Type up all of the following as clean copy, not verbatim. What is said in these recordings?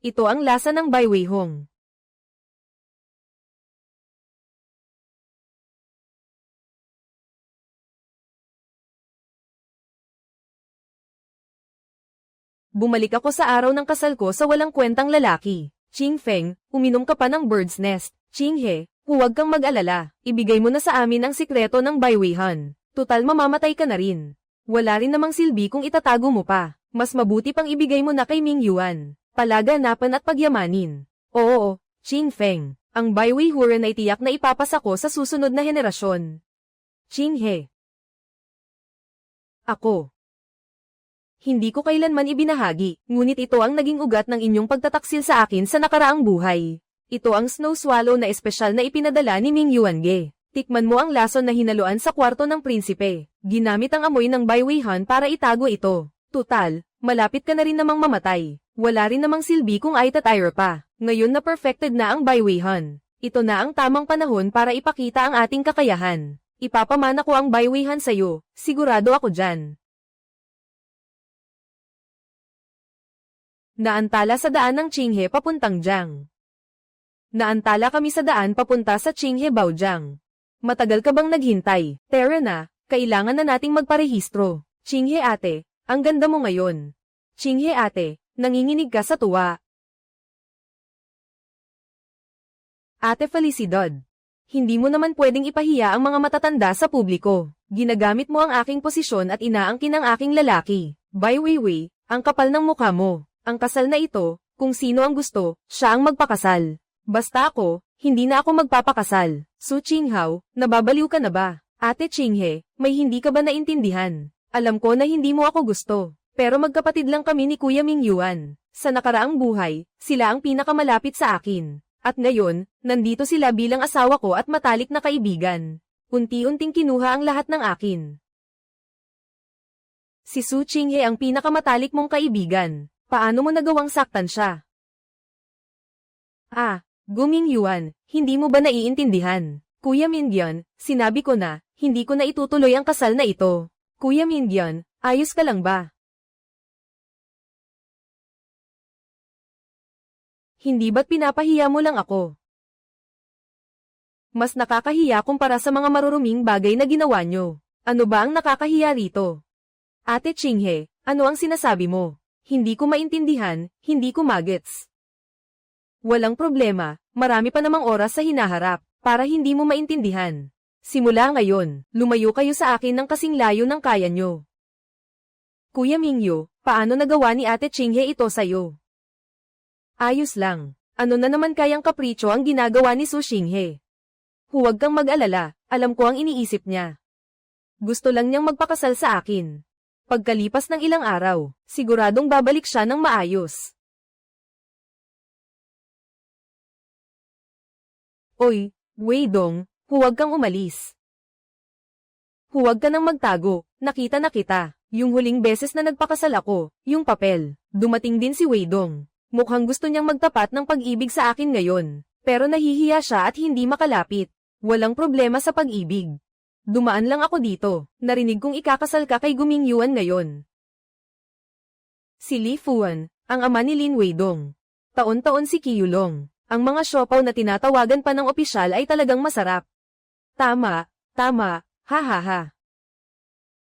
Ito ang lasa ng Baiweihong. Bumalik ako sa araw ng kasal ko sa walang kwentang lalaki. Ching Feng, uminom ka pa ng bird's nest. Ching He, huwag kang mag-alala. Ibigay mo na sa amin ang sikreto ng Baiweihan. Tutal mamamatay ka na rin. Wala rin namang silbi kung itatago mo pa. Mas mabuti pang ibigay mo na kay Ming Yuan. Palaganapan at pagyamanin. Oo, Ching Feng. Ang Baiweihuran ay tiyak na ipapasa ko sa susunod na henerasyon. Ching He. Ako. Hindi ko kailanman ibinahagi, ngunit ito ang naging ugat ng inyong pagtataksil sa akin sa nakaraang buhay. Ito ang snow swallow na espesyal na ipinadala ni Ming Yuange. Tikman mo ang lason na hinaluan sa kwarto ng prinsipe. Ginamit ang amoy ng Baiweihan para itago ito. Tutal, malapit ka na rin namang mamatay. Wala rin namang silbi kung ay tatayro pa. Ngayon na perfected na ang Baiweihan. Ito na ang tamang panahon para ipakita ang ating kakayahan. Ipapamana ko ang Baiweihan sa'yo, sigurado ako dyan. Naantala sa daan ng Qinghe papuntang Jiang. Naantala kami sa daan papunta sa Qinghe Baojiang. Matagal ka bang naghintay? Tara na, kailangan na nating magparehistro. Qinghe ate, ang ganda mo ngayon. Qinghe ate, nanginginig ka sa tuwa. Ate Felicidad. Hindi mo naman pwedeng ipahiya ang mga matatanda sa publiko. Ginagamit mo ang aking posisyon at inaangkin ang aking lalaki. Baiweiwei, ang kapal ng mukha mo. Ang kasal na ito, kung sino ang gusto, siya ang magpakasal. Basta ako, hindi na ako magpapakasal. Su Qinghao, nababaliw ka na ba? Ate Qinghe, may hindi ka ba naintindihan? Alam ko na hindi mo ako gusto. Pero magkapatid lang kami ni Kuya Ming Yuan. Sa nakaraang buhay, sila ang pinakamalapit sa akin. At ngayon, nandito sila bilang asawa ko at matalik na kaibigan. Unti-unting kinuha ang lahat ng akin. Si Su Qinghe ang pinakamatalik mong kaibigan. Paano mo nagawang saktan siya? Guming Yuan, hindi mo ba naiintindihan? Kuya Mingyan, sinabi ko na, hindi ko na itutuloy ang kasal na ito. Kuya Mingyan, ayos ka lang ba? Hindi ba't pinapahiya mo lang ako? Mas nakakahiya kumpara sa mga maruruming bagay na ginawa nyo. Ano ba ang nakakahiya rito? Ate Qinghe, ano ang sinasabi mo? Hindi ko maintindihan, hindi ko magets. Walang problema, marami pa namang oras sa hinaharap, para hindi mo maintindihan. Simula ngayon, lumayo kayo sa akin ng kasing layo ng kaya nyo. Kuya Mingyu, paano nagawa ni Ate Qinghe ito sa'yo? Ayos lang. Ano na naman kayang kapricho ang ginagawa ni Su Qinghe? Huwag kang mag-alala, alam ko ang iniisip niya. Gusto lang niyang magpakasal sa akin. Pagkalipas ng ilang araw, siguradong babalik siya ng maayos. Oy, Weidong, huwag kang umalis. Huwag ka nang magtago, nakita na kita. Yung huling beses na nagpakasal ako, yung papel. Dumating din si Weidong. Mukhang gusto niyang magtapat ng pag-ibig sa akin ngayon. Pero nahihiya siya at hindi makalapit. Walang problema sa pag-ibig. Dumaan lang ako dito, narinig kong ikakasal ka kay Guming Yuan ngayon. Si Li Fuan, ang ama ni Lin Weidong. Taon-taon si Qiyulong. Ang mga siopaw na tinatawagan pa ng opisyal ay talagang masarap. Tama, ha ha ha.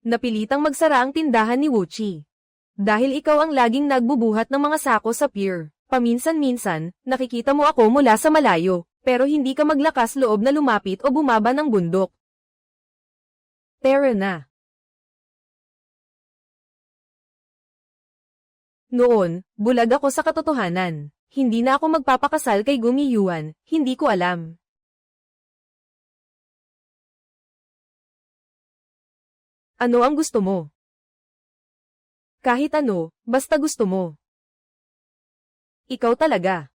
Napilitang magsara ang tindahan ni Wuchi. Dahil ikaw ang laging nagbubuhat ng mga sako sa pier, paminsan-minsan, nakikita mo ako mula sa malayo, pero hindi ka maglakas loob na lumapit o bumaba ng bundok. Tara na. Noon, bulag ako sa katotohanan. Hindi na ako magpapakasal kay Gumi Yuan, hindi ko alam. Ano ang gusto mo? Kahit ano, basta gusto mo. Ikaw talaga.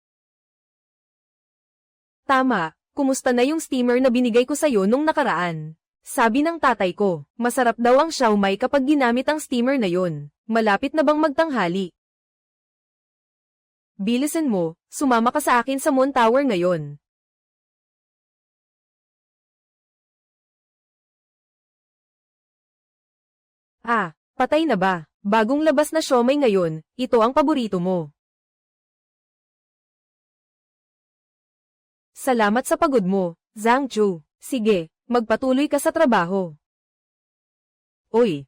Tama, kumusta na yung steamer na binigay ko sa'yo nung nakaraan? Sabi ng tatay ko, masarap daw ang siomai kapag ginamit ang steamer na yon. Malapit na bang magtanghali? Bilisan mo, sumama ka sa akin sa Moon Tower ngayon. Patay na ba? Bagong labas na siomai ngayon, ito ang paborito mo. Salamat sa pagod mo, Zhang Chu. Sige, magpatuloy ka sa trabaho. Uy!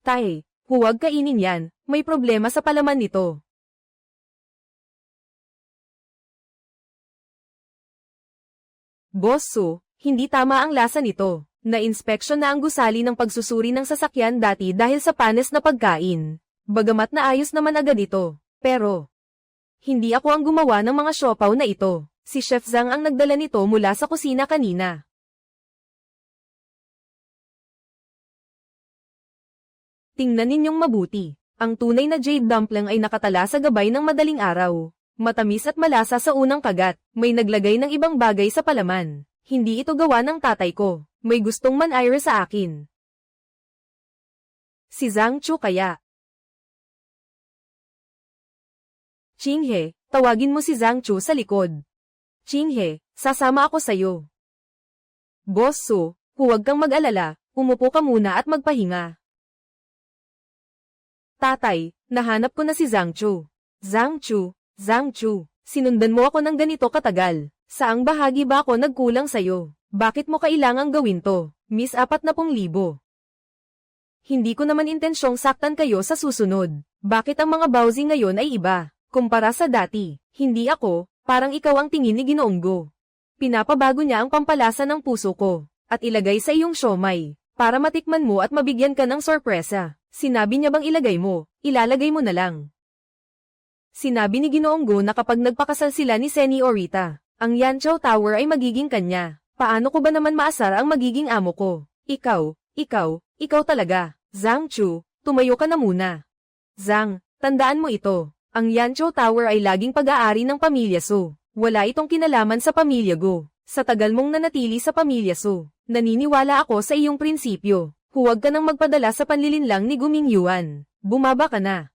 Tay, huwag kainin yan, may problema sa palaman nito. Boss Su, hindi tama ang lasa nito. Na-inspeksyon na ang gusali ng pagsusuri ng sasakyan dati dahil sa panis na pagkain. Bagamat naayos naman agad ito. Pero, hindi ako ang gumawa ng mga siopaw na ito. Si Chef Zhang ang nagdala nito mula sa kusina kanina. Tingnan ninyong mabuti. Ang tunay na jade dumpling ay nakatala sa gabay ng madaling araw. Matamis at malasa sa unang kagat, may naglagay ng ibang bagay sa palaman. Hindi ito gawa ng tatay ko. May gustong man-ire sa akin. Si Zhang Chu kaya. Qinghe, tawagin mo si Zhang Chu sa likod. Qinghe, sasama ako sayo. Boss Su, huwag kang mag-alala, umupo ka muna at magpahinga. Tatay, nahanap ko na si Zhang Chu. Zhang Chu, sinundan mo ako ng ganito katagal. Saang bahagi ba ako nagkulang sayo? Bakit mo kailangang gawin to, Miss 40,000? Hindi ko naman intensyong saktan kayo sa susunod. Bakit ang mga bawsi ngayon ay iba? Kumpara sa dati, hindi ako, parang ikaw ang tingin ni Ginoong Go. Pinapabago niya ang pampalasa ng puso ko, at ilagay sa iyong siomai, para matikman mo at mabigyan ka ng sorpresa. Sinabi niya bang ilagay mo, ilalagay mo na lang. Sinabi ni Ginoong Go na kapag nagpakasal sila ni Senyorita, ang Yanqiao Tower ay magiging kanya. Paano ko ba naman maasar ang magiging amo ko? Ikaw talaga. Zhang Chu, tumayo ka na muna. Zhang, tandaan mo ito. Ang Yanqiao Tower ay laging pag-aari ng pamilya Su. Wala itong kinalaman sa pamilya Go. Sa tagal mong nanatili sa pamilya Su, naniniwala ako sa iyong prinsipyo. Huwag ka nang magpadala sa panlilinlang ni Gu Mingyuan. Bumaba ka na.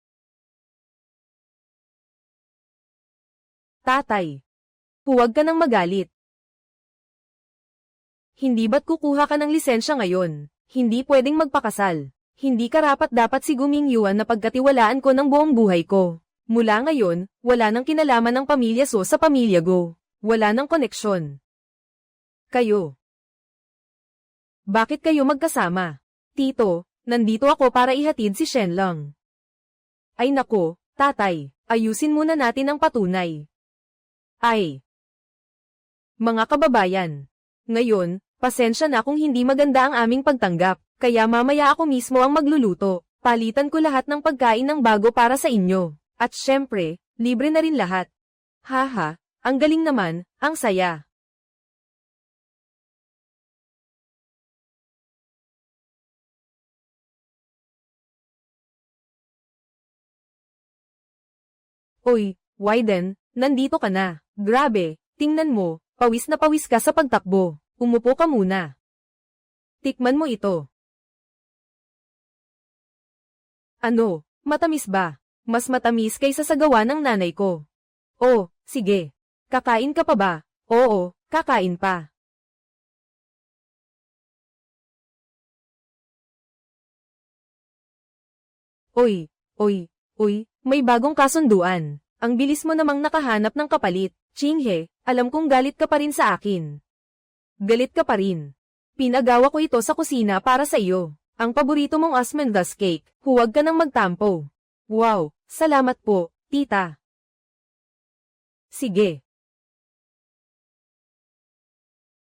Tatay. Huwag ka nang magalit. Hindi ba't kukuha ka ng lisensya ngayon? Hindi pwedeng magpakasal. Hindi karapat-dapat si Gu Mingyuan na pagkatiwalaan ko ng buong buhay ko. Mula ngayon, wala nang kinalaman ng pamilya So sa pamilya Go. Wala nang koneksyon. Kayo. Bakit kayo magkasama? Tito, nandito ako para ihatid si Shenlong. Ay nako, tatay, ayusin muna natin ang patunay. Ay. Mga kababayan. Ngayon, pasensya na kung hindi maganda ang aming pagtanggap, kaya mamaya ako mismo ang magluluto. Palitan ko lahat ng pagkain ng bago para sa inyo. At syempre, libre na rin lahat. Haha, ang galing naman, ang saya. Oy, Wyden, nandito ka na. Grabe, tingnan mo, pawis na pawis ka sa pagtakbo. Umupo ka muna. Tikman mo ito. Ano, matamis ba? Mas matamis kaysa sa gawa ng nanay ko. Oh, sige. Kakain ka pa ba? Oo, kakain pa. Oy, may bagong kasunduan. Ang bilis mo namang nakahanap ng kapalit. Qinghe, alam kong galit ka pa rin sa akin. Galit ka pa rin. Pinagawa ko ito sa kusina para sa iyo. Ang paborito mong Asmondas cake, huwag ka nang magtampo. Wow, salamat po, tita. Sige.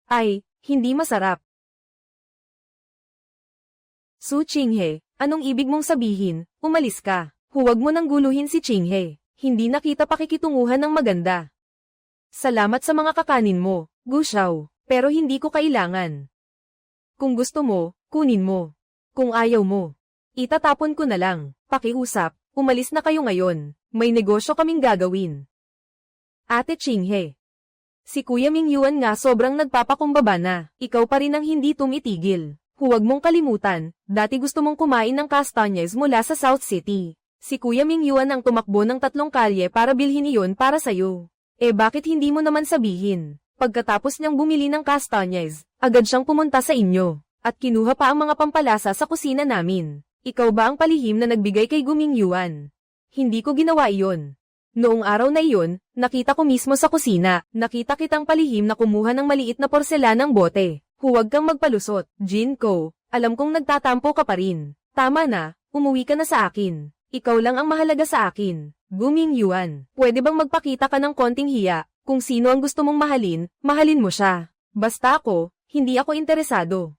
Ay, hindi masarap. Su Qinghe, anong ibig mong sabihin? Umalis ka. Huwag mo nang guluhin si Qinghe. Hindi na kita pakikitunguhan ng maganda. Salamat sa mga kakanin mo, Gu Xiao, pero hindi ko kailangan. Kung gusto mo, kunin mo. Kung ayaw mo, itatapon ko na lang. Pakiusap, umalis na kayo ngayon. May negosyo kaming gagawin. Ate Qinghe. Si Kuya Mingyuan nga sobrang nagpapakumbaba na. Ikaw pa rin ang hindi tumitigil. Huwag mong kalimutan, dati gusto mong kumain ng castanhes mula sa South City. Si Kuya Mingyuan ang tumakbo ng 3 kalye para bilhin iyon para sayo. Eh bakit hindi mo naman sabihin? Pagkatapos niyang bumili ng castanhes, agad siyang pumunta sa inyo, at kinuha pa ang mga pampalasa sa kusina namin. Ikaw ba ang palihim na nagbigay kay Guming Yuan? Hindi ko ginawa iyon. Noong araw na iyon, nakita ko mismo sa kusina, nakita kitang palihim na kumuha ng maliit na porselanang bote. Huwag kang magpalusot, Jinko. Alam kong nagtatampo ka pa rin. Tama na, umuwi ka na sa akin. Ikaw lang ang mahalaga sa akin. Guming Yuan, pwede bang magpakita ka ng konting hiya? Kung sino ang gusto mong mahalin, mahalin mo siya. Basta ako, hindi ako interesado.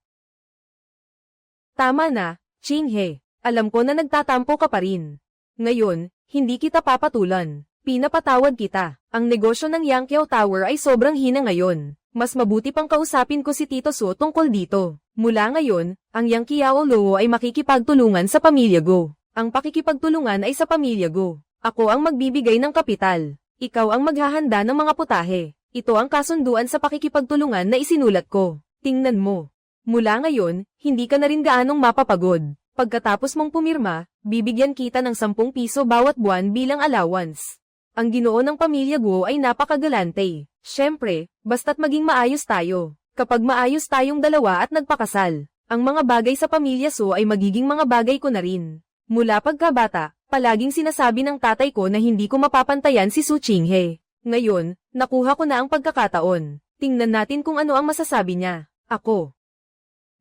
Tama na, Chinghe. Alam ko na nagtatampo ka pa rin. Ngayon, hindi kita papatulan. Pinapatawad kita. Ang negosyo ng Yangqiao Tower ay sobrang hina ngayon. Mas mabuti pang kausapin ko si Tito Su tungkol dito. Mula ngayon, ang Yangqiao Luo ay makikipagtulungan sa pamilya Go. Ang pakikipagtulungan ay sa pamilya Go. Ako ang magbibigay ng kapital. Ikaw ang maghahanda ng mga putahe. Ito ang kasunduan sa pakikipagtulungan na isinulat ko. Tingnan mo. Mula ngayon, hindi ka na rin gaanong mapapagod. Pagkatapos mong pumirma, bibigyan kita ng 10 piso bawat buwan bilang allowance. Ang ginoo ng pamilya Guo ay napakagalante. Siyempre, basta't maging maayos tayo. Kapag maayos tayong dalawa at nagpakasal, ang mga bagay sa pamilya Su ay magiging mga bagay ko na rin. Mula pagkabata, palaging sinasabi ng tatay ko na hindi ko mapapantayan si Su Chinghe. Ngayon, nakuha ko na ang pagkakataon. Tingnan natin kung ano ang masasabi niya. Ako.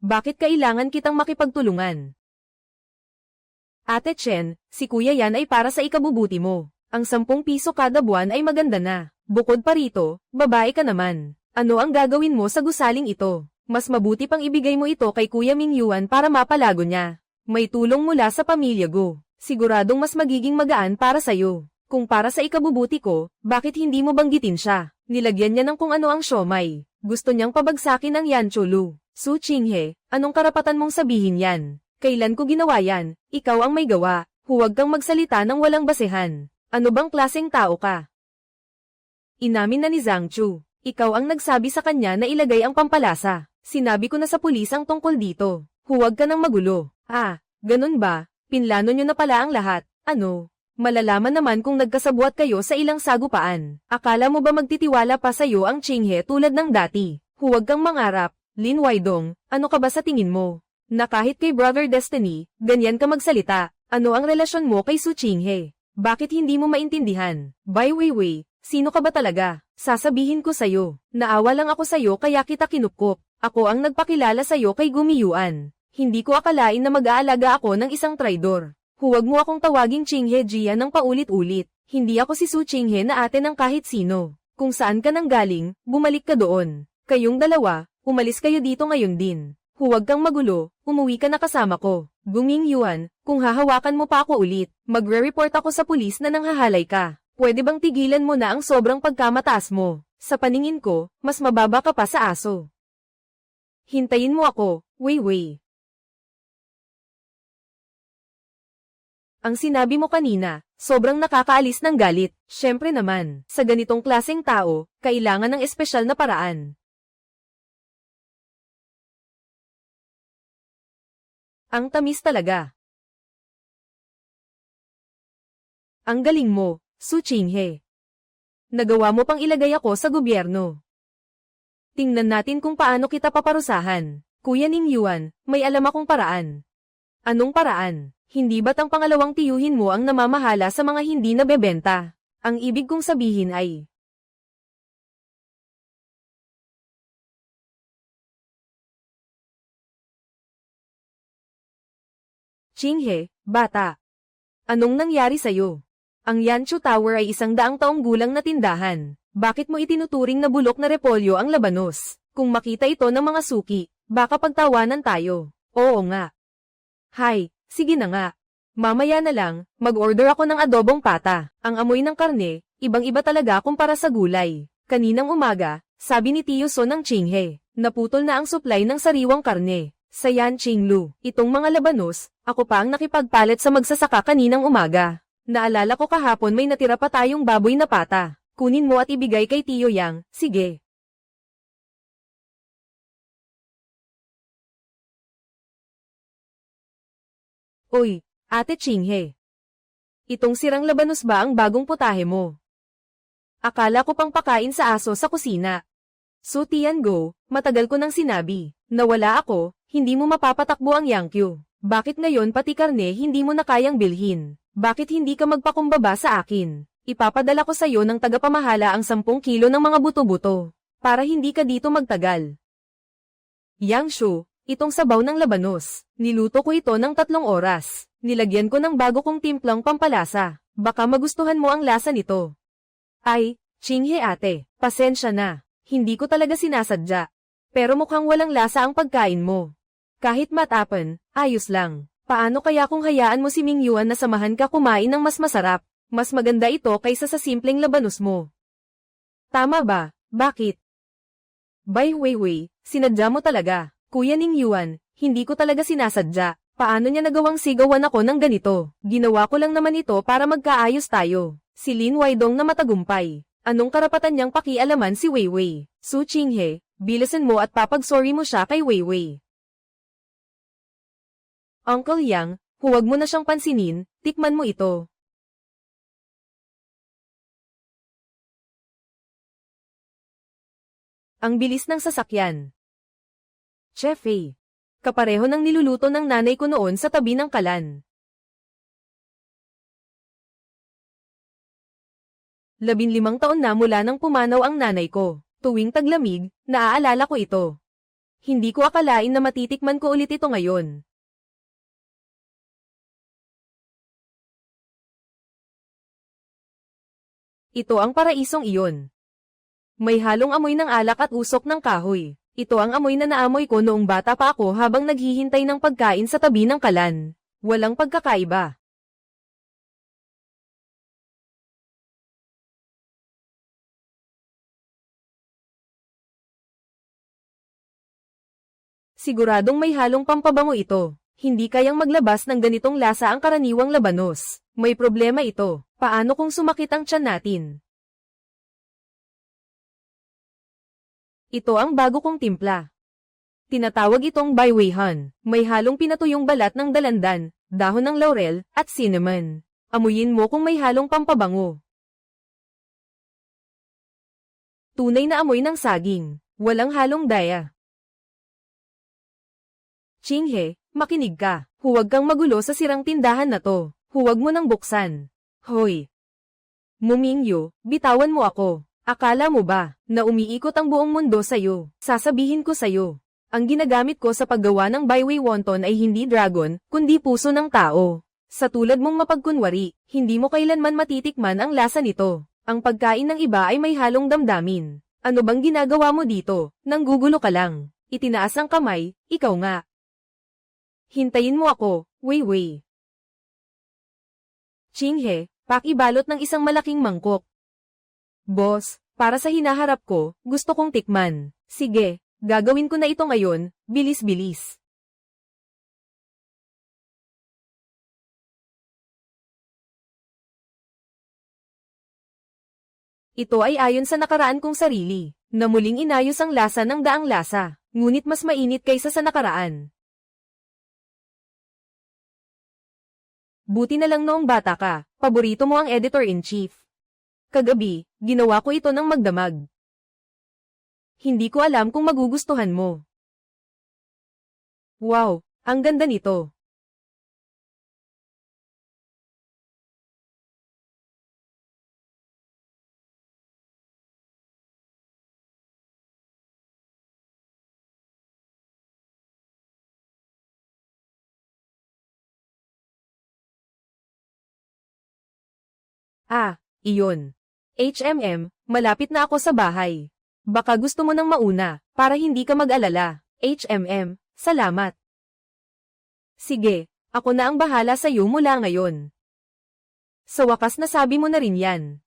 Bakit kailangan kitang makipagtulungan? Ate Chen, si kuya yan ay para sa ikabubuti mo. Ang 10 piso kada buwan ay maganda na. Bukod pa rito, babae ka naman. Ano ang gagawin mo sa gusaling ito? Mas mabuti pang ibigay mo ito kay Kuya Ming Yuan para mapalago niya. May tulong mula sa pamilya Go. Siguradong mas magiging magaan para sa'yo. Kung para sa ikabubuti ko, bakit hindi mo banggitin siya? Nilagyan niya ng kung ano ang siomay. Gusto niyang pabagsakin ang Yancholu. Su Chinghe, anong karapatan mong sabihin yan? Kailan ko ginawa yan? Ikaw ang may gawa. Huwag kang magsalita ng walang basehan. Ano bang klaseng tao ka? Inamin na ni Zhang Chu. Ikaw ang nagsabi sa kanya na ilagay ang pampalasa. Sinabi ko na sa pulis ang tungkol dito. Huwag ka nang magulo. Ah, ganun ba? Pinlano nyo na pala ang lahat. Ano? Malalaman naman kung nagkasabwat kayo sa ilang sagupaan. Akala mo ba magtitiwala pa sa'yo ang Chinghe tulad ng dati? Huwag kang mangarap. Lin Weidong, ano ka ba sa tingin mo? Na kahit kay Brother Destiny, ganyan ka magsalita. Ano ang relasyon mo kay Su Chinghe? Bakit hindi mo maintindihan? By Weiwei, sino ka ba talaga? Sasabihin ko sa'yo. Naawa lang ako sa'yo kaya kita kinupkop. Ako ang nagpakilala sa'yo kay Gumiyuan. Hindi ko akalain na mag-aalaga ako ng isang traidor. Huwag mo akong tawaging Chinghe Jia ng paulit-ulit. Hindi ako si Su Chinghe na ate ng kahit sino. Kung saan ka nang galing, bumalik ka doon. Kayong dalawa, umalis kayo dito ngayon din. Huwag kang magulo, umuwi ka na kasama ko. Guming Yuan, kung hahawakan mo pa ako ulit, magre-report ako sa pulis na nanghahalay ka. Pwede bang tigilan mo na ang sobrang pagkamataas mo? Sa paningin ko, mas mababa ka pa sa aso. Hintayin mo ako, Weiwei. Ang sinabi mo kanina, sobrang nakakaalis ng galit. Syempre naman, sa ganitong klaseng tao, kailangan ng espesyal na paraan. Ang tamis talaga. Ang galing mo, Su Chinghe. Nagawa mo pang ilagay ako sa gobyerno. Tingnan natin kung paano kita paparusahan. Kuya Ning Yuan, may alam akong paraan. Anong paraan? Hindi ba't ang pangalawang tiyuhin mo ang namamahala sa mga hindi nabebenta? Ang ibig kong sabihin ay... Chinghe, bata. Anong nangyari sa'yo? Ang Yanchu Tower ay 100 taong gulang na tindahan. Bakit mo itinuturing na bulok na repolyo ang labanos? Kung makita ito ng mga suki, baka pagtawanan tayo. Oo nga. Hay, sige na nga. Mamaya na lang, mag-order ako ng adobong pata. Ang amoy ng karne, ibang-iba talaga kumpara sa gulay. Kaninang umaga, sabi ni Tio So ng Chinghe, naputol na ang supply ng sariwang karne. Sa Yan Chinglu, itong mga labanos, ako pa ang nakipagpalit sa magsasaka kaninang umaga. Naalala ko kahapon may natira pa tayong baboy na pata. Kunin mo at ibigay kay Tio Yang, sige. Uy, Ate Chinghe. Itong sirang labanos ba ang bagong putahe mo? Akala ko pang pakain sa aso sa kusina. So Tiango, matagal ko nang sinabi, na wala ako, hindi mo mapapatakbo ang Yangqiu. Bakit ngayon pati karne hindi mo na kayang bilhin? Bakit hindi ka magpakumbaba sa akin? Ipapadala ko sa'yo ng tagapamahala ang 10 kilo ng mga buto-buto, para hindi ka dito magtagal. Yang Shu, itong sabaw ng labanos, niluto ko ito ng 3 oras. Nilagyan ko ng bago kong timplang pampalasa. Baka magustuhan mo ang lasa nito. Ay, Chinghe ate, pasensya na. Hindi ko talaga sinasadya. Pero mukhang walang lasa ang pagkain mo. Kahit matapan, ayos lang. Paano kaya kung hayaan mo si Mingyuan na samahan ka kumain ng mas masarap? Mas maganda ito kaysa sa simpleng labanos mo. Tama ba? Bakit? By Weiwei, sinadya mo talaga. Kuya Ningyuan, hindi ko talaga sinasadya. Paano niya nagawang sigawan ako ng ganito? Ginawa ko lang naman ito para magkaayos tayo. Si Lin Waidong na matagumpay. Anong karapatan niyang pakialaman si Weiwei? Su Chinghe, bilasan mo at papag-sorry mo siya kay Weiwei. Uncle Yang, huwag mo na siyang pansinin, tikman mo ito. Ang bilis ng sasakyan. Chef A. Kapareho ng niluluto ng nanay ko noon sa tabi ng kalan. 15 taon na mula nang pumanaw ang nanay ko. Tuwing taglamig, naaalala ko ito. Hindi ko akalain na matitikman ko ulit ito ngayon. Ito ang paraisong iyon. May halong amoy ng alak at usok ng kahoy. Ito ang amoy na naamoy ko noong bata pa ako habang naghihintay ng pagkain sa tabi ng kalan. Walang pagkakaiba. Siguradong may halong pampabango ito. Hindi kayang maglabas ng ganitong lasa ang karaniwang labanos. May problema ito. Paano kung sumakit ang tiyan natin? Ito ang bago kong timpla. Tinatawag itong Baiweihan. May halong pinatuyong balat ng dalandan, dahon ng laurel, at cinnamon. Amuyin mo kung may halong pampabango. Tunay na amoy ng saging. Walang halong daya. Chinghe, makinig ka. Huwag kang magulo sa sirang tindahan na to. Huwag mo nang buksan. Hoy! Mumingyo, bitawan mo ako. Akala mo ba, na umiikot ang buong mundo sa'yo? Sasabihin ko sa'yo. Ang ginagamit ko sa paggawa ng Baiwei Wonton ay hindi dragon, kundi puso ng tao. Sa tulad mong mapagkunwari, hindi mo kailanman matitikman ang lasa nito. Ang pagkain ng iba ay may halong damdamin. Ano bang ginagawa mo dito? Nanggugulo ka lang. Itinaas ang kamay, ikaw nga. Hintayin mo ako, Weiwei. Chinghe, pakibalot ng isang malaking mangkok. Boss, para sa hinaharap ko, gusto kong tikman. Sige, gagawin ko na ito ngayon, bilis-bilis. Ito ay ayon sa nakaraan kong sarili, na muling inayos ang lasa ng daang lasa, ngunit mas mainit kaysa sa nakaraan. Buti na lang noong bata ka, paborito mo ang editor-in-chief. Kagabi, ginawa ko ito ng magdamag. Hindi ko alam kung magugustuhan mo. Wow, ang ganda nito. Ah, iyon. Malapit na ako sa bahay. Baka gusto mo nang mauna, para hindi ka mag-alala. Salamat. Sige, ako na ang bahala sa iyo mula ngayon. Sa wakas nasabi mo na rin yan.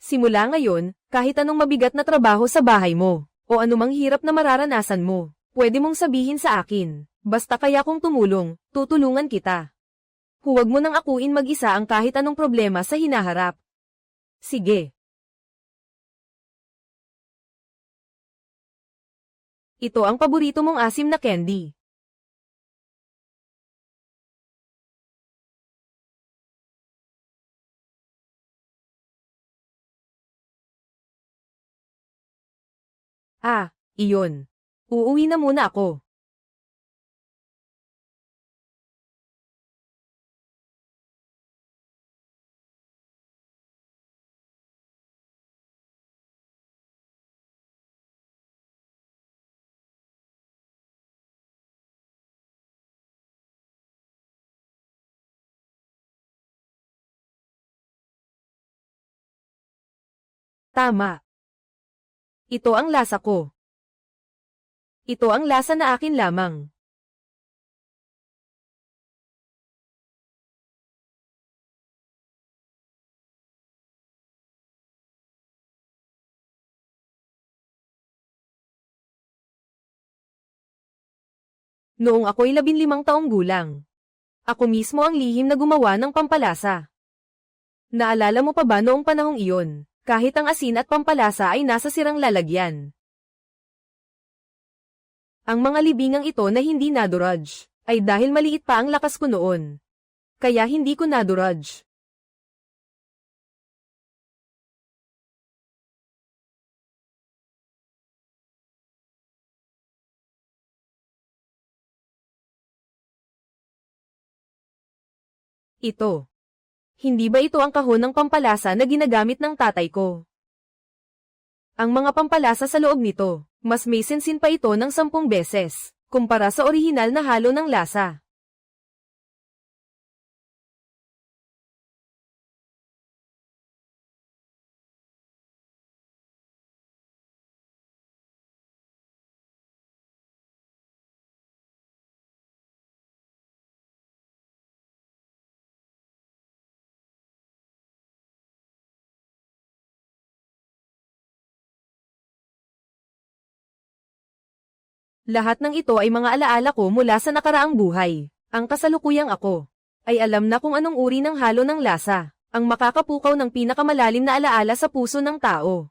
Simula ngayon, kahit anong mabigat na trabaho sa bahay mo, o anumang hirap na mararanasan mo, pwede mong sabihin sa akin. Basta kaya kong tumulong, tutulungan kita. Huwag mo nang akuin mag-isa ang kahit anong problema sa hinaharap. Sige. Ito ang paborito mong asim na candy. Ah, iyon. Uuwi na muna ako. Tama. Ito ang lasa ko. Ito ang lasa na akin lamang. Noong ako'y 15 taong gulang, ako mismo ang lihim na gumawa ng pampalasa. Naalala mo pa ba noong panahong iyon, kahit ang asin at pampalasa ay nasa sirang lalagyan? Ang mga libingang ito na hindi naduraj, ay dahil maliit pa ang lakas ko noon. Kaya hindi ko naduraj. Ito. Hindi ba ito ang kahon ng pampalasa na ginagamit ng tatay ko? Ang mga pampalasa sa loob nito, mas may sensin pa ito ng 10 beses, kumpara sa orihinal na halo ng lasa. Lahat ng ito ay mga alaala ko mula sa nakaraang buhay. Ang kasalukuyang ako ay alam na kung anong uri ng halo ng lasa, ang makakapukaw ng pinakamalalim na alaala sa puso ng tao.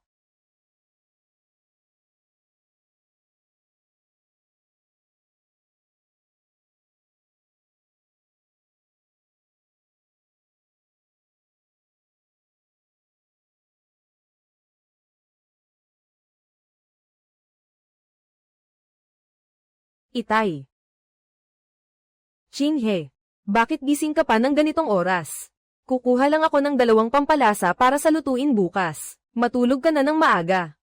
Itay. Chinghe, bakit gising ka pa ng ganitong oras? Kukuha lang ako ng 2 pampalasa para sa lutuin bukas. Matulog ka na ng maaga.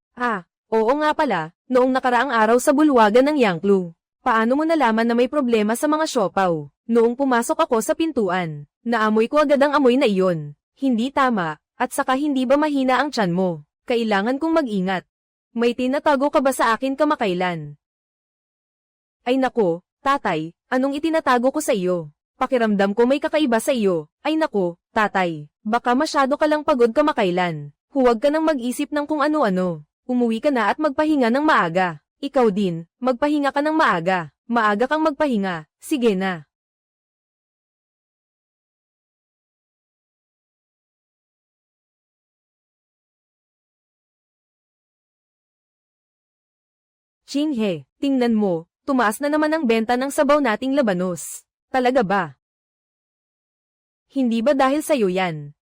Oo nga pala, noong nakaraang araw sa bulwagan ng Yangklu. Paano mo nalaman na may problema sa mga siopaw? Noong pumasok ako sa pintuan, naamoy ko agad ang amoy na iyon. Hindi tama, at saka hindi ba mahina ang tiyan mo? Kailangan kong mag-ingat. May tinatago ka ba sa akin kamakailan? Ay nako, tatay, anong itinatago ko sa iyo? Pakiramdam ko may kakaiba sa iyo. Ay nako, tatay, baka masyado ka lang pagod kamakailan. Huwag ka nang mag-isip ng kung ano-ano. Umuwi ka na at magpahinga ng maaga. Ikaw din, magpahinga ka ng maaga. Maaga kang magpahinga, sige na. Chinghe, tingnan mo, tumaas na naman ang benta ng sabaw nating labanos. Talaga ba? Hindi ba dahil sa'yo yan?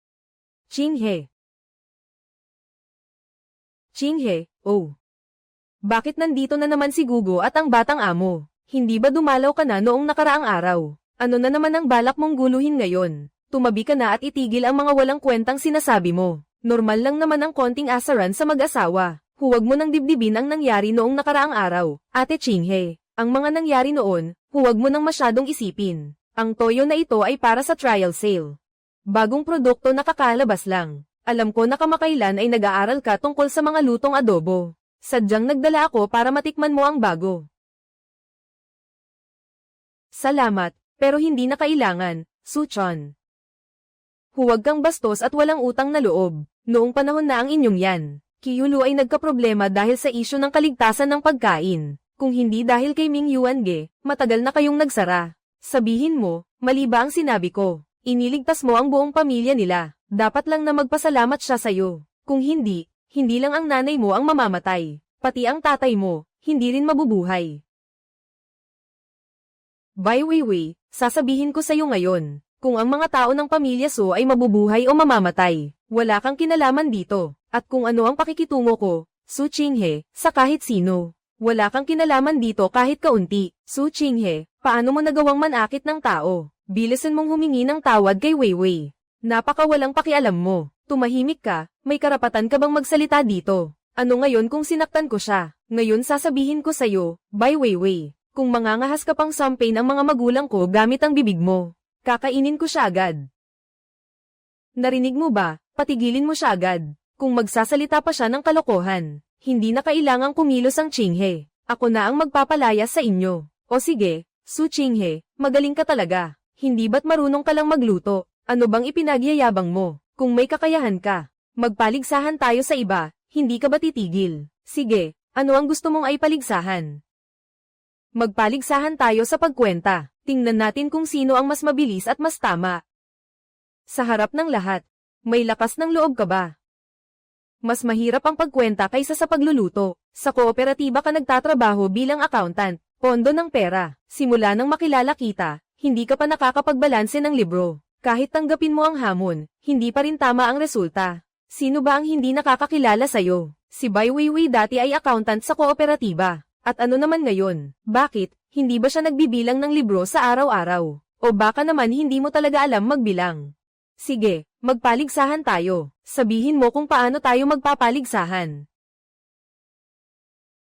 Chinghe. Chinghe, oh. Bakit nandito na naman si Gugo at ang batang amo? Hindi ba dumalaw ka na noong nakaraang araw? Ano na naman ang balak mong guluhin ngayon? Tumabi ka na at itigil ang mga walang kwentang sinasabi mo. Normal lang naman ang konting asaran sa mag-asawa. Huwag mo nang dibdibin ang nangyari noong nakaraang araw, Ate Chinghe. Ang mga nangyari noon, huwag mo nang masyadong isipin. Ang toyo na ito ay para sa trial sale. Bagong produkto na kakalabas lang. Alam ko na kamakailan ay nag-aaral ka tungkol sa mga lutong adobo. Sadyang nagdala ako para matikman mo ang bago. Salamat, pero hindi na kailangan, Suchon. Huwag kang bastos at walang utang na loob. Noong panahon na ang inyong yan, Kiyulu ay nagkaproblema dahil sa isyu ng kaligtasan ng pagkain. Kung hindi dahil kay Ming Yuange, matagal na kayong nagsara. Sabihin mo, mali ba ang sinabi ko? Iniligtas mo ang buong pamilya nila. Dapat lang na magpasalamat siya sa'yo. Kung hindi, hindi lang ang nanay mo ang mamamatay. Pati ang tatay mo, hindi rin mabubuhay. By Weiwei, sasabihin ko sa'yo ngayon, kung ang mga tao ng pamilya So ay mabubuhay o mamamatay, wala kang kinalaman dito. At kung ano ang pakikitungo ko, Su Chinghe, sa kahit sino. Wala kang kinalaman dito kahit kaunti. Su Qinghe, paano mo nagawang manakit ng tao? Bilisan mong humingi ng tawad kay Weiwei. Napakawalang pakialam mo. Tumahimik ka, may karapatan ka bang magsalita dito? Ano ngayon kung sinaktan ko siya? Ngayon sasabihin ko sa'yo, by Weiwei, kung mangangahas ka pang sampain ang mga magulang ko gamit ang bibig mo, kakainin ko siya agad. Narinig mo ba? Patigilin mo siya agad. Kung magsasalita pa siya ng kalokohan, hindi na kailangang kumilos ang Qinghe. Ako na ang magpapalayas sa inyo. O sige, Su Qinghe, magaling ka talaga. Hindi ba't marunong ka lang magluto? Ano bang ipinagyayabang mo? Kung may kakayahan ka, magpaligsahan tayo sa iba, hindi ka ba titigil? Sige, ano ang gusto mong ay paligsahan? Magpaligsahan tayo sa pagkwenta. Tingnan natin kung sino ang mas mabilis at mas tama. Sa harap ng lahat, may lakas ng loob ka ba? Mas mahirap ang pagkwenta kaysa sa pagluluto. Sa kooperatiba ka nagtatrabaho bilang accountant, pondo ng pera. Simula nang makilala kita, hindi ka pa nakakapagbalanse ng libro. Kahit tanggapin mo ang hamon, hindi pa rin tama ang resulta. Sino ba ang hindi nakakakilala sa'yo? Si Bai Weiwei dati ay accountant sa kooperatiba. At ano naman ngayon? Bakit? Hindi ba siya nagbibilang ng libro sa araw-araw? O baka naman hindi mo talaga alam magbilang? Sige, magpaligsahan tayo. Sabihin mo kung paano tayo magpapaligsahan.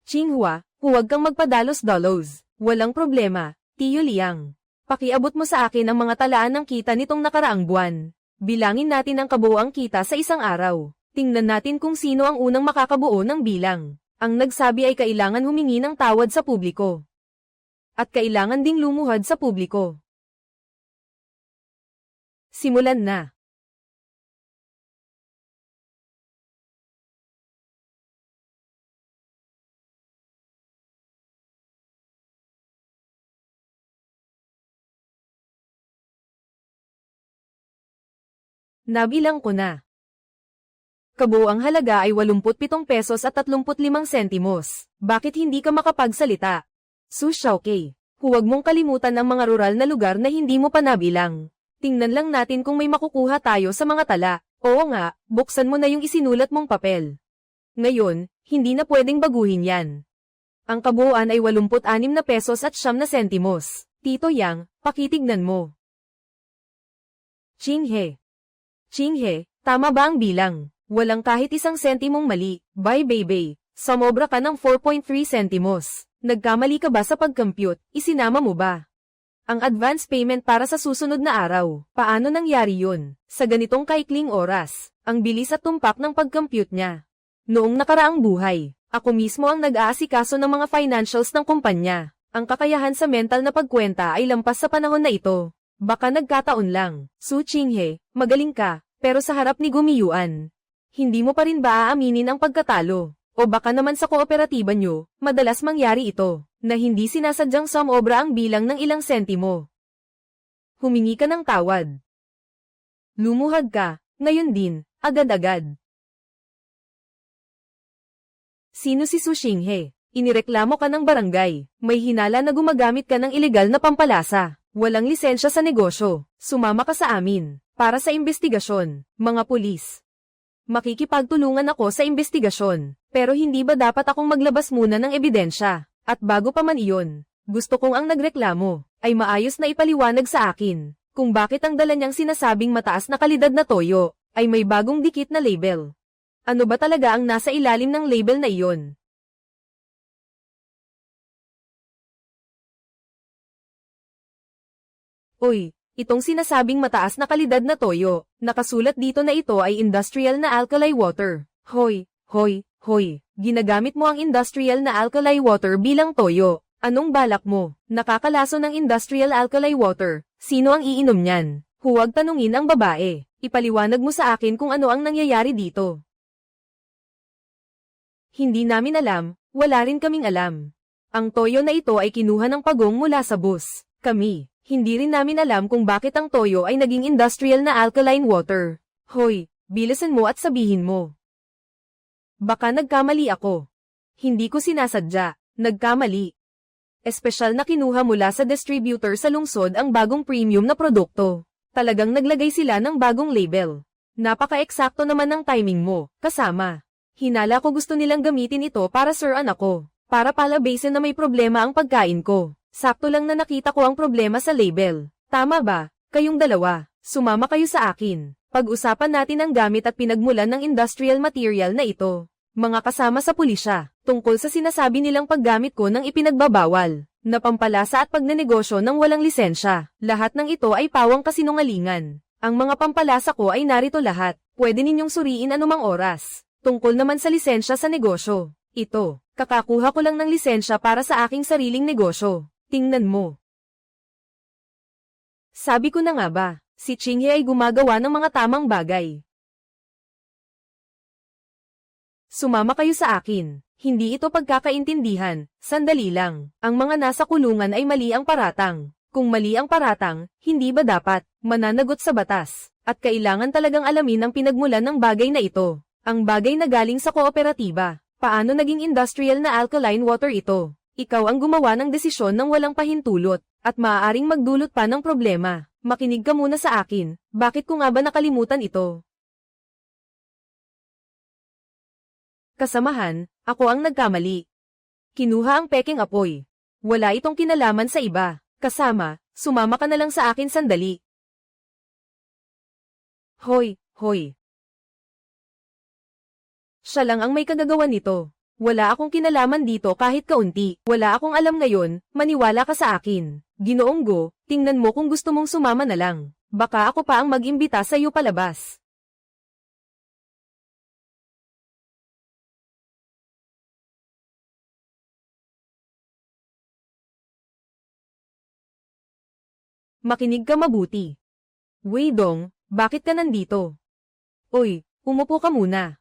Qinghua, huwag kang magpadalos-dalos. Walang problema, Tiyo Liang. Pakiabot mo sa akin ang mga talaan ng kita nitong nakaraang buwan. Bilangin natin ang kabuuang kita sa isang araw. Tingnan natin kung sino ang unang makakabuo ng bilang. Ang nagsabi ay kailangan humingi ng tawad sa publiko. At kailangan ding lumuhad sa publiko. Simulan na. Nabilang ko na. Kabuuang halaga ay 87 pesos at 35 sentimos. Bakit hindi ka makapagsalita? Su Xiaokei, huwag mong kalimutan ang mga rural na lugar na hindi mo pa nabilang. Tingnan lang natin kung may makukuha tayo sa mga tala. Oo nga, buksan mo na yung isinulat mong papel. Ngayon, hindi na pwedeng baguhin yan. Ang kabuuan ay 86 na pesos at 9 na sentimos. Tito Yang, pakitignan mo. Qinghe. Qinghe, tama ba ang bilang? Walang kahit isang sentimong mali. Bye baby, sumobra ka ng 4.3 sentimos. Nagkamali ka ba sa pag-compute? Isinama mo ba ang advance payment para sa susunod na araw? Paano nangyari yun? Sa ganitong kaikling oras, ang bilis at tumpak ng pag-compute niya. Noong nakaraang buhay, ako mismo ang nag-aasikaso ng mga financials ng kumpanya. Ang kakayahan sa mental na pagkwenta ay lampas sa panahon na ito. Baka nagkataon lang. Su Qinghe, magaling ka, pero sa harap ni Gumiyuan, hindi mo pa rin ba aaminin ang pagkatalo? O baka naman sa kooperatiba nyo, madalas mangyari ito, na hindi sinasadyang sumobra ang bilang ng ilang sentimo. Humingi ka ng tawad. Lumuhad ka, ngayon din, agad-agad. Sino si Su Qinghe? Inireklamo ka ng barangay, may hinala na gumagamit ka ng ilegal na pampalasa. Walang lisensya sa negosyo. Sumama ka sa amin. Para sa investigasyon, mga pulis. Makikipagtulungan ako sa investigasyon. Pero hindi ba dapat akong maglabas muna ng ebidensya? At bago pa man iyon, gusto kong ang nagreklamo ay maayos na ipaliwanag sa akin kung bakit ang dala niyang sinasabing mataas na kalidad na toyo ay may bagong dikit na label. Ano ba talaga ang nasa ilalim ng label na iyon? Uy, itong sinasabing mataas na kalidad na toyo, nakasulat dito na ito ay industrial na alkali water. Hoy, ginagamit mo ang industrial na alkali water bilang toyo. Anong balak mo? Nakakalaso ng industrial alkali water. Sino ang iinom niyan? Huwag tanungin ang babae. Ipaliwanag mo sa akin kung ano ang nangyayari dito. Hindi namin alam, wala rin kaming alam. Ang toyo na ito ay kinuha ng pagong mula sa bus. Hindi rin namin alam kung bakit ang toyo ay naging industrial na alkaline water. Hoy, bilisan mo at sabihin mo. Baka nagkamali ako. Hindi ko sinasadya, nagkamali. Espesyal na kinuha mula sa distributor sa lungsod ang bagong premium na produkto. Talagang naglagay sila ng bagong label. Napaka-eksakto naman ng timing mo, kasama. Hinala ko gusto nilang gamitin ito para sir-an ako. Para palabasin na may problema ang pagkain ko. Sakto lang na nakita ko ang problema sa label. Tama ba? Kayong dalawa, sumama kayo sa akin. Pag-usapan natin ang gamit at pinagmulan ng industrial material na ito. Mga kasama sa pulisya, tungkol sa sinasabi nilang paggamit ko ng ipinagbabawal, na pampalasa at pagnenegosyo ng walang lisensya. Lahat ng ito ay pawang kasinungalingan. Ang mga pampalasa ko ay narito lahat. Pwede ninyong suriin anumang oras. Tungkol naman sa lisensya sa negosyo. Ito, kakakuha ko lang ng lisensya para sa aking sariling negosyo. Tingnan mo. Sabi ko na nga ba, si Chinghe ay gumagawa ng mga tamang bagay. Sumama kayo sa akin. Hindi ito pagkakaintindihan. Sandali lang. Ang mga nasa kulungan ay mali ang paratang. Kung mali ang paratang, hindi ba dapat mananagot sa batas? At kailangan talagang alamin ang pinagmulan ng bagay na ito. Ang bagay na galing sa kooperatiba. Paano naging industrial na alkaline water ito? Ikaw ang gumawa ng desisyon ng walang pahintulot, at maaaring magdulot pa ng problema. Makinig ka muna sa akin. Bakit ko nga ba nakalimutan ito? Kasamahan, ako ang nagkamali. Kinuha ang peking apoy. Wala itong kinalaman sa iba. Kasama, sumama ka na lang sa akin sandali. Hoy, hoy. Siya lang ang may kagagawan nito. Wala akong kinalaman dito kahit kaunti. Wala akong alam ngayon, maniwala ka sa akin. Ginoong Go, tingnan mo kung gusto mong sumama na lang. Baka ako pa ang mag-imbita sa iyo palabas. Makinig ka mabuti. Weidong, bakit ka nandito? Oy, umupo ka muna.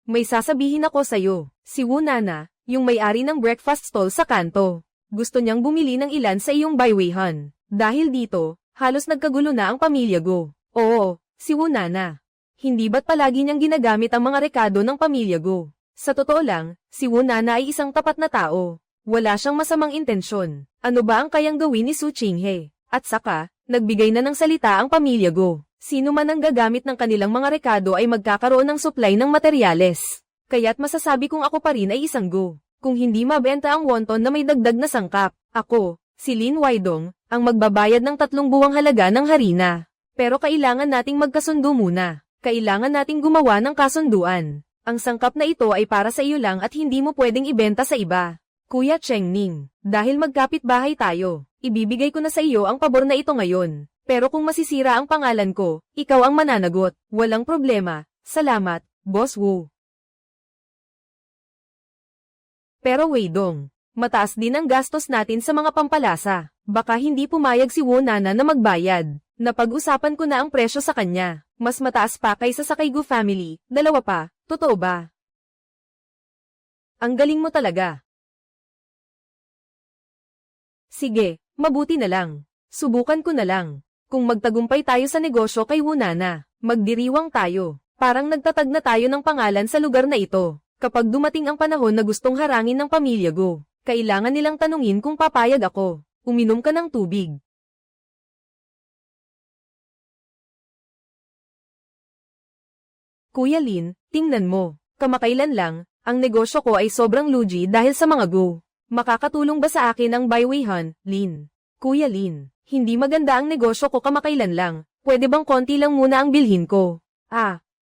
May sasabihin ako sa'yo. Si Wu Nana, yung may-ari ng breakfast stall sa kanto. Gusto niyang bumili ng ilan sa iyong baiwehan. Dahil dito, halos nagkagulo na ang pamilya Go. Oo, si Wu Nana. Hindi ba't palagi niyang ginagamit ang mga rekado ng pamilya Go? Sa totoo lang, si Wu Nana ay isang tapat na tao. Wala siyang masamang intensyon. Ano ba ang kayang gawin ni Su Chinghe? At saka, nagbigay na ng salita ang pamilya Go. Sino man ang gagamit ng kanilang mga rekado ay magkakaroon ng supply ng materyales. Kaya't masasabi kong ako pa rin ay isang Go. Kung hindi mabenta ang wonton na may dagdag na sangkap, ako, si Lin Weidong, ang magbabayad ng 3 buwang halaga ng harina. Pero kailangan nating magkasundo muna. Kailangan nating gumawa ng kasunduan. Ang sangkap na ito ay para sa iyo lang at hindi mo pwedeng ibenta sa iba. Kuya Chengning, dahil magkapit-bahay tayo, ibibigay ko na sa iyo ang pabor na ito ngayon. Pero kung masisira ang pangalan ko, ikaw ang mananagot. Walang problema. Salamat, Boss Wu. Pero Weidong, mataas din ang gastos natin sa mga pampalasa. Baka hindi pumayag si Wu Nana na magbayad. Napag-usapan ko na ang presyo sa kanya. Mas mataas pa kaysa sa kay Gu family. 2 pa, totoo ba? Ang galing mo talaga. Sige, mabuti na lang. Subukan ko na lang. Kung magtagumpay tayo sa negosyo kay Wu Nana, magdiriwang tayo. Parang nagtatag na tayo ng pangalan sa lugar na ito. Kapag dumating ang panahon na gustong harangin ng pamilya Go, kailangan nilang tanungin kung papayag ako. Uminom ka ng tubig. Kuya Lin, tingnan mo. Kamakailan lang, ang negosyo ko ay sobrang lugi dahil sa mga Go. Makakatulong ba sa akin ang baiwehan, Lin? Kuya Lin, hindi maganda ang negosyo ko kamakailan lang. Pwede bang konti lang muna ang bilhin ko?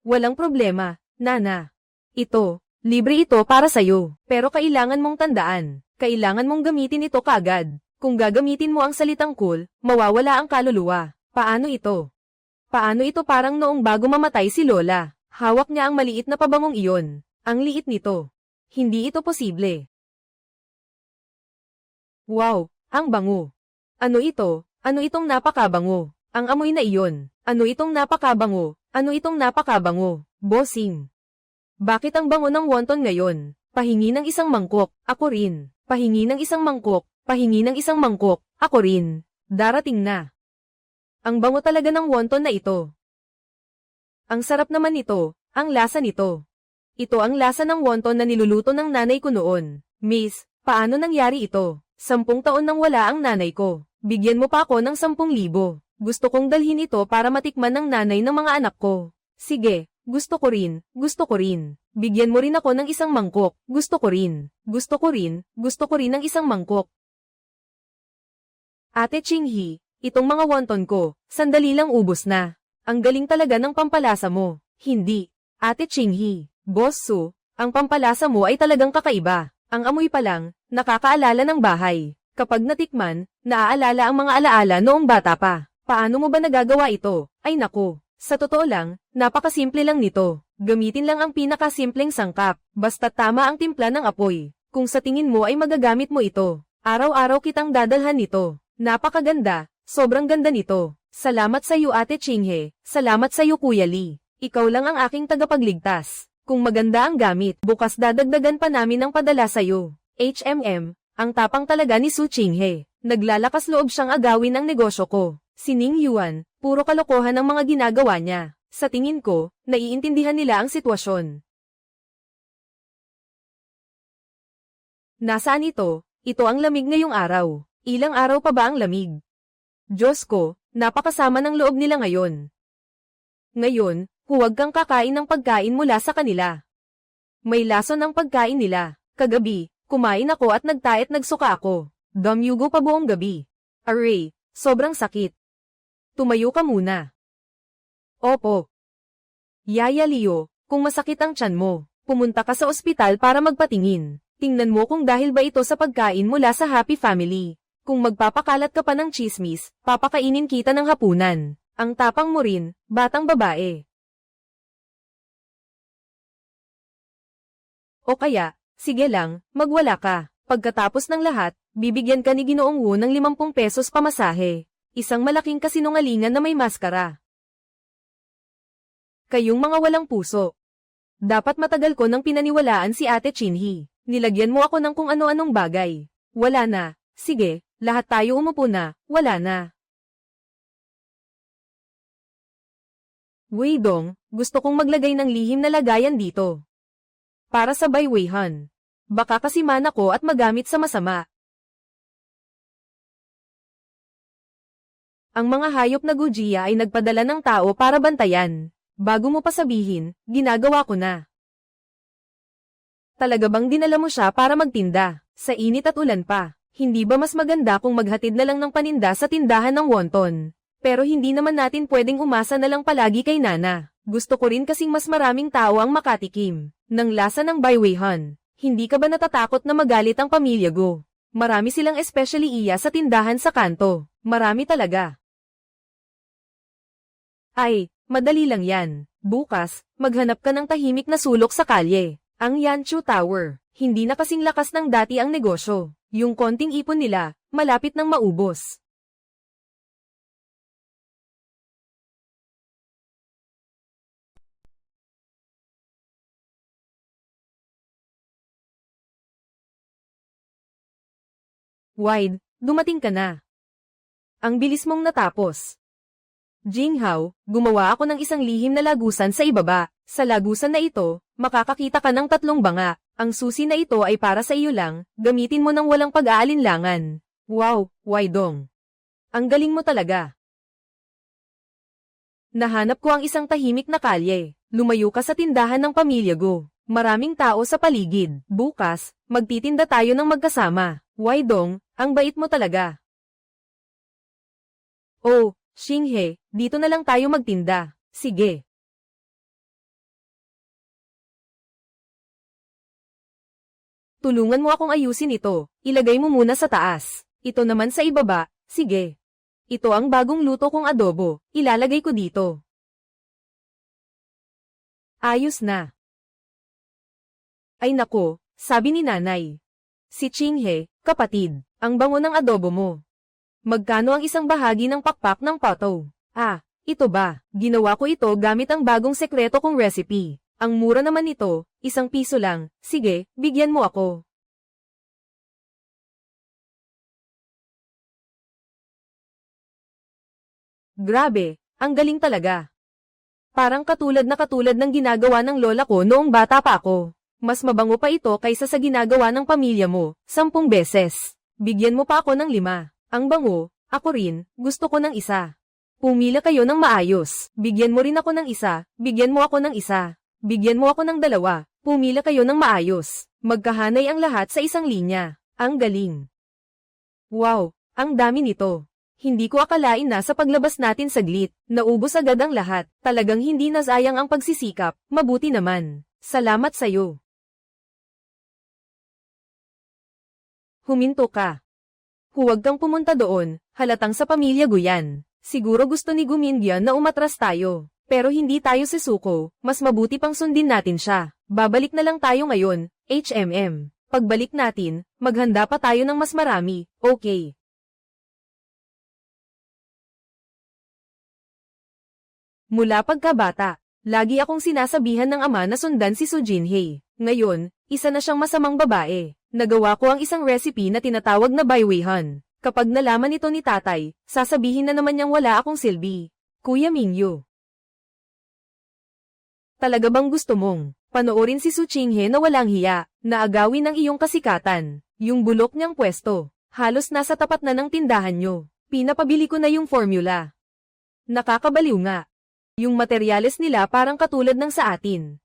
Walang problema, Nana. Ito, libre ito para sa'yo. Pero kailangan mong tandaan, kailangan mong gamitin ito kaagad. Kung gagamitin mo ang salitang cool, mawawala ang kaluluwa. Paano ito? Paano ito parang noong bago mamatay si Lola? Hawak niya ang maliit na pabangong iyon. Ang liit nito. Hindi ito posible. Wow, ang bango. Ano ito? Ano itong napakabango? Ang amoy na iyon. Ano itong napakabango? Ano itong napakabango? Bossing. Bakit ang bango ng wonton ngayon? Pahingi ng isang mangkok, ako rin. Pahingi ng isang mangkok, pahingi ng isang mangkok, ako rin. Darating na. Ang bango talaga ng wonton na ito. Ang sarap naman nito, ang lasa nito. Ito ang lasa ng wonton na niluluto ng nanay ko noon. Miss, paano nangyari ito? 10 taon nang wala ang nanay ko. Bigyan mo pa ako ng 10,000. Gusto kong dalhin ito para matikman ng nanay ng mga anak ko. Sige, gusto ko rin, gusto ko rin. Bigyan mo rin ako ng isang mangkok, gusto ko rin. Gusto ko rin, gusto ko rin ng isang mangkok. Ate Chinghee, itong mga wonton ko, sandali lang ubos na. Ang galing talaga ng pampalasa mo. Hindi. Ate Chinghee, Boss Su, ang pampalasa mo ay talagang kakaiba. Ang amoy pa lang, nakakaalala ng bahay. Kapag natikman, naaalala ang mga alaala noong bata pa. Paano mo ba nagagawa ito? Ay naku, sa totoo lang, napakasimple lang nito. Gamitin lang ang pinakasimpleng sangkap, basta tama ang timpla ng apoy. Kung sa tingin mo ay magagamit mo ito, araw-araw kitang dadalhan nito. Napakaganda, sobrang ganda nito. Salamat sa iyo Ate Chinghee, salamat sa iyo Kuya Lee. Ikaw lang ang aking tagapagligtas. Kung maganda ang gamit, bukas dadagdagan pa namin ang padala sa iyo. Ang tapang talaga ni Su Chinghee. Naglalakas loob siyang agawin ang negosyo ko. Si Ning Yuan, puro kalokohan ang mga ginagawa niya. Sa tingin ko, naiintindihan nila ang sitwasyon. Nasaan ito? Ito ang lamig ngayong araw. Ilang araw pa ba ang lamig? Diyos ko, napakasama ng loob nila ngayon. Ngayon, huwag kang kakain ng pagkain mula sa kanila. May lason ang pagkain nila. Kagabi, kumain ako at nagsuka ako. Damyugo pa buong gabi. Aray, sobrang sakit. Tumayo ka muna. Opo. Yaya Leo, kung masakit ang tiyan mo, pumunta ka sa ospital para magpatingin. Tingnan mo kung dahil ba ito sa pagkain mula sa Happy Family. Kung magpapakalat ka pa ng chismis, papakainin kita ng hapunan. Ang tapang mo rin, batang babae. O kaya, sige lang, magwala ka. Pagkatapos ng lahat, bibigyan ka ni Ginoong Wu ng 50 pesos pamasahe. Isang malaking kasinungalingan na may maskara. Kayong mga walang puso. Dapat matagal ko nang pinaniwalaan si Ate Chinghee. Nilagyan mo ako ng kung ano-anong bagay. Wala na. Sige, lahat tayo umupo na. Wala na. Weidong, gusto kong maglagay ng lihim na lagayan dito. Para sa Bai Weihan. Baka kasi mana ko at magamit sa masama. Ang mga hayop na Gujiya ay nagpadala ng tao para bantayan. Bago mo pa sabihin, ginagawa ko na. Talaga bang dinala mo siya para magtinda, sa init at ulan pa? Hindi ba mas maganda kung maghatid na lang ng paninda sa tindahan ng wonton? Pero hindi naman natin pwedeng umasa na lang palagi kay Nana. Gusto ko rin kasing mas maraming tao ang makatikim ng lasa ng Bai Weihan. Hindi ka ba natatakot na magalit ang pamilya Go? Marami silang especially iya sa tindahan sa kanto. Marami talaga. Ay, madali lang yan. Bukas, maghanap ka ng tahimik na sulok sa kalye. Ang Yanchu Tower. Hindi na kasing lakas ng dati ang negosyo. Yung konting ipon nila, malapit nang maubos. Wide, dumating ka na. Ang bilis mong natapos. Jinghao, gumawa ako ng isang lihim na lagusan sa ibaba. Sa lagusan na ito, makakakita ka ng 3 banga. Ang susi na ito ay para sa iyo lang, gamitin mo ng walang pag-aalinlangan. Wow, Weidong. Ang galing mo talaga. Nahanap ko ang isang tahimik na kalye. Lumayo ka sa tindahan ng pamilya Go. Maraming tao sa paligid. Bukas, magtitinda tayo ng magkasama. Weidong, ang bait mo talaga. Oh, Chinghee, dito na lang tayo magtinda. Sige. Tulungan mo akong ayusin ito. Ilagay mo muna sa taas. Ito naman sa ibaba. Sige. Ito ang bagong luto kong adobo. Ilalagay ko dito. Ayos na. Ay nako, sabi ni nanay. Si Chinghee, kapatid, ang bango ng adobo mo. Magkano ang isang bahagi ng pakpak ng pato? Ah, ito ba? Ginawa ko ito gamit ang bagong sekreto kong recipe. Ang mura naman nito, 1 piso lang. Sige, bigyan mo ako. Grabe, ang galing talaga. Parang katulad ng ginagawa ng lola ko noong bata pa ako. Mas mabango pa ito kaysa sa ginagawa ng pamilya mo, 10 beses. Bigyan mo pa ako ng 5. Ang bango, ako rin, gusto ko ng 1. Pumila kayo ng maayos. Bigyan mo rin ako ng isa, bigyan mo ako ng isa. Bigyan mo ako ng dalawa. Pumila kayo ng maayos. Magkahanay ang lahat sa isang linya. Ang galing. Wow, ang dami nito. Hindi ko akalain na sa paglabas natin saglit, naubos agad ang lahat. Talagang hindi nasayang ang pagsisikap. Mabuti naman. Salamat sa'yo. Huminto ka. Huwag kang pumunta doon, halatang sa pamilya Guyan. Siguro gusto ni Gumingyan na umatras tayo. Pero hindi tayo susuko, mas mabuti pang sundin natin siya. Babalik na lang tayo ngayon, HMM. Pagbalik natin, maghanda pa tayo ng mas marami, okay? Mula pagkabata, lagi akong sinasabihan ng ama na sundan si Soo Jin-hye. Ngayon, isa na siyang masamang babae. Nagawa ko ang isang recipe na tinatawag na Baiweihan. Kapag nalaman ito ni tatay, sasabihin na naman niyang wala akong silbi. Kuya Mingyu. Talaga bang gusto mong panoorin si Soo Jin-hye na walang hiya, na agawin ang iyong kasikatan? Yung bulok niyang pwesto, halos nasa tapat na ng tindahan niyo. Pinapabili ko na yung formula. Nakakabaliw nga. Yung materyales nila parang katulad ng sa atin.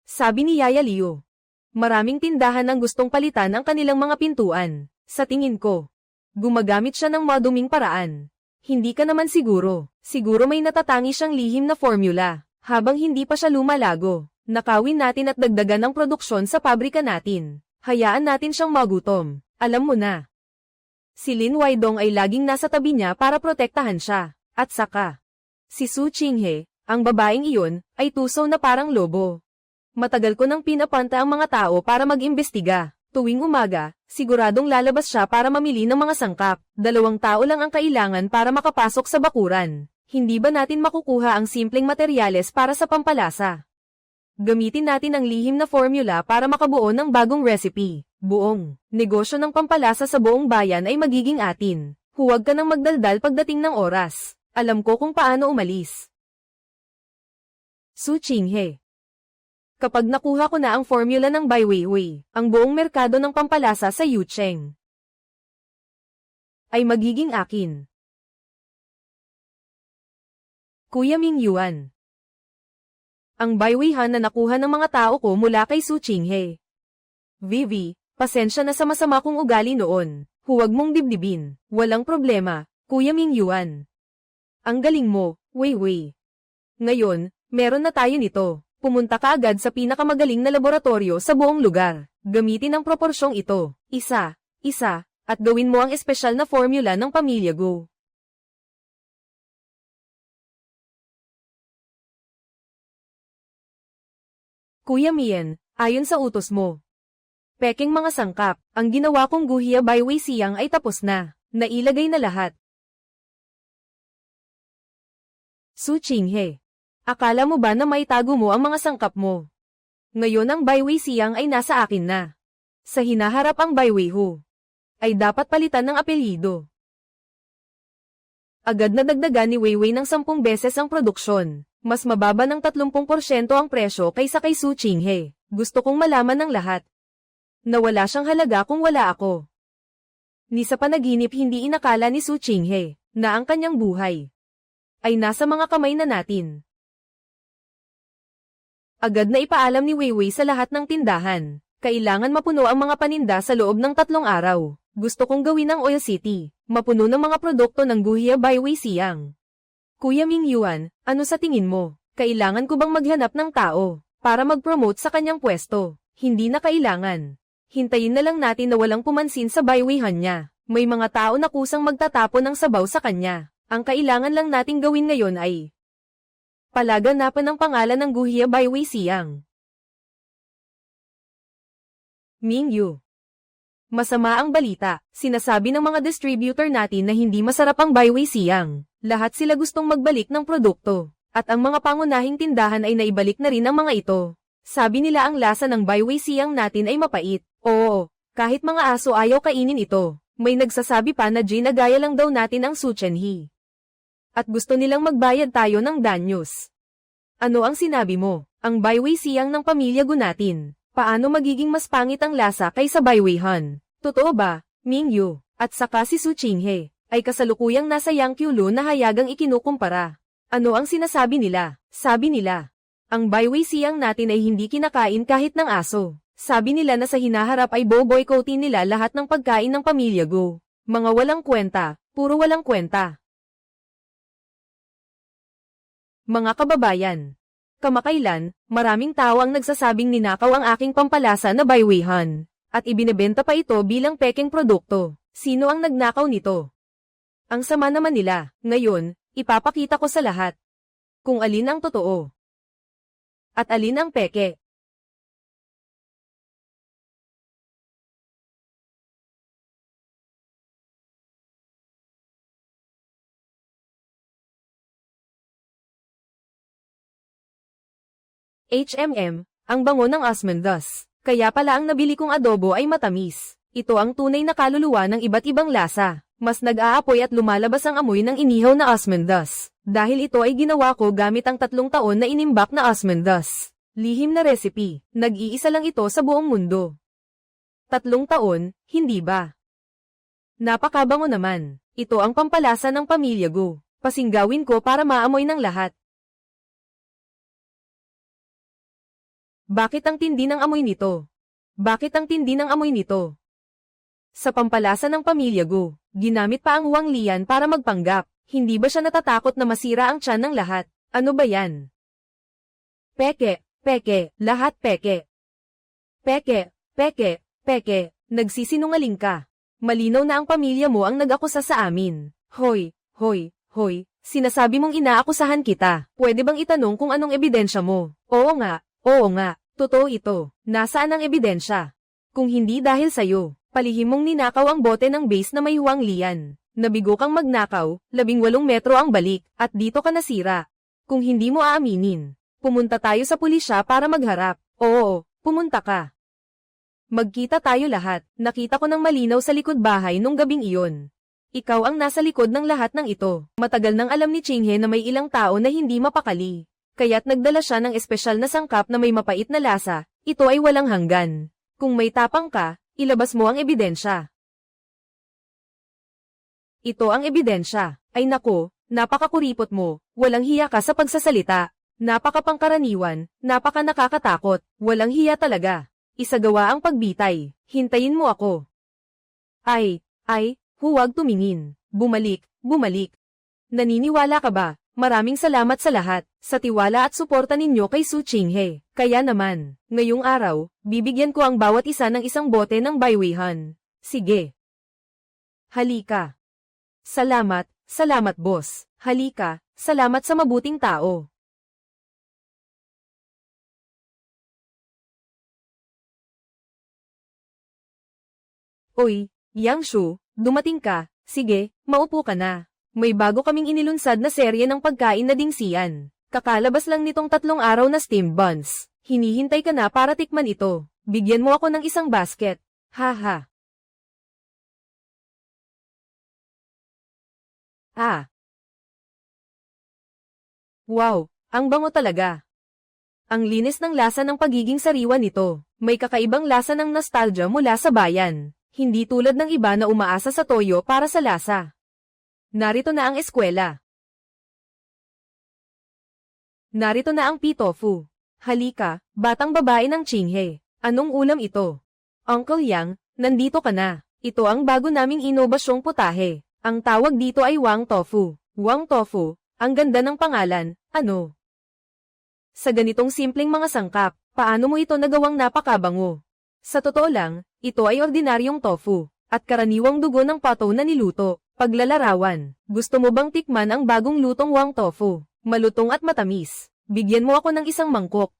Sabi ni Yaya Leo. Maraming tindahan ang gustong palitan ang kanilang mga pintuan. Sa tingin ko, gumagamit siya ng maduming paraan. Hindi ka naman siguro. Siguro may natatangi siyang lihim na formula. Habang hindi pa siya lumalago, nakawin natin at dagdagan ang produksyon sa pabrika natin. Hayaan natin siyang magutom. Alam mo na. Si Lin Weidong ay laging nasa tabi niya para protektahan siya. At saka, si Soo Jin-hye, ang babaeng iyon, ay tusaw na parang lobo. Matagal ko nang pinapanta ang mga tao para mag-imbestiga. Tuwing umaga, siguradong lalabas siya para mamili ng mga sangkap. 2 tao lang ang kailangan para makapasok sa bakuran. Hindi ba natin makukuha ang simpleng materyales para sa pampalasa? Gamitin natin ang lihim na formula para makabuo ng bagong recipe. Buong negosyo ng pampalasa sa buong bayan ay magiging atin. Huwag ka nang magdaldal pagdating ng oras. Alam ko kung paano umalis. Soo Jin-hye. Kapag nakuha ko na ang formula ng Baiwei, ang buong merkado ng pampalasa sa Yucheng ay magiging akin. Kuya Mingyuan. Ang Baiweihan na nakuha ng mga tao ko mula kay Soo Jin-hye. Vivi, pasensya na sa masama kong ugali noon. Huwag mong dibdibin. Walang problema, Kuya Mingyuan. Ang galing mo, Weiwei. Ngayon, meron na tayo nito. Pumunta ka agad sa pinakamagaling na laboratorio sa buong lugar. Gamitin ang proporsyong ito. Isa, at gawin mo ang espesyal na formula ng pamilya Go. Kuya Mien, ayon sa utos mo. Peking mga sangkap, ang ginawa kong guhiya Baiwei siyang ay tapos na. Nailagay na lahat. Soo Jin-hye. Akala mo ba na maitago mo ang mga sangkap mo? Ngayon ang Baiwei siyang ay nasa akin na. Sa hinaharap ang Baiwei Hu ay dapat palitan ng apelyido. Agad na dagdagan ni Weiwei ng 10 beses ang produksyon. Mas mababa ng 30% ang presyo kaysa kay Soo Jin-hye. Gusto kong malaman ng lahat. Nawala siyang halaga kung wala ako. Ni sa panaginip hindi inakala ni Soo Jin-hye na ang kanyang buhay ay nasa mga kamay na natin. Agad na ipaalam ni Weiwei sa lahat ng tindahan. Kailangan mapuno ang mga paninda sa loob ng 3 araw. Gusto kong gawin ang Oil City, mapuno ng mga produkto ng guhiya Baiwei siyang. Kuya Mingyuan, ano sa tingin mo? Kailangan ko bang maghanap ng tao para mag-promote sa kanyang pwesto? Hindi na kailangan. Hintayin na lang natin na walang pumansin sa Baiweihan niya. May mga tao na kusang magtatapon ng sabaw sa kanya. Ang kailangan lang nating gawin ngayon ay palaganapan ng pangalan ng guhiya Baiwei siyang. Mingyu. Masama ang balita. Sinasabi ng mga distributor natin na hindi masarap ang Baiwei siyang. Lahat sila gustong magbalik ng produkto. At ang mga pangunahing tindahan ay naibalik na rin ang mga ito. Sabi nila ang lasa ng Baiwei siyang natin ay mapait. Oo, kahit mga aso ayaw kainin ito. May nagsasabi pa na ginagaya lang daw natin ang Soo Jin-hye. At gusto nilang magbayad tayo ng danyos. Ano ang sinabi mo? Ang Baiwei siyang ng pamilya Gu natin. Paano magiging mas pangit ang lasa kaysa Baiweihan? Totoo ba, Mingyu? At saka si Soo Jin-hye ay kasalukuyang nasa Yangkyulo na hayagang ikinukumpara. Ano ang sinasabi nila? Sabi nila, ang byway siyang natin ay hindi kinakain kahit ng aso. Sabi nila na sa hinaharap ay boboycottin nila lahat ng pagkain ng pamilya Go. Mga walang kwenta, puro walang kwenta. Mga kababayan, kamakailan, maraming tao ang nagsasabing ninakaw ang aking pampalasa na Bywayhan, at ibinebenta pa ito bilang pekeng produkto. Sino ang nagnakaw nito? Ang sama naman nila. Ngayon, ipapakita ko sa lahat kung alin ang totoo at alin ang peke. ang bango ng Osmondos. Kaya pala ang nabili kong adobo ay matamis. Ito ang tunay na kaluluwa ng iba't ibang lasa. Mas nag-aapoy at lumalabas ang amoy ng inihaw na Osmondos. Dahil ito ay ginawa ko gamit ang 3 taon na inimbak na Osmondos. Lihim na recipe. Nag-iisa lang ito sa buong mundo. 3 taon, hindi ba? Napakabango naman. Ito ang pampalasa ng pamilya Go. Pasinggawin ko para maamoy ng lahat. Bakit ang tindi ng amoy nito? Bakit ang tindi ng amoy nito? Sa pampalasa ng pamilya Go, ginamit pa ang Huang Lian para magpanggap. Hindi ba siya natatakot na masira ang tiyan ng lahat? Ano ba yan? Peke, peke, lahat peke. Peke, peke, peke, nagsisinungaling ka. Malinaw na ang pamilya mo ang nag-akusa sa amin. Hoy, hoy, hoy, sinasabi mong inaakusahan kita. Pwede bang itanong kung anong ebidensya mo? Oo nga, totoo ito. Nasaan ang ebidensya? Kung hindi dahil sa'yo, palihim mong ninakaw ang bote ng base na may Huang Lian. Nabigo kang magnakaw, 18 metro ang balik, at dito ka nasira. Kung hindi mo aaminin, pumunta tayo sa pulisya para magharap. Oo, pumunta ka. Magkita tayo lahat. Nakita ko ng malinaw sa likod bahay nung gabing iyon. Ikaw ang nasa likod ng lahat ng ito. Matagal nang alam ni Chinghe na may ilang tao na hindi mapakali. Kaya't nagdala siya ng espesyal na sangkap na may mapait na lasa. Ito ay walang hanggan. Kung may tapang ka, ilabas mo ang ebidensya. Ito ang ebidensya. Ay nako, napakakuripot mo. Walang hiya ka sa pagsasalita. Napakapangkaraniwan, napaka nakakatakot. Walang hiya talaga. Isagawa ang pagbitay. Hintayin mo ako. Ay, huwag tumingin. Bumalik. Naniniwala ka ba? Maraming salamat sa lahat, sa tiwala at suporta ninyo kay Su Chinghe. Kaya naman, ngayong araw, bibigyan ko ang bawat isa ng isang bote ng Bywayhan. Sige. Halika. Salamat boss. Halika, salamat sa mabuting tao. Oy, Yangshu, dumating ka. Sige, maupo ka na. May bago kaming inilunsad na serye ng pagkain na dingsian. Kakalabas lang nitong 3 araw na steamed buns. Hinihintay ka na para tikman ito. Bigyan mo ako ng isang basket. Haha. Wow, ang bango talaga. Ang linis ng lasa ng pagiging sariwa nito. May kakaibang lasa ng nostalgia mula sa bayan. Hindi tulad ng iba na umaasa sa toyo para sa lasa. Narito na ang eskwela. Narito na ang pitofu. Halika, batang babae ng Chinghe. Anong ulam ito? Uncle Yang, nandito ka na. Ito ang bago naming inobasyong putahe. Ang tawag dito ay Wang Tofu. Wang Tofu, ang ganda ng pangalan, ano? Sa ganitong simpleng mga sangkap, paano mo ito nagawang napakabango? Sa totoo lang, ito ay ordinaryong tofu, at karaniwang dugo ng pato na niluto. Paglalarawan, gusto mo bang tikman ang bagong lutong Wang Tofu? Malutong at matamis. Bigyan mo ako ng isang mangkok.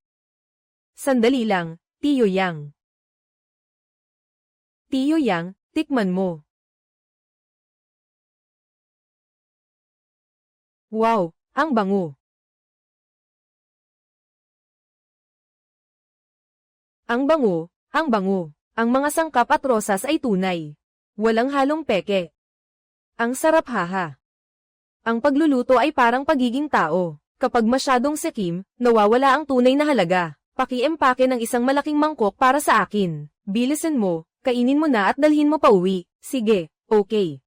Sandali lang, Tiyo Yang. Tiyo Yang, tikman mo. Wow, ang bango. Ang bango, ang bango. Ang mga sangkap at rosas ay tunay. Walang halong peke. Ang sarap haha. Ang pagluluto ay parang pagiging tao. Kapag masyadong sikim, nawawala ang tunay na halaga. Paki-empake ng isang malaking mangkok para sa akin. Bilisan mo, kainin mo na at dalhin mo pa uwi. Sige, okay.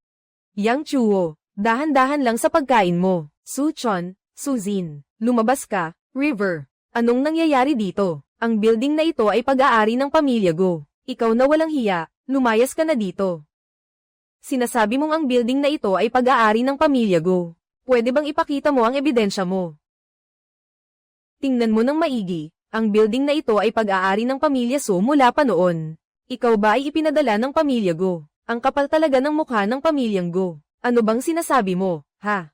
Yang Chuo, dahan-dahan lang sa pagkain mo. Suchon, Suzin, lumabas ka, River. Anong nangyayari dito? Ang building na ito ay pag-aari ng pamilya Go. Ikaw na walang hiya, lumayas ka na dito. Sinasabi mong ang building na ito ay pag-aari ng pamilya Go. Pwede bang ipakita mo ang ebidensya mo? Tingnan mo ng maigi, ang building na ito ay pag-aari ng pamilya So mula pa noon. Ikaw ba ay ipinadala ng pamilya Go? Ang kapal talaga ng mukha ng pamilyang Go. Ano bang sinasabi mo, ha?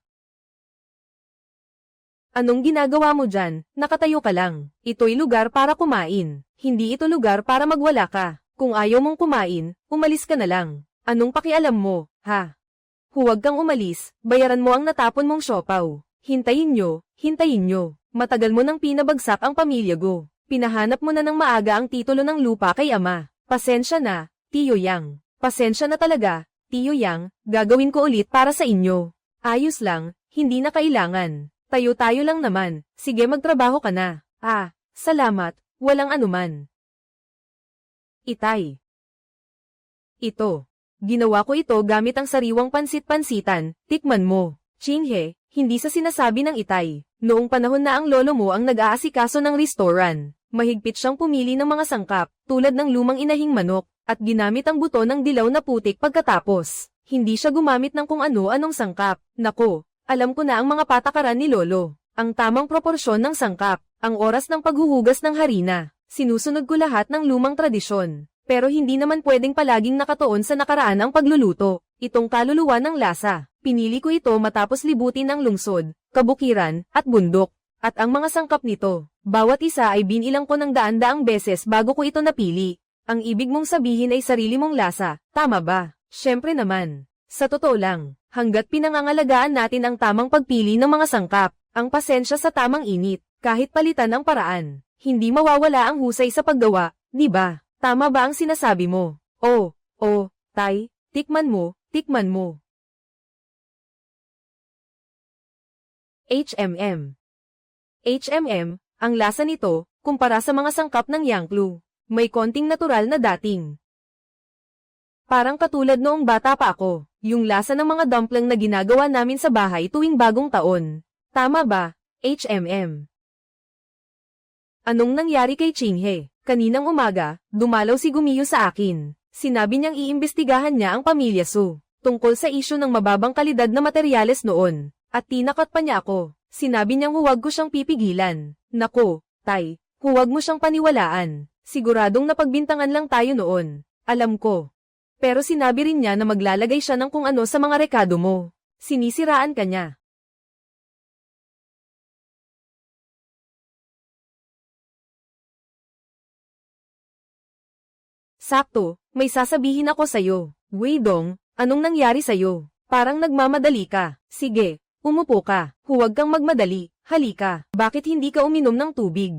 Anong ginagawa mo dyan? Nakatayo ka lang. Ito'y lugar para kumain. Hindi ito lugar para magwala ka. Kung ayaw mong kumain, umalis ka na lang. Anong pakialam mo, ha? Huwag kang umalis, bayaran mo ang natapon mong siopaw. Hintayin nyo, hintayin nyo. Matagal mo nang pinabagsak ang pamilya Go. Pinahanap mo na ng maaga ang titulo ng lupa kay ama. Pasensya na, Tiyo Yang. Pasensya na talaga, Tiyo Yang, gagawin ko ulit para sa inyo. Ayos lang, hindi na kailangan. Tayo-tayo lang naman, sige magtrabaho ka na. Salamat, walang anuman. Itay. Ito. Ginawa ko ito gamit ang sariwang pansit-pansitan, tikman mo. Chinghe, hindi sa sinasabi ng Itay. Noong panahon na ang lolo mo ang nag-aasikaso ng restaurant, mahigpit siyang pumili ng mga sangkap, tulad ng lumang inahing manok, at ginamit ang buto ng dilaw na putik pagkatapos. Hindi siya gumamit ng kung ano-anong sangkap. Nako, alam ko na ang mga patakaran ni Lolo. Ang tamang proporsyon ng sangkap, ang oras ng paghuhugas ng harina. Sinusunod ko lahat ng lumang tradisyon. Pero hindi naman pwedeng palaging nakatuon sa nakaraan ang pagluluto. Itong kaluluwa ng lasa. Pinili ko ito matapos libutin ang lungsod, kabukiran, at bundok. At ang mga sangkap nito, bawat isa ay binilang ko ng daan-daang beses bago ko ito napili. Ang ibig mong sabihin ay sarili mong lasa, tama ba? Siyempre naman. Sa totoo lang, hanggat pinangangalagaan natin ang tamang pagpili ng mga sangkap, ang pasensya sa tamang init, kahit palitan ang paraan, hindi mawawala ang husay sa paggawa, di ba? Tama ba ang sinasabi mo? Tay, tikman mo, tikman mo. HMM, ang lasa nito, kumpara sa mga sangkap ng Yangklu, may konting natural na dating. Parang katulad noong bata pa ako, yung lasa ng mga dumpling na ginagawa namin sa bahay tuwing bagong taon. Tama ba, HMM? Anong nangyari kay Chinghe? Kaninang umaga, dumalaw si Gumiyo sa akin. Sinabi niyang iimbestigahan niya ang pamilya Su, tungkol sa isyu ng mababang kalidad na materyales noon, at tinakot pa niya ako. Sinabi niyang huwag ko siyang pipigilan. Nako, Tay, huwag mo siyang paniwalaan. Siguradong napagbintangan lang tayo noon. Alam ko. Pero sinabi rin niya na maglalagay siya ng kung ano sa mga rekado mo. Sinisiraan ka niya. Sakto, may sasabihin ako sa'yo. Weidong, anong nangyari sa'yo? Parang nagmamadali ka. Sige, umupo ka. Huwag kang magmadali. Halika. Bakit hindi ka uminom ng tubig?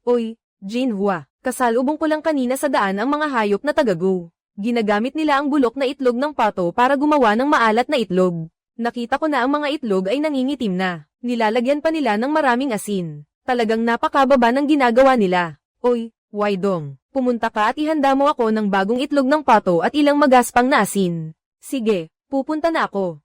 Oy, Jinhua. Kasalubong ko lang kanina sa daan ang mga hayop na taga-Go. Ginagamit nila ang bulok na itlog ng pato para gumawa ng maalat na itlog. Nakita ko na ang mga itlog ay nangingitim na. Nilalagyan pa nila ng maraming asin. Talagang napakababa ng ginagawa nila. Oy, Weidong, pumunta ka at ihanda mo ako ng bagong itlog ng pato at ilang magaspang na asin. Sige, pupunta na ako.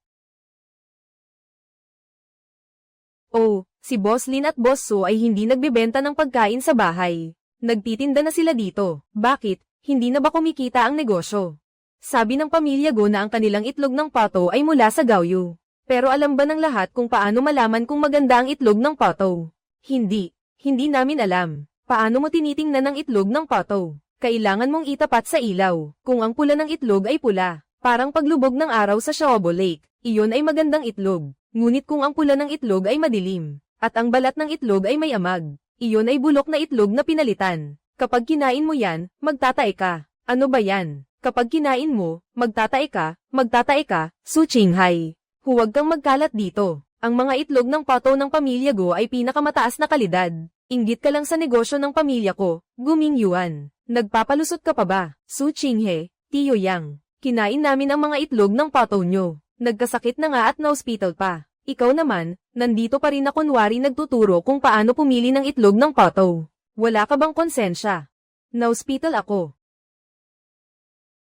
Si Boss Lin at Boss Su ay hindi nagbebenta ng pagkain sa bahay. Nagtitinda na sila dito. Bakit? Hindi na ba kumikita ang negosyo? Sabi ng pamilya Go na ang kanilang itlog ng pato ay mula sa Gaoyu. Pero alam ba ng lahat kung paano malaman kung maganda ang itlog ng pato? Hindi namin alam. Paano mo tinitingnan ang itlog ng pato? Kailangan mong itapat sa ilaw. Kung ang pula ng itlog ay pula, parang paglubog ng araw sa Shaobo Lake, iyon ay magandang itlog. Ngunit kung ang pula ng itlog ay madilim, at ang balat ng itlog ay may amag, iyon ay bulok na itlog na pinalitan. Kapag kinain mo yan, magtatae ka. Ano ba yan? Kapag kinain mo, magtatae ka, Su Qinghai. Huwag kang magkalat dito. Ang mga itlog ng pato ng pamilya Go ay pinakamataas na kalidad. Inggit ka lang sa negosyo ng pamilya ko, Guming Yuan. Nagpapalusot ka pa ba, Su Qinghe, Tiyo Yang? Kinain namin ang mga itlog ng pato nyo. Nagkasakit na nga at na-hospital pa. Ikaw naman, nandito pa rin na kunwari nagtuturo kung paano pumili ng itlog ng pato. Wala ka bang konsensya? Na-hospital ako.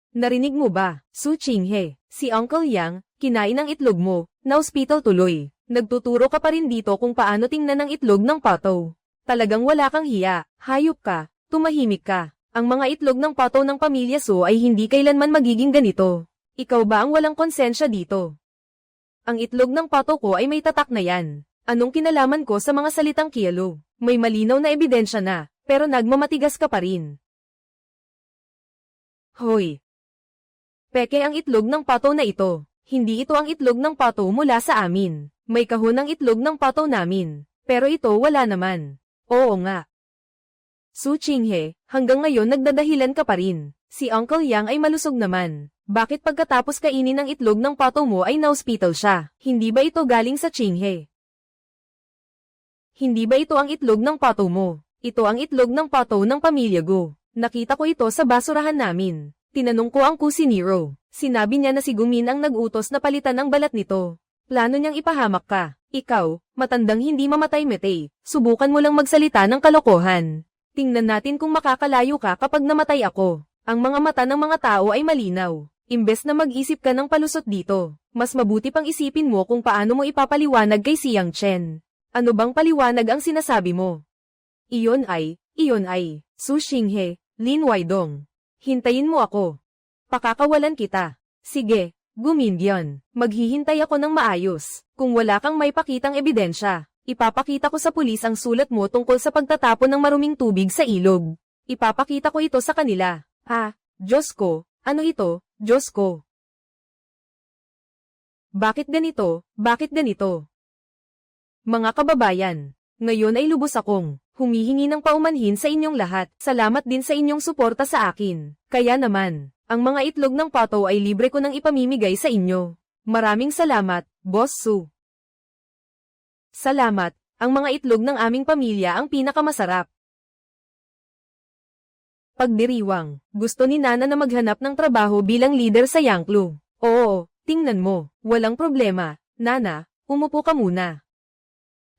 Narinig mo ba, Su Qinghe? Si Uncle Yang, kinain ang itlog mo, na-hospital tuloy. Nagtuturo ka pa rin dito kung paano tingnan ang itlog ng pato. Talagang wala kang hiya, hayop ka, tumahimik ka. Ang mga itlog ng pato ng pamilya Su ay hindi kailanman magiging ganito. Ikaw ba ang walang konsensya dito? Ang itlog ng pato ko ay may tatak na yan. Anong kinalaman ko sa mga salitang kiyalo? May malinaw na ebidensya na, pero nagmamatigas ka pa rin. Hoy! Peke ang itlog ng pato na ito. Hindi ito ang itlog ng pato mula sa amin. May kahon ang itlog ng pato namin. Pero ito wala naman. Oo nga. Su Qinghe, hanggang ngayon nagdadahilan ka pa rin. Si Uncle Yang ay malusog naman. Bakit pagkatapos kainin ng itlog ng pato mo ay na-hospital siya? Hindi ba ito galing sa Qinghe? Hindi ba ito ang itlog ng pato mo? Ito ang itlog ng pato ng pamilya Go. Nakita ko ito sa basurahan namin. Tinanong ko ang kusinero. Sinabi niya na si Gumin ang nag-utos na palitan ang balat nito. Plano niyang ipahamak ka. Ikaw, matandang hindi mamatay mete. Subukan mo lang magsalita ng kalokohan. Tingnan natin kung makakalayo ka kapag namatay ako. Ang mga mata ng mga tao ay malinaw. Imbes na mag-isip ka ng palusot dito, mas mabuti pang isipin mo kung paano mo ipapaliwanag kay Siyang Chen. Ano bang paliwanag ang sinasabi mo? Iyon ay, Su Qinghe, Lin Weidong. Hintayin mo ako. Pakakawalan kita. Sige, Guminbyan. Maghihintay ako ng maayos. Kung wala kang may pakitang ebidensya, ipapakita ko sa pulis ang sulat mo tungkol sa pagtatapon ng maruming tubig sa ilog. Ipapakita ko ito sa kanila. Diyos ko, ano ito, Diyos ko? Bakit ganito, bakit ganito? Mga kababayan, ngayon ay lubos akong humihingi ng paumanhin sa inyong lahat. Salamat din sa inyong suporta sa akin. Kaya naman, ang mga itlog ng pato ay libre ko nang ipamimigay sa inyo. Maraming salamat, Boss Su. Salamat, ang mga itlog ng aming pamilya ang pinakamasarap. Pagdiriwang, gusto ni Nana na maghanap ng trabaho bilang leader sa Yangklu. Oo, tingnan mo, walang problema. Nana, umupo ka muna.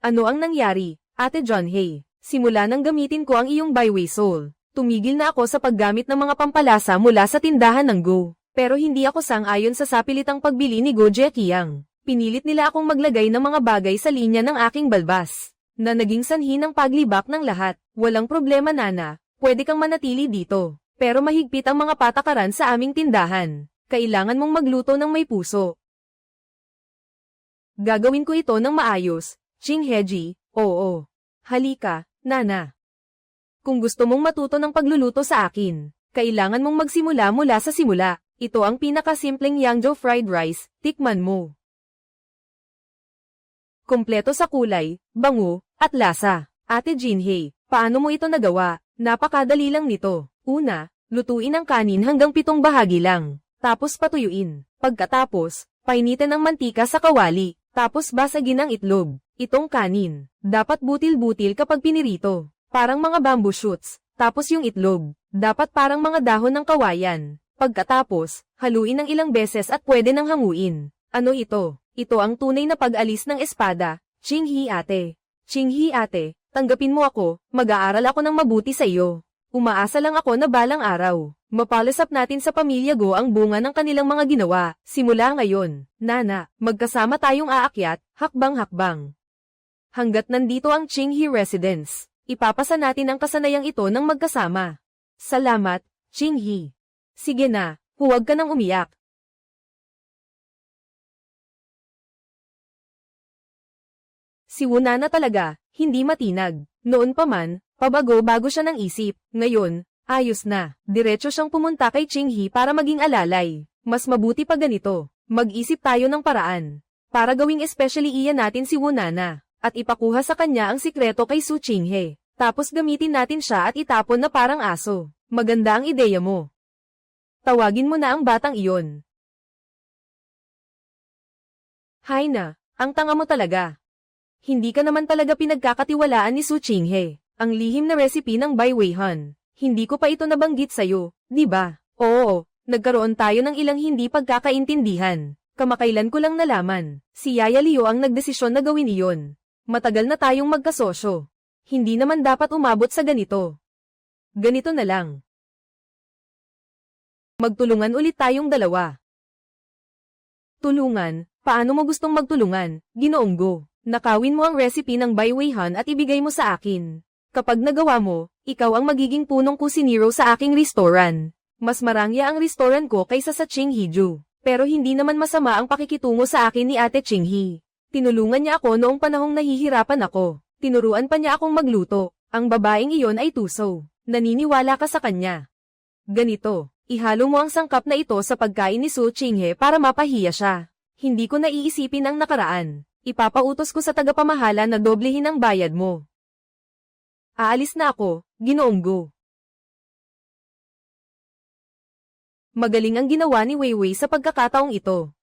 Ano ang nangyari, Ate Junhei? Simula nang gamitin ko ang iyong Byway Soul, tumigil na ako sa paggamit ng mga pampalasa mula sa tindahan ng Go. Pero hindi ako sang-ayon sa sapilitang pagbili ni Go Jekiang. Pinilit nila akong maglagay ng mga bagay sa linya ng aking balbas, na naging sanhi ng paglibak ng lahat. Walang problema Nana, pwede kang manatili dito. Pero mahigpit ang mga patakaran sa aming tindahan. Kailangan mong magluto ng may puso. Gagawin ko ito ng maayos, Qingheji. Oo. Halika, Nana. Kung gusto mong matuto ng pagluluto sa akin, kailangan mong magsimula mula sa simula. Ito ang pinakasimpleng Yangzhou fried rice, tikman mo. Kompleto sa kulay, bango, at lasa. Ate Jinhei, paano mo ito nagawa? Napakadali lang nito. Una, lutuin ang kanin hanggang 7 bahagi lang. Tapos patuyuin. Pagkatapos, painitin ang mantika sa kawali. Tapos basagin ang itlog. Itong kanin, dapat butil-butil kapag pinirito. Parang mga bamboo shoots. Tapos yung itlog, dapat parang mga dahon ng kawayan. Pagkatapos, haluin ng ilang beses at pwede nang hanguin. Ano ito? Ito ang tunay na pag-alis ng espada. Qinghe ate. Qinghe ate, tanggapin mo ako, mag-aaral ako ng mabuti sa iyo. Umaasa lang ako na balang araw, mapalasap natin sa pamilya Go ang bunga ng kanilang mga ginawa. Simula ngayon, Nana, magkasama tayong aakyat, hakbang-hakbang. Hanggat nandito ang Qinghe Residence, ipapasa natin ang kasanayang ito ng magkasama. Salamat, Qinghe. Sige na, huwag ka nang umiyak. Si Wunana talaga, hindi matinag. Noon pa man, pabago-bago siya ng isip. Ngayon, ayos na. Diretso siyang pumunta kay Qinghe para maging alalay. Mas mabuti pa ganito. Mag-isip tayo ng paraan. Para gawing especially iyan natin si Wunana. At ipakuha sa kanya ang sikreto kay Su Qinghe. Tapos gamitin natin siya at itapon na parang aso. Maganda ang ideya mo. Tawagin mo na ang batang iyon. Hay na, ang tanga mo talaga. Hindi ka naman talaga pinagkakatiwalaan ni Su Qinghe. Ang lihim na recipe ng Bai Weihan. Hindi ko pa ito nabanggit sa'yo, di ba? Oo, nagkaroon tayo ng ilang hindi pagkakaintindihan. Kamakailan ko lang nalaman. Si Yaya Liu ang nagdesisyon na gawin iyon. Matagal na tayong magkasosyo. Hindi naman dapat umabot sa ganito. Ganito na lang. Magtulungan ulit tayong dalawa. Tulungan? Paano mo gustong magtulungan, Ginoong Go? Nakawin mo ang recipe ng Baiweihan at ibigay mo sa akin. Kapag nagawa mo, ikaw ang magiging punong kusinero sa aking restaurant. Mas marangya ang restaurant ko kaysa sa Qinghiju. Pero hindi naman masama ang pakikitungo sa akin ni Ate Qinghe. Tinulungan niya ako noong panahong nahihirapan ako. Tinuruan pa niya akong magluto. Ang babaeng iyon ay tuso. Naniniwala ka sa kanya. Ganito, ihalo mo ang sangkap na ito sa pagkain ni Su Qinghe para mapahiya siya. Hindi ko naiisipin ang nakaraan. Ipapautos ko sa tagapamahala na doblehin ang bayad mo. Aalis na ako, Ginoong Go. Magaling ang ginawa ni Weiwei sa pagkakataong ito.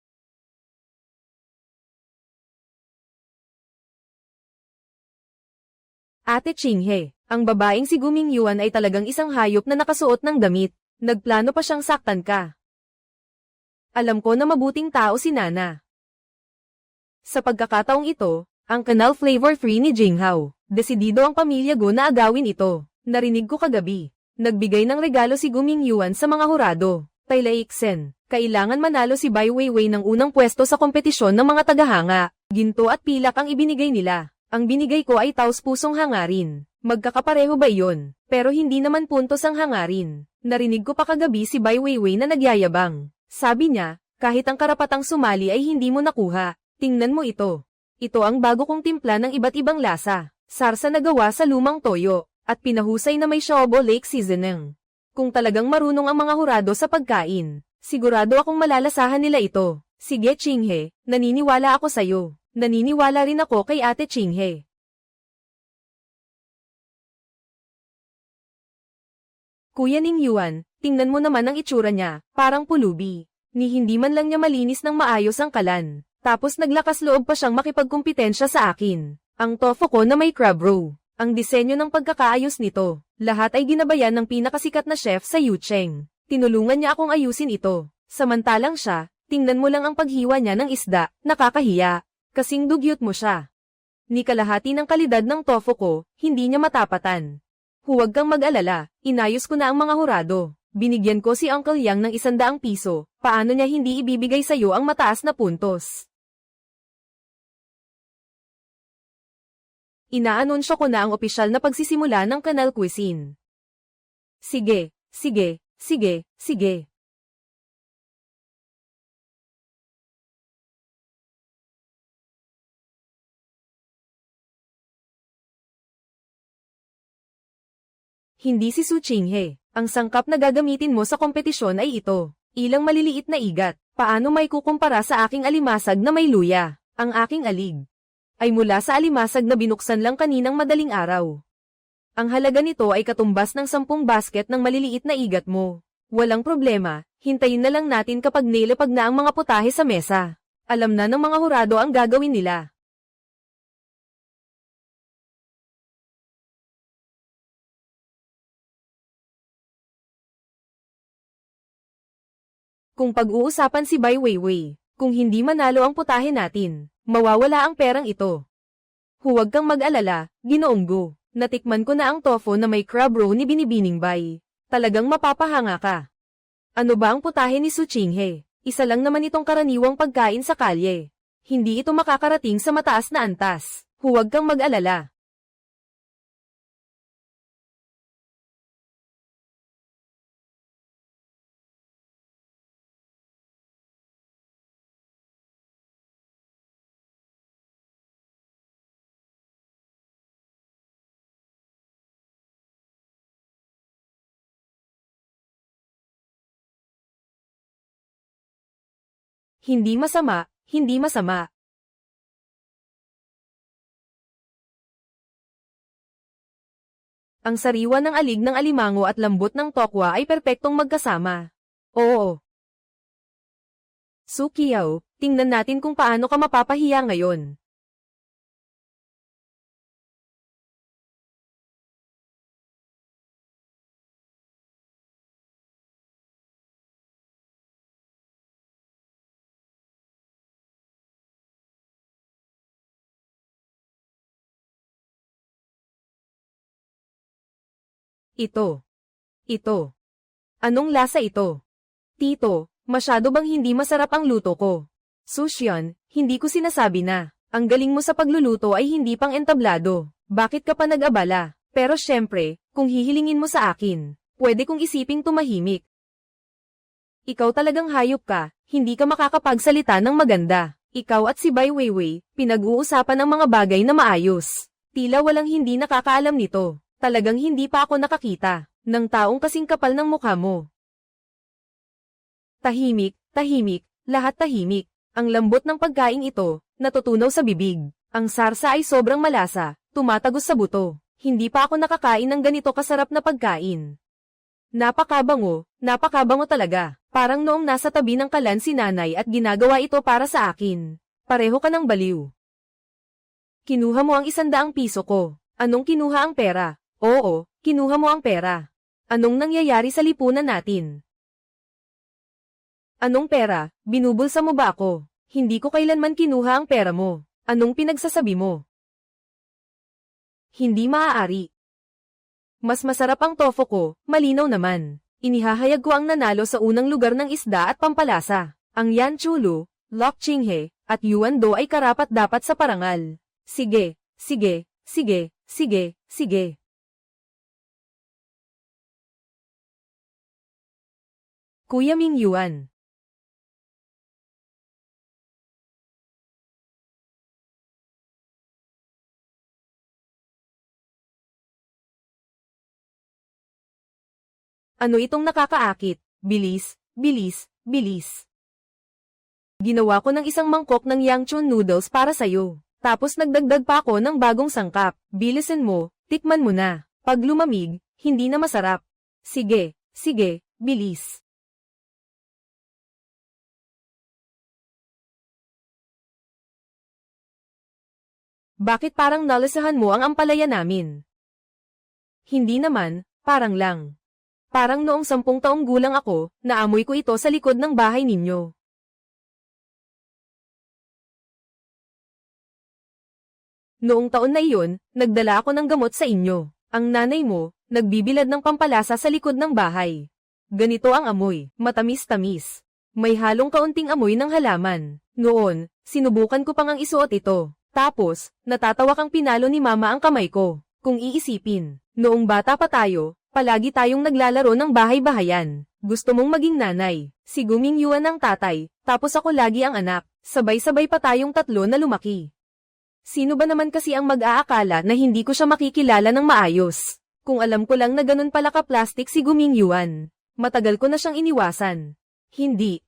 Ate Qinghe, ang babaeng si Guming Yuan ay talagang isang hayop na nakasuot ng damit. Nagplano pa siyang saktan ka. Alam ko na mabuting tao si Nana. Sa pagkakataong ito, ang Canal Flavor 3 ni Jinghao, desidido ang pamilya Go na agawin ito. Narinig ko kagabi. Nagbigay ng regalo si Guming Yuan sa mga hurado. Tailaiksen, kailangan manalo si Bai Weiwei ng unang pwesto sa kompetisyon ng mga tagahanga. Ginto at pilak ang ibinigay nila. Ang binigay ko ay taos-pusong hangarin. Magkakapareho ba iyon? Pero hindi naman puntos ang hangarin. Narinig ko pa kagabi si Bai Weiwei na nagyayabang. Sabi niya, kahit ang karapatang sumali ay hindi mo nakuha. Tingnan mo ito. Ito ang bago kong timpla ng iba't ibang lasa. Sarsa na gawa sa lumang toyo, at pinahusay na may Shobo Lake seasoning. Kung talagang marunong ang mga hurado sa pagkain, sigurado akong malalasahan nila ito. Sige Qinghe, naniniwala ako sa'yo. Naniniwala rin ako kay Ate Qinghe. Kuya Ning Yuan, tingnan mo naman ang itsura niya, parang pulubi. Ni hindi man lang niya malinis ng maayos ang kalan. Tapos naglakas loob pa siyang makipagkumpitensya sa akin. Ang tofu ko na may crab roe. Ang disenyo ng pagkakaayos nito, lahat ay ginabayan ng pinakasikat na chef sa Yucheng. Tinulungan niya akong ayusin ito. Samantalang siya, tingnan mo lang ang paghiwa niya ng isda, nakakahiya. Kasing dugyot mo siya. Ni kalahati ng kalidad ng tofu ko, hindi niya matapatan. Huwag kang mag-alala, inayos ko na ang mga hurado. Binigyan ko si Uncle Yang ng 100 piso, paano niya hindi ibibigay sa'yo ang mataas na puntos? Inaanunsyo ko na ang opisyal na pagsisimula ng Canal Cuisine. Sige, sige, sige, sige. Hindi si Su Qinghe. Ang sangkap na gagamitin mo sa kompetisyon ay ito. Ilang maliliit na igat. Paano may kukumpara sa aking alimasag na may luya? Ang aking alig ay mula sa alimasag na binuksan lang kaninang madaling araw. Ang halaga nito ay katumbas ng 10 basket ng maliliit na igat mo. Walang problema, hintayin na lang natin kapag nilapag na ang mga putahe sa mesa. Alam na ng mga hurado ang gagawin nila. Kung pag-uusapan si Bai Weiwei, kung hindi manalo ang putahe natin, mawawala ang perang ito. Huwag kang mag-alala, Ginoong Go. Natikman ko na ang tofu na may crab roe ni Binibining Bai. Talagang mapapahanga ka. Ano ba ang putahe ni Su Qinghe? Isa lang naman itong karaniwang pagkain sa kalye. Hindi ito makakarating sa mataas na antas. Huwag kang mag-alala. Hindi masama, hindi masama. Ang sariwa ng alig ng alimango at lambot ng tokwa ay perpektong magkasama. Oo. Su Qiao, tingnan natin kung paano ka mapapahiya ngayon. Ito. Ito. Anong lasa ito? Tito, masyado bang hindi masarap ang luto ko? Susyon, hindi ko sinasabi na. Ang galing mo sa pagluluto ay hindi pang entablado. Bakit ka pa nag-abala? Pero syempre, kung hihilingin mo sa akin, pwede kong isiping tumahimik. Ikaw talagang hayop ka, hindi ka makakapagsalita ng maganda. Ikaw at si Bai Weiwei, pinag-uusapan ang mga bagay na maayos. Tila walang hindi nakakaalam nito. Talagang hindi pa ako nakakita ng taong kasing kapal ng mukha mo. Tahimik, tahimik, lahat tahimik. Ang lambot ng pagkain ito, natutunaw sa bibig. Ang sarsa ay sobrang malasa, tumatagos sa buto. Hindi pa ako nakakain ng ganito kasarap na pagkain. Napakabango talaga. Parang noong nasa tabi ng kalan si nanay at ginagawa ito para sa akin. Pareho ka ng baliw. Kinuha mo ang 100 piso ko. Anong kinuha ang pera? Oo, kinuha mo ang pera. Anong nangyayari sa lipunan natin? Anong pera? Binubulsa mo ba ako? Hindi ko kailanman kinuha ang pera mo. Anong pinagsasabi mo? Hindi maaari. Mas masarap ang tofu ko, malinaw naman. Inihahayag ko ang nanalo sa unang lugar ng isda at pampalasa. Ang Yan Chulu, Lok Chinghe, at Yuan Do ay karapat-dapat sa parangal. Sige, sige, sige, sige, sige. Kuya Ming Yuan. Ano itong nakakaakit? Bilis, bilis, bilis. Ginawa ko ng isang mangkok ng Yangchun noodles para sa'yo. Tapos nagdagdag pa ako ng bagong sangkap. Bilisan mo, tikman mo na. Pag lumamig, hindi na masarap. Sige, sige, bilis. Bakit parang nalasahan mo ang ampalaya namin? Hindi naman, parang lang. Parang noong 10 taong gulang ako, naamoy ko ito sa likod ng bahay ninyo. Noong taon na iyon, nagdala ako ng gamot sa inyo. Ang nanay mo, nagbibilad ng pampalasa sa likod ng bahay. Ganito ang amoy, matamis-tamis. May halong kaunting amoy ng halaman. Noon, sinubukan ko pang ang isuot ito. Tapos, natatawa kang pinalo ni mama ang kamay ko. Kung iisipin, noong bata pa tayo, palagi tayong naglalaro ng bahay-bahayan. Gusto mong maging nanay. Si Guming Yuan ang tatay, tapos ako lagi ang anak. Sabay-sabay pa tayong tatlo na lumaki. Sino ba naman kasi ang mag-aakala na hindi ko siya makikilala ng maayos? Kung alam ko lang na ganun pala ka-plastic si Guming Yuan. Matagal ko na siyang iniwasan. Hindi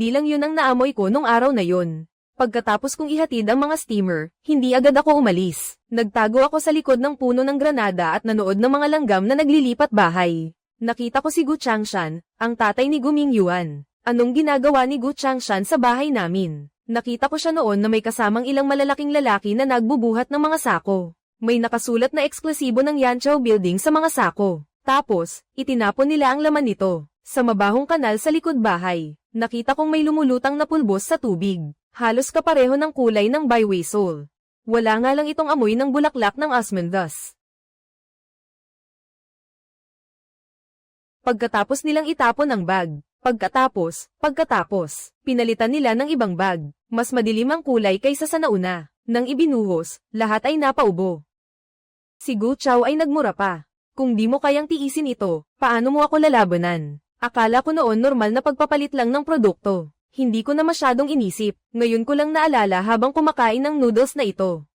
lang yun ang naamoy ko nung araw na yun. Pagkatapos kong ihatid ang mga steamer, hindi agad ako umalis. Nagtago ako sa likod ng puno ng granada at nanood ng mga langgam na naglilipat bahay. Nakita ko si Gu Changshan, ang tatay ni Guming Yuan. Anong ginagawa ni Gu Changshan sa bahay namin? Nakita ko siya noon na may kasamang ilang malalaking lalaki na nagbubuhat ng mga sako. May nakasulat na eksklusibo ng Yanchao Building sa mga sako. Tapos, itinapon nila ang laman nito. Sa mabahong kanal sa likod bahay, nakita kong may lumulutang na pulbos sa tubig. Halos kapareho ng kulay ng Baiwei Soul. Wala nga lang itong amoy ng bulaklak ng Asmondas. Pagkatapos nilang itapon ang bag, pagkatapos, pinalitan nila ng ibang bag. Mas madilim ang kulay kaysa sa nauna. Nang ibinuhos, lahat ay napaubo. Si Gu Chao ay nagmura pa. Kung di mo kayang tiisin ito, paano mo ako lalabanan? Akala ko noon normal na pagpapalit lang ng produkto. Hindi ko na masyadong inisip, ngayon ko lang naalala habang kumakain ng noodles na ito.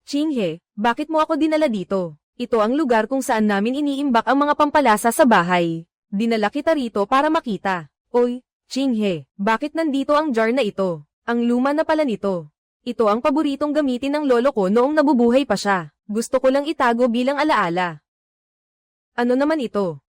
Chinghe, bakit mo ako dinala dito? Ito ang lugar kung saan namin iniimbak ang mga pampalasa sa bahay. Dinala kita rito para makita. Oy, Chinghe, bakit nandito ang jar na ito? Ang luma na pala nito. Ito ang paboritong gamitin ng lolo ko noong nabubuhay pa siya. Gusto ko lang itago bilang alaala. Ano naman ito?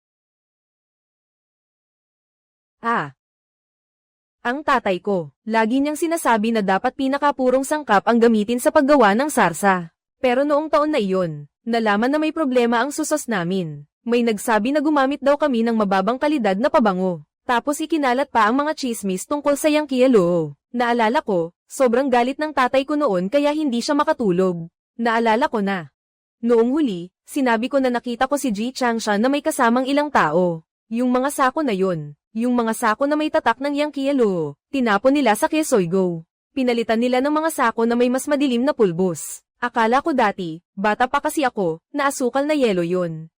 Ang tatay ko. Lagi niyang sinasabi na dapat pinakapurong sangkap ang gamitin sa paggawa ng sarsa. Pero noong taon na iyon, nalaman na may problema ang susos namin. May nagsabi na gumamit daw kami ng mababang kalidad na pabango. Tapos ikinalat pa ang mga chismis tungkol sa Yang Kielo. Naalala ko, sobrang galit ng tatay ko noon kaya hindi siya makatulog. Naalala ko na. Noong huli, sinabi ko na nakita ko si Ji Changshan na may kasamang ilang tao. Yung mga sako na yun, yung mga sako na may tatak ng Yankee Yellow, tinapon nila sa Kesoigo. Pinalitan nila ng mga sako na may mas madilim na pulbos. Akala ko dati, bata pa kasi ako, na asukal na yelo yun.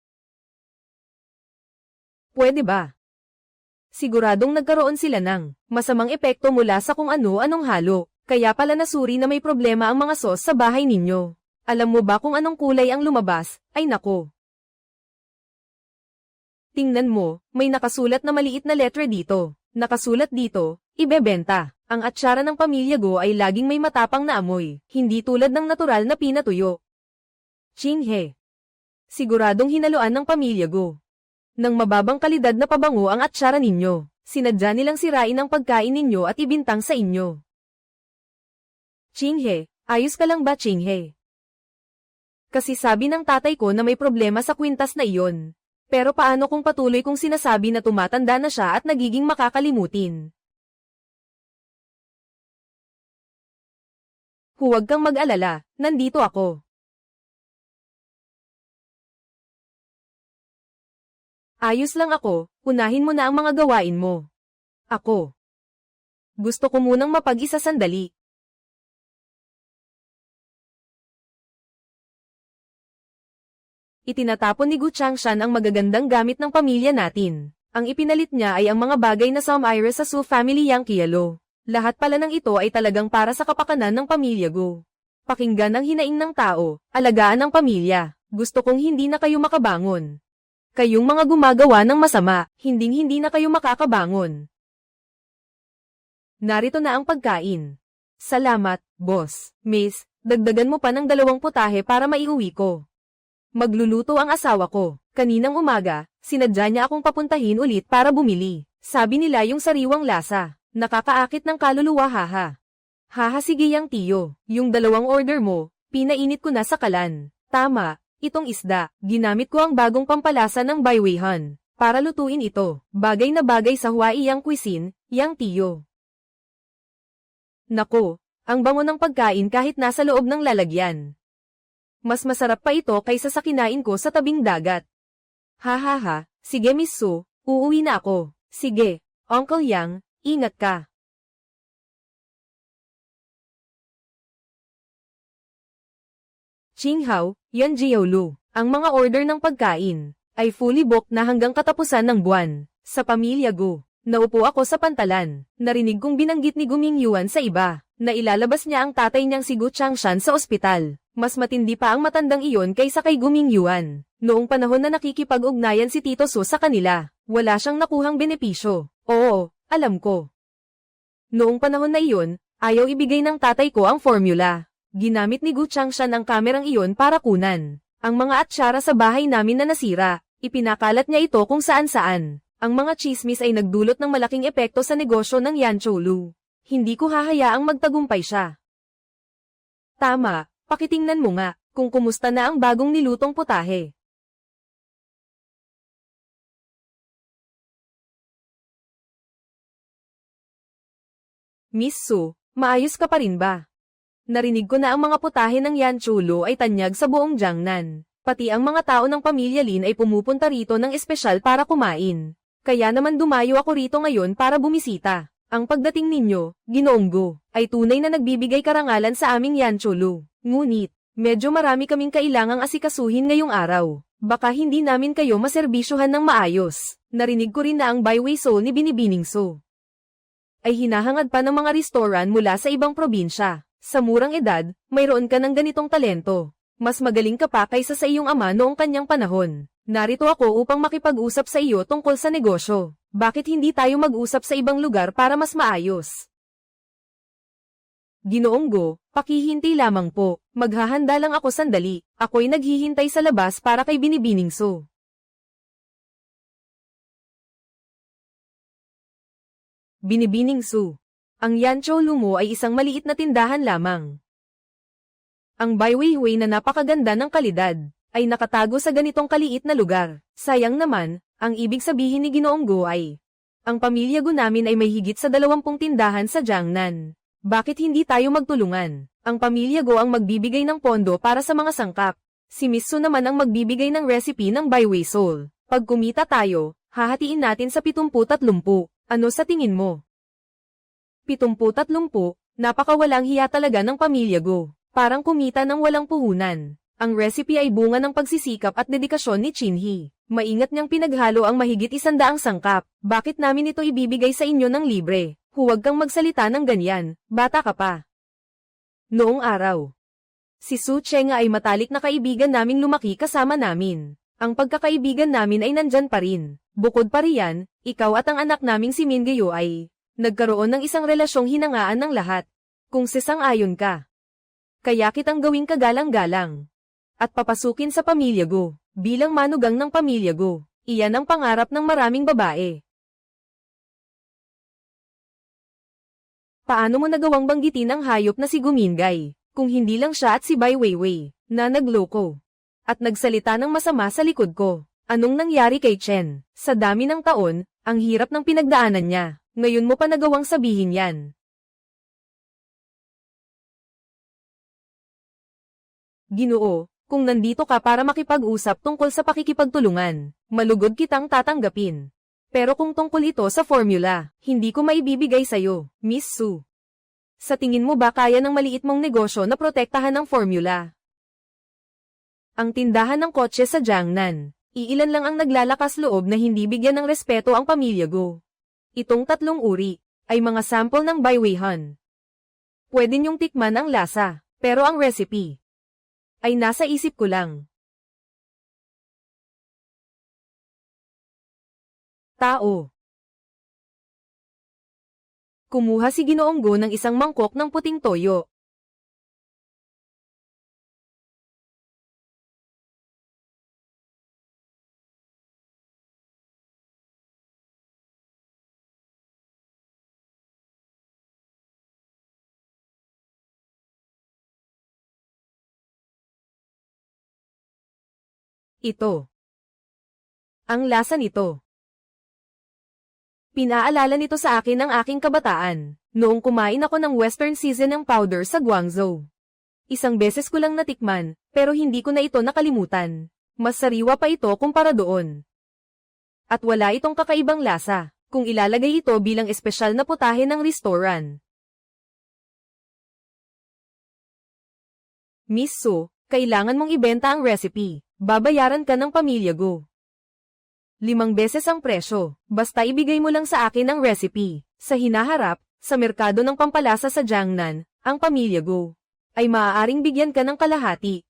Pwede ba? Siguradong nagkaroon sila ng masamang epekto mula sa kung ano-anong halo, kaya pala nasuri na may problema ang mga sauce sa bahay ninyo. Alam mo ba kung anong kulay ang lumabas? Ay nako. Tingnan mo, may nakasulat na maliit na letra dito. Nakasulat dito, ibebenta. Ang atsara ng pamilya Go ay laging may matapang na amoy, hindi tulad ng natural na pinatuyo. Chinghe. Siguradong hinaluan ng pamilya Go ng mababang kalidad na pabango ang atsara ninyo. Sinadya nilang sirain ang pagkain ninyo at ibintang sa inyo. Chinghe, ayos ka lang ba Chinghe? Kasi sabi ng tatay ko na may problema sa kwintas na iyon. Pero paano kung patuloy kong sinasabi na tumatanda na siya at nagiging makakalimutin? Huwag kang mag-alala, nandito ako. Ayos lang ako, unahin mo na ang mga gawain mo. Ako. Gusto ko munang mapag-isa sandali. Itinatapon ni Gu Changshan ang magagandang gamit ng pamilya natin. Ang ipinalit niya ay ang mga bagay na sumire sa Su family Yankee Yellow. Lahat pala ng ito ay talagang para sa kapakanan ng pamilya Go. Pakinggan ang hinaing ng tao, alagaan ang pamilya. Gusto kong hindi na kayo makabangon. Kayong mga gumagawa ng masama, hinding-hindi na kayo makakabangon. Narito na ang pagkain. Salamat, boss. Miss, dagdagan mo pa ng 2 putahe para maiuwi ko. Magluluto ang asawa ko. Kaninang umaga, sinadya niya akong papuntahin ulit para bumili. Sabi nila yung sariwang lasa. Nakakaakit ng kaluluwa haha. Haha sige yang tiyo, yung 2 order mo, pinainit ko na sa kalan. Tama, itong isda, ginamit ko ang bagong pampalasa ng Baiweihan. Para lutuin ito, bagay na bagay sa Hawaii yang cuisine, yang tiyo. Nako, ang bango ng pagkain kahit nasa loob ng lalagyan. Mas masarap pa ito kaysa sa kinain ko sa tabing dagat. Hahaha, sige Miss Su, uuwi na ako. Sige, Uncle Yang, ingat ka. Qinghao, Yan Jiaolu, ang mga order ng pagkain ay fully booked na hanggang katapusan ng buwan. Sa pamilya Go, naupo ako sa pantalan. Narinig kong binanggit ni Gu Mingyuan sa iba na ilalabas niya ang tatay niyang si Gu Changshan sa ospital. Mas matindi pa ang matandang iyon kaysa kay Gu Mingyuan. Noong panahon na nakikipag-ugnayan si Tito Su sa kanila, wala siyang nakuhang benepisyo. Oo, alam ko. Noong panahon na iyon, ayaw ibigay ng tatay ko ang formula. Ginamit ni Gu Changshan ang kamerang iyon para kunan ang mga atsara sa bahay namin na nasira. Ipinakalat niya ito kung saan-saan. Ang mga chismis ay nagdulot ng malaking epekto sa negosyo ng Yancholu. Hindi ko hahayaang magtagumpay siya. Tama, pakitingnan mo nga kung kumusta na ang bagong nilutong putahe. Miss Su, maayos ka pa rin ba? Narinig ko na ang mga putahe ng Yancholu ay tanyag sa buong Jiangnan. Pati ang mga tao ng pamilya Lin ay pumupunta rito ng espesyal para kumain. Kaya naman dumayo ako rito ngayon para bumisita. Ang pagdating ninyo, Ginoong Go, ay tunay na nagbibigay karangalan sa aming Yancholu. Ngunit, medyo marami kaming kailangang asikasuhin ngayong araw. Baka hindi namin kayo maserbisyuhan ng maayos. Narinig ko rin na ang Baiwei Soul ni Binibining Su ay hinahangad pa ng mga restoran mula sa ibang probinsya. Sa murang edad, mayroon ka ng ganitong talento. Mas magaling ka pa kaysa sa iyong ama noong kanyang panahon. Narito ako upang makipag-usap sa iyo tungkol sa negosyo. Bakit hindi tayo mag-usap sa ibang lugar para mas maayos? Ginoong Go, pakihintay lamang po. Maghahanda lang ako sandali. Ako'y naghihintay sa labas para kay Binibining Su. Binibining Su. Ang Yancholu mo ay isang maliit na tindahan lamang. Ang Baiwei na napakaganda ng kalidad, ay nakatago sa ganitong kaliit na lugar. Sayang naman, ang ibig sabihin ni Ginoong Go ay, ang pamilya Go namin ay may higit sa 20 tindahan sa Jiangnan. Bakit hindi tayo magtulungan? Ang pamilya Go ang magbibigay ng pondo para sa mga sangkap. Si Miss Su naman ang magbibigay ng recipe ng Byway Soul. Pag kumita tayo, hahatiin natin sa 70-30. Ano sa tingin mo? 70-30, napakawalang hiya talaga ng pamilya Go. Parang kumita ng walang puhunan. Ang recipe ay bunga ng pagsisikap at dedikasyon ni Chinhee. Maingat niyang pinaghalo ang mahigit 100 sangkap. Bakit namin ito ibibigay sa inyo ng libre? Huwag kang magsalita ng ganyan, bata ka pa. Noong araw, si Su Cheng ay matalik na kaibigan naming lumaki kasama namin. Ang pagkakaibigan namin ay nandyan pa rin. Bukod pa riyan, ikaw at ang anak naming si Min Gyo ay nagkaroon ng isang relasyong hinangaan ng lahat. Kung sisang-ayon ka, kaya kitang gawing kagalang-galang. At papasukin sa pamilya Go, bilang manugang ng pamilya Go. Iyan ang pangarap ng maraming babae. Paano mo nagawang banggitin ang hayop na si Gumingay, kung hindi lang siya at si Bai Weiwei, na nagloko? At nagsalita ng masama sa likod ko. Anong nangyari kay Chen? Sa dami ng taon, ang hirap ng pinagdaanan niya. Ngayon mo pa nagawang sabihin yan. Ginoo, kung nandito ka para makipag-usap tungkol sa pakikipagtulungan, malugod kitang tatanggapin. Pero kung tungkol ito sa formula, hindi ko maibibigay sa'yo, Miss Su. Sa tingin mo ba kaya ng maliit mong negosyo na protektahan ang formula? Ang tindahan ng kotse sa Jiangnan, iilan lang ang naglalakas loob na hindi bigyan ng respeto ang pamilya Go. Itong 3 uri, ay mga sample ng Byway Han. Pwede niyong tikman ang lasa, pero ang recipe ay nasa isip ko lang. Tao. Kumuha si Ginoong Go ng isang mangkok ng puting toyo. Ito. Ang lasa nito. Pinaalala nito sa akin ang aking kabataan, noong kumain ako ng Western Season ng powder sa Guangzhou. Isang beses ko lang natikman, pero hindi ko na ito nakalimutan. Mas sariwa pa ito kumpara doon. At wala itong kakaibang lasa, kung ilalagay ito bilang espesyal na putahe ng restaurant. Miss Su, kailangan mong ibenta ang recipe. Babayaran ka ng pamilya Go 5 beses ang presyo, basta ibigay mo lang sa akin ang recipe. Sa hinaharap, sa merkado ng pampalasa sa Jiangnan, ang pamilya Go ay maaaring bigyan ka ng kalahati.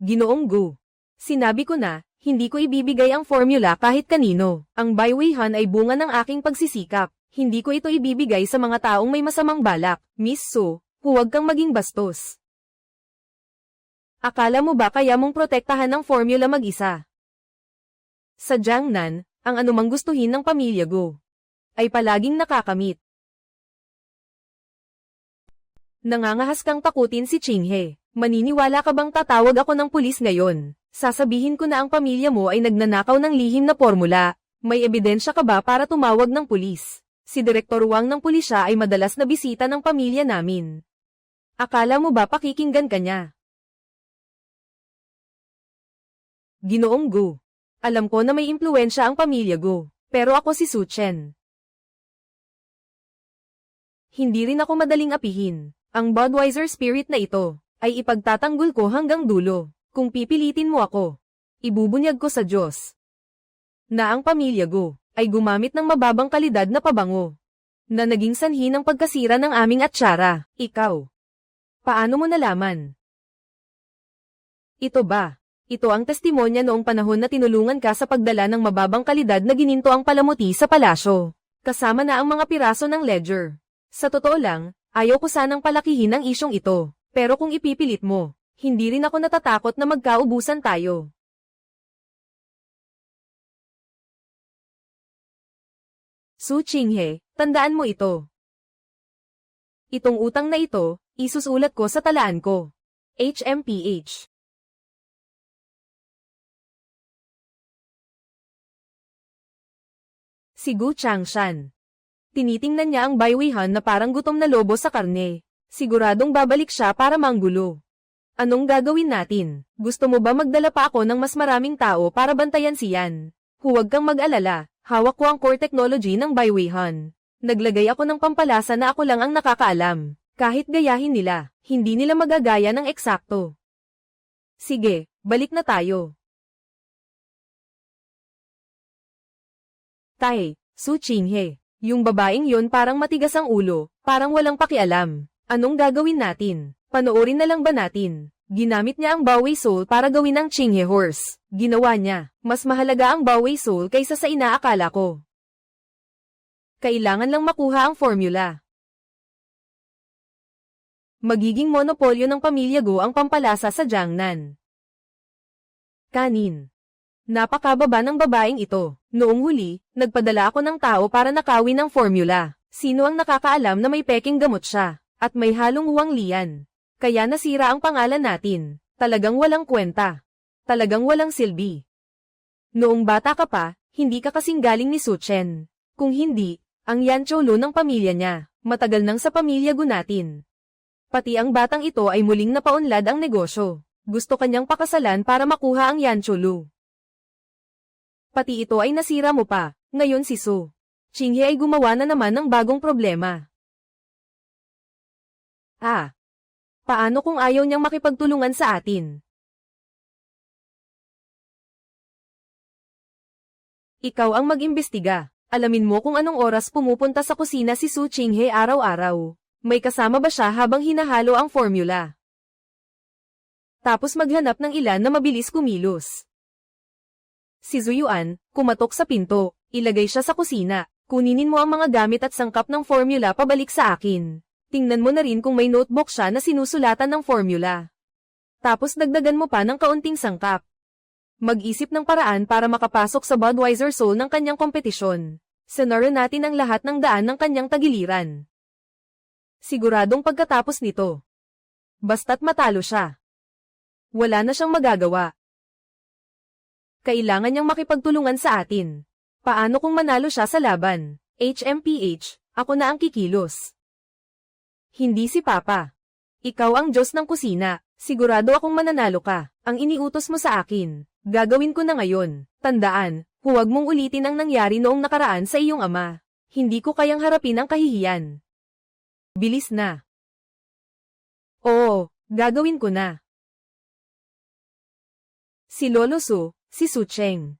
Ginoong Go, sinabi ko na, hindi ko ibibigay ang formula kahit kanino. Ang Byway Han ay bunga ng aking pagsisikap. Hindi ko ito ibibigay sa mga taong may masamang balak. Miss Su, huwag kang maging bastos. Akala mo ba kaya mong protektahan ng formula mag-isa? Sa Jiangnan, ang anumang gustuhin ng pamilya Go ay palaging nakakamit. Nangangahas kang takutin si Chinhee. Maniniwala ka bang tatawag ako ng pulis ngayon? Sasabihin ko na ang pamilya mo ay nagnanakaw ng lihim na formula. May ebidensya ka ba para tumawag ng pulis? Si Direktor Wang ng pulisya ay madalas na bisita ng pamilya namin. Akala mo ba pakikinggan ka niya? Ginoong Go, alam ko na may impluwensya ang pamilya Go, pero ako si Su Chen. Hindi rin ako madaling apihin. Ang Budweiser spirit na ito ay ipagtatanggol ko hanggang dulo. Kung pipilitin mo ako, ibubunyag ko sa Diyos na ang pamilya Go ay gumamit ng mababang kalidad na pabango na naging sanhi ng pagkasira ng aming atsara. Ikaw, paano mo nalaman? Ito ba? Ito ang testimonya noong panahon na tinulungan ka sa pagdala ng mababang kalidad na gininto ang palamuti sa palasyo. Kasama na ang mga piraso ng ledger. Sa totoo lang, ayaw ko sanang palakihin ang isyong ito. Pero kung ipipilit mo, hindi rin ako natatakot na magkaubusan tayo. Su Chinhee, tandaan mo ito. Itong utang na ito, isusulat ko sa talaan ko. HMPH. Si Gu Changshan. Tinitingnan niya ang Bai Weihan na parang gutom na lobo sa karne. Siguradong babalik siya para manggulo. Anong gagawin natin? Gusto mo ba magdala pa ako ng mas maraming tao para bantayan si Yan? Huwag kang mag-alala, hawak ko ang core technology ng Bai Weihan. Naglagay ako ng pampalasa na ako lang ang nakakaalam. Kahit gayahin nila, hindi nila magagaya ng eksakto. Sige, balik na tayo. Tay, Su Qinghe. Yung babaeng yon parang matigas ang ulo, parang walang pakialam. Anong gagawin natin? Panoorin na lang ba natin? Ginamit niya ang Baowei Soul para gawin ang Qinghe Horse. Ginawa niya. Mas mahalaga ang Baowei Soul kaysa sa inaakala ko. Kailangan lang makuha ang formula. Magiging monopolyo ng pamilya Go ang pampalasa sa Jiangnan. Kanin. Napakababa ng babaeng ito. Noong huli, nagpadala ako ng tao para nakawin ang formula. Sino ang nakakaalam na may peking gamot siya? At may halong Huang Lian. Kaya nasira ang pangalan natin. Talagang walang kwenta. Talagang walang silbi. Noong bata ka pa, hindi ka kasing galing ni Su Chen. Kung hindi, ang Yan Cholo ng pamilya niya, matagal nang sa pamilya Gu natin. Pati ang batang ito ay muling napaunlad ang negosyo. Gusto kanyang pakasalan para makuha ang Yan Cholo. Pati ito ay nasira mo pa. Ngayon si Su Qinghe ay gumawa na naman ng bagong problema. Paano kung ayaw niyang makipagtulungan sa atin? Ikaw ang mag-imbestiga. Alamin mo kung anong oras pumupunta sa kusina si Su Qinghe araw-araw. May kasama ba siya habang hinahalo ang formula? Tapos maghanap ng ilan na mabilis kumilos. Si Zuyuan, kumatok sa pinto. Ilagay siya sa kusina. Kuninin mo ang mga gamit at sangkap ng formula pabalik sa akin. Tingnan mo na rin kung may notebook siya na sinusulatan ng formula. Tapos dagdagan mo pa ng kaunting sangkap. Mag-isip ng paraan para makapasok sa Budweiser Soul ng kanyang kompetisyon. Sinara natin ang lahat ng daan ng kanyang tagiliran. Siguradong pagkatapos nito. Basta't matalo siya. Wala na siyang magagawa. Kailangan niyang makipagtulungan sa atin. Paano kung manalo siya sa laban? HMPH, ako na ang kikilos. Hindi si Papa. Ikaw ang Diyos ng kusina. Sigurado akong mananalo ka. Ang iniutos mo sa akin, gagawin ko na ngayon. Tandaan, huwag mong ulitin ang nangyari noong nakaraan sa iyong ama. Hindi ko kayang harapin ang kahihiyan. Bilis na. Oo, gagawin ko na. Si Lolo Su, si Su Cheng.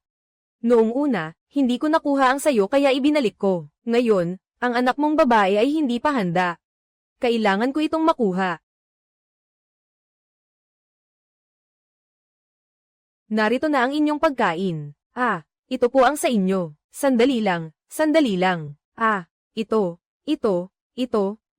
Noong una, hindi ko nakuha ang sayo kaya ibinalik ko. Ngayon, ang anak mong babae ay hindi pa handa. Kailangan ko itong makuha. Narito na ang inyong pagkain. Ito po ang sa inyo. Sandali lang, sandali lang. Ito,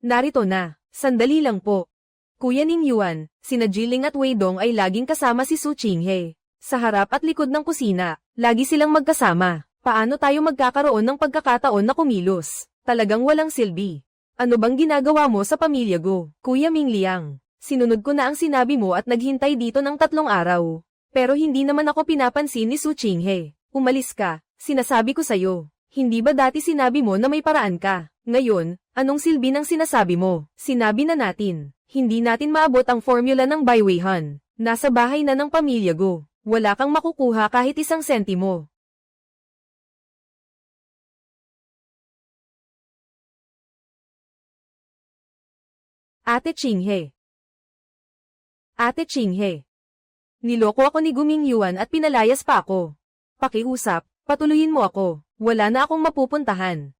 narito na. Sandali lang po. Kuya Ning Yuan, sina Jiling at Wei Dong ay laging kasama si Su Qinghe. Sa harap at likod ng kusina, lagi silang magkasama. Paano tayo magkakaroon ng pagkakataon na kumilos? Talagang walang silbi. Ano bang ginagawa mo sa pamilya Go? Kuya Ming Liang, sinunod ko na ang sinabi mo at naghintay dito ng 3 araw. Pero hindi naman ako pinapansin ni Su Qinghe. Umalis ka, sinasabi ko sayo. Hindi ba dati sinabi mo na may paraan ka? Ngayon, anong silbi ng sinasabi mo? Sinabi na natin, hindi natin maabot ang formula ng Bai Weihan. Nasa bahay na ng pamilya Go. Wala kang makukuha kahit 1 sentimo. Ate Qinghe. Ate Qinghe. Niloko ako ni Guming Yuan at pinalayas pa ako. Pakiusap, patuloyin mo ako. Wala na akong mapupuntahan.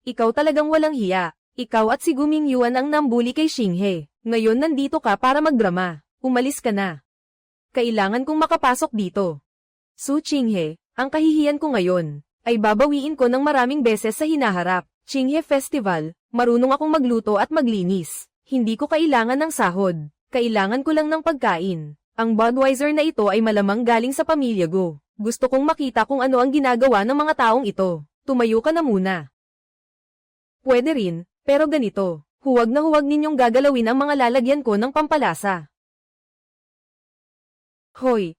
Ikaw talagang walang hiya. Ikaw at si Guming Yuan ang nambuli kay Qinghe. Ngayon nandito ka para magdrama. Umalis ka na. Kailangan kong makapasok dito. Su Qinghe, ang kahihiyan ko ngayon, ay babawiin ko ng maraming beses sa hinaharap. Qinghe Festival, marunong akong magluto at maglinis. Hindi ko kailangan ng sahod. Kailangan ko lang ng pagkain. Ang Budweiser na ito ay malamang galing sa pamilya Go. Gusto kong makita kung ano ang ginagawa ng mga taong ito. Tumayo ka na muna. Pwede rin, pero ganito. Huwag na huwag ninyong gagalawin ang mga lalagyan ko ng pampalasa. Hoy,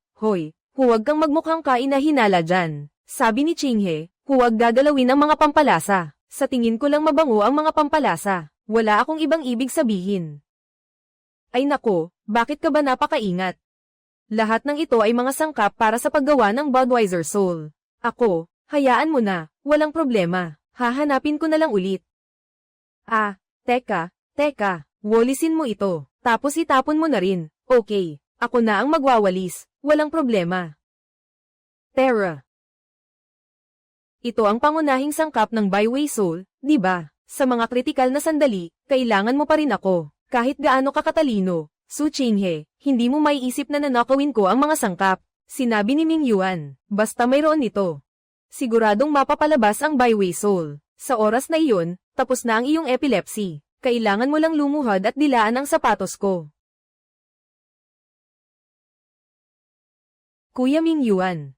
huwag kang magmukhang kainahinala dyan. Sabi ni Qinghe, Huwag gagalawin ang mga pampalasa. Sa tingin ko lang mabango ang mga pampalasa. Wala akong ibang ibig sabihin. Ay nako, bakit ka ba napakaingat? Lahat ng ito ay mga sangkap para sa paggawa ng Budweiser Soul. Ako, hayaan mo na, walang problema. Hahanapin ko na lang ulit. Teka, walisin mo ito, tapos itapon mo na rin. Okay, ako na ang magwawalis, walang problema. Terra. Ito ang pangunahing sangkap ng Byway Soul, di ba? Sa mga kritikal na sandali, kailangan mo pa rin ako. Kahit gaano ka katalino, Su Qinghe, hindi mo maiisip na nanakawin ko ang mga sangkap. Sinabi ni Ming Yuan, basta mayroon nito. Siguradong mapapalabas ang Byway Soul. Sa oras na iyon, tapos na ang iyong epilepsy. Kailangan mo lang lumuhod at dilaan ang sapatos ko. Kuya Ming Yuan.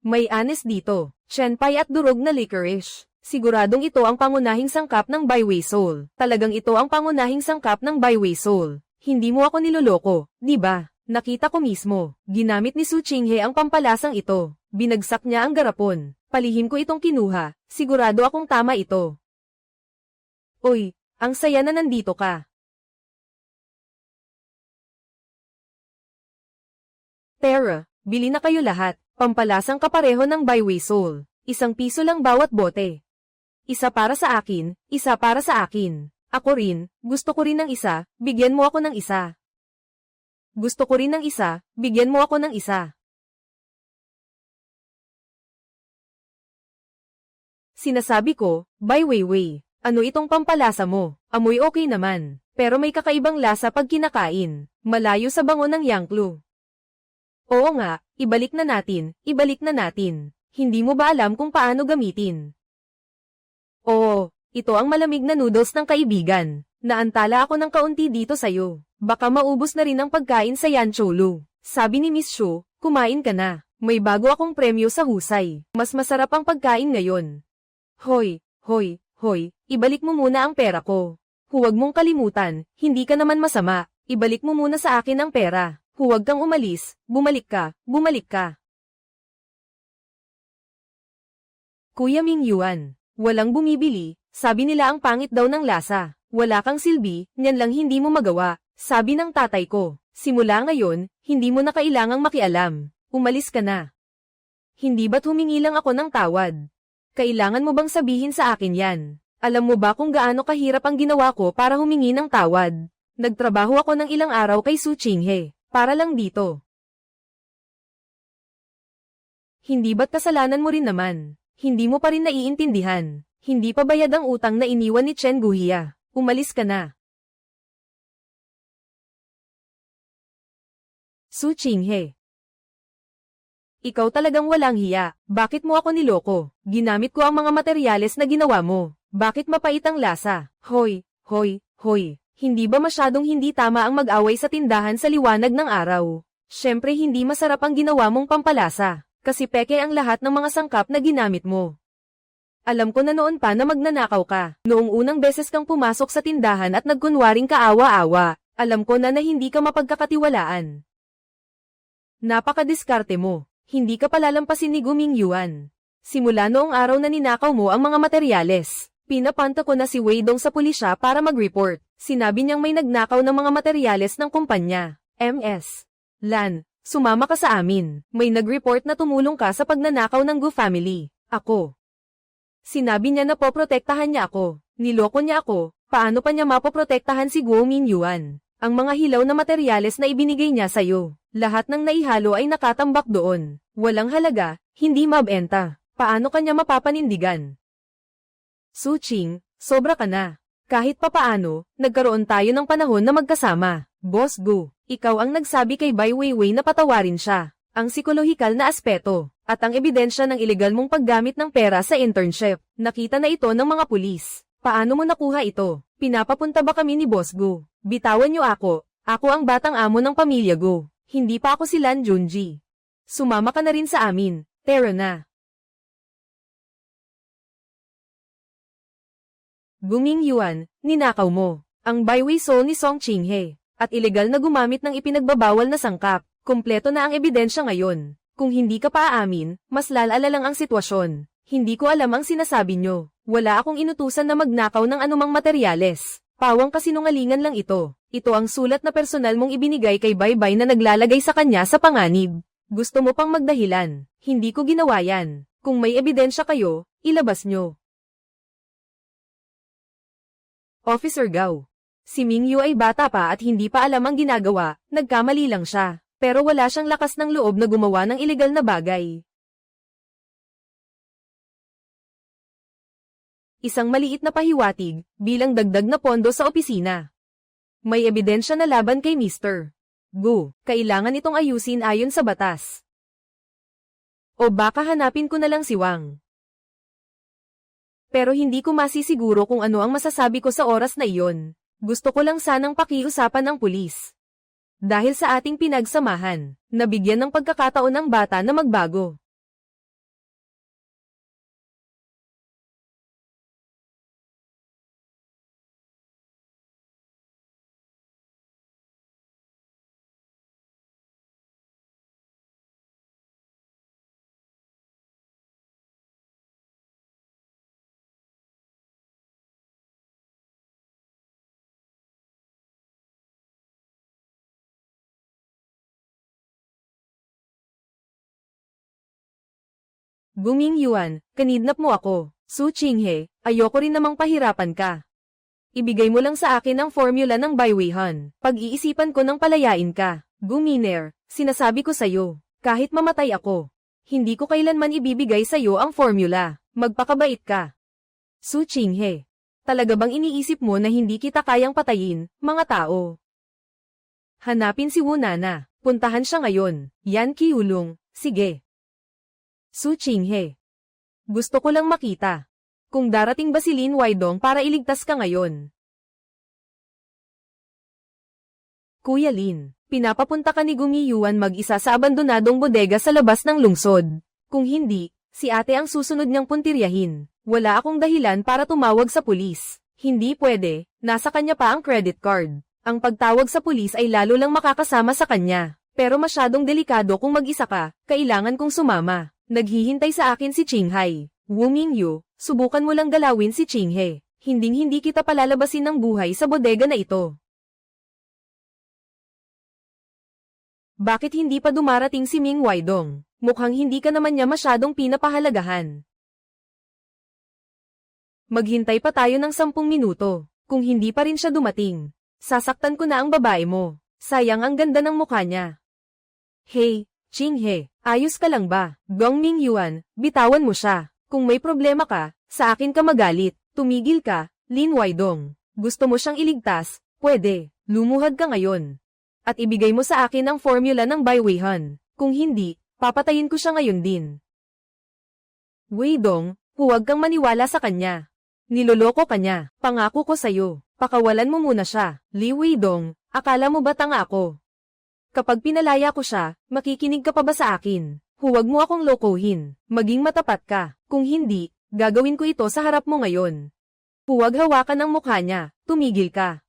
May anis dito, Shenpai at durog na licorice. Siguradong ito ang pangunahing sangkap ng Byway Soul. Talagang ito ang pangunahing sangkap ng Byway Soul. Hindi mo ako niloloko, di ba? Nakita ko mismo. Ginamit ni Su Qinghe ang pampalasang ito. Binagsak niya ang garapon. Palihim ko itong kinuha. Sigurado akong tama ito. Uy, ang saya na nandito ka. Terra, bili na kayo lahat. Pampalasang kapareho ng Byway Soul. 1 piso lang bawat bote. Isa para sa akin, isa para sa akin. Ako rin, gusto ko rin ng isa, bigyan mo ako ng isa. Gusto ko rin ng isa, bigyan mo ako ng isa. Sinasabi ko, Byway, ano itong pampalasa mo? Amoy okay naman, pero may kakaibang lasa pag kinakain. Malayo sa bango ng Yangklu. Oo nga, ibalik na natin. Hindi mo ba alam kung paano gamitin? Oo, ito ang malamig na noodles ng kaibigan. Naantala ako ng kaunti dito sayo. Baka maubos na rin ang pagkain sa Yancholu. Sabi ni Miss Shu, kumain ka na. May bago akong premyo sa husay. Mas masarap ang pagkain ngayon. Hoy, ibalik mo muna ang pera ko. Huwag mong kalimutan, hindi ka naman masama. Ibalik mo muna sa akin ang pera. Huwag kang umalis, bumalik ka. Kuya Ming Yuan, walang bumibili, sabi nila ang pangit daw ng lasa. Wala kang silbi, niyan lang hindi mo magawa, sabi ng tatay ko. Simula ngayon, hindi mo na kailangang makialam. Umalis ka na. Hindi ba't humingi lang ako ng tawad? Kailangan mo bang sabihin sa akin yan? Alam mo ba kung gaano kahirap ang ginawa ko para humingi ng tawad? Nagtrabaho ako ng ilang araw kay Su Qinghe, para lang dito. Hindi ba't kasalanan mo rin naman? Hindi mo pa rin naiintindihan. Hindi pa bayad ang utang na iniwan ni Chen Guhia. Umalis ka na. Su Qinghe. Ikaw talagang walang hiya. Bakit mo ako niloko? Ginamit ko ang mga materyales na ginawa mo. Bakit mapait ang lasa? Hoy. Hindi ba masyadong hindi tama ang mag-away sa tindahan sa liwanag ng araw? Syempre hindi masarap ang ginawa mong pampalasa. Kasi peke ang lahat ng mga sangkap na ginamit mo. Alam ko na noon pa na magnanakaw ka. Noong unang beses kang pumasok sa tindahan at nagkunwaring kaawa-awa, alam ko na hindi ka mapagkakatiwalaan. Napakadiskarte mo. Hindi ka palalampasin ni Guming Yuan. Simula noong araw na ninakaw mo ang mga materyales, pinapanta ko na si Wei Dong sa pulisya para mag-report. Sinabi niyang may nagnakaw ng mga materyales ng kumpanya. MS. Lan, sumama ka sa amin. May nag-report na tumulong ka sa pagnanakaw ng Gu family. Ako. Sinabi niya na poprotektahan niya ako. Niloko niya ako. Paano pa niya mapoprotektahan si Guo Minyuan? Ang mga hilaw na materyales na ibinigay niya sa'yo, lahat ng naihalo ay nakatambak doon. Walang halaga, hindi mabenta. Paano kanya mapapanindigan? Su Qing, sobra ka na. Kahit papaano, nagkaroon tayo ng panahon na magkasama. Boss Gu, ikaw ang nagsabi kay Bai Weiwei na patawarin siya. Ang psikolohikal na aspeto, at ang ebidensya ng ilegal mong paggamit ng pera sa internship. Nakita na ito ng mga pulis. Paano mo nakuha ito? Pinapapunta ba kami ni Boss Gu? Bitawan niyo ako. Ako ang batang amo ng pamilya Gu. Hindi pa ako si Lan Junji. Sumama ka na rin sa amin. Tara na. Guming Yuan, ninakaw mo ang Byway Soul ni Song Qinghe, at ilegal na gumamit ng ipinagbabawal na sangkap. Kumpleto na ang ebidensya ngayon. Kung hindi ka pa aamin, mas lalala lang ang sitwasyon. Hindi ko alam ang sinasabi nyo. Wala akong inutusan na magnakaw ng anumang materyales. Pawang kasinungalingan lang ito. Ito ang sulat na personal mong ibinigay kay Baybay na naglalagay sa kanya sa panganib. Gusto mo pang magdahilan. Hindi ko ginawa yan. Kung may ebidensya kayo, ilabas nyo. Officer Gao. Si Mingyu ay bata pa at hindi pa alam ang ginagawa, nagkamali lang siya. Pero wala siyang lakas ng loob na gumawa ng ilegal na bagay. Isang maliit na pahiwatig, bilang dagdag na pondo sa opisina. May ebidensya na laban kay Mr. Gu. Kailangan itong ayusin ayon sa batas. O baka hanapin ko na lang si Wang. Pero hindi ko masisiguro kung ano ang masasabi ko sa oras na iyon. Gusto ko lang sanang pakiusapan ng pulis. Dahil sa ating pinagsamahan, nabigyan ng pagkakataon ng bata na magbago. Guming Yuan, kanidnap mo ako. Su Qinghe, ayoko rin namang pahirapan ka. Ibigay mo lang sa akin ang formula ng Baiweihan. Pag-iisipan ko nang palayain ka. Guminer, sinasabi ko sa'yo, kahit mamatay ako, hindi ko kailanman ibibigay sa'yo ang formula. Magpakabait ka. Su Qinghe, talaga bang iniisip mo na hindi kita kayang patayin, mga tao? Hanapin si Wu Nana. Puntahan siya ngayon. Yan Kiulong, sige. Su Qinghe. Gusto ko lang makita. Kung darating ba si Lin Weidong para iligtas ka ngayon. Kuya Lin, pinapapunta ka ni Gumi Yuan mag-isa sa abandonadong bodega sa labas ng lungsod. Kung hindi, si ate ang susunod niyang puntiryahin. Wala akong dahilan para tumawag sa pulis. Hindi pwede, nasa kanya pa ang credit card. Ang pagtawag sa pulis ay lalo lang makakasama sa kanya. Pero masyadong delikado kung mag-isa ka, kailangan kong sumama. Naghihintay sa akin si Qinghai. Wu Mingyu, subukan mo lang galawin si Qinghe. Hinding-hindi kita palalabasin ng buhay sa bodega na ito. Bakit hindi pa dumarating si Ming Weidong? Mukhang hindi ka naman niya masyadong pinapahalagahan. Maghintay pa tayo ng 10 minuto. Kung hindi pa rin siya dumating, sasaktan ko na ang babae mo. Sayang ang ganda ng mukha niya. Hey, Qinghe, ayos ka lang ba? Gong Ming Yuan, bitawan mo siya. Kung may problema ka, sa akin ka magalit. Tumigil ka, Lin Weidong. Gusto mo siyang iligtas? Pwede, lumuhad ka ngayon. At ibigay mo sa akin ang formula ng Baiweihan. Kung hindi, papatayin ko siya ngayon din. Weidong, huwag kang maniwala sa kanya. Niloloko ka niya. Pangako ko sa'yo. Pakawalan mo muna siya. Li Weidong, akala mo ba tanga ako? Kapag pinalaya ko siya, makikinig ka pa ba sa akin? Huwag mo akong lokohin. Maging matapat ka. Kung hindi, gagawin ko ito sa harap mo ngayon. Huwag hawakan ang mukha niya. Tumigil ka.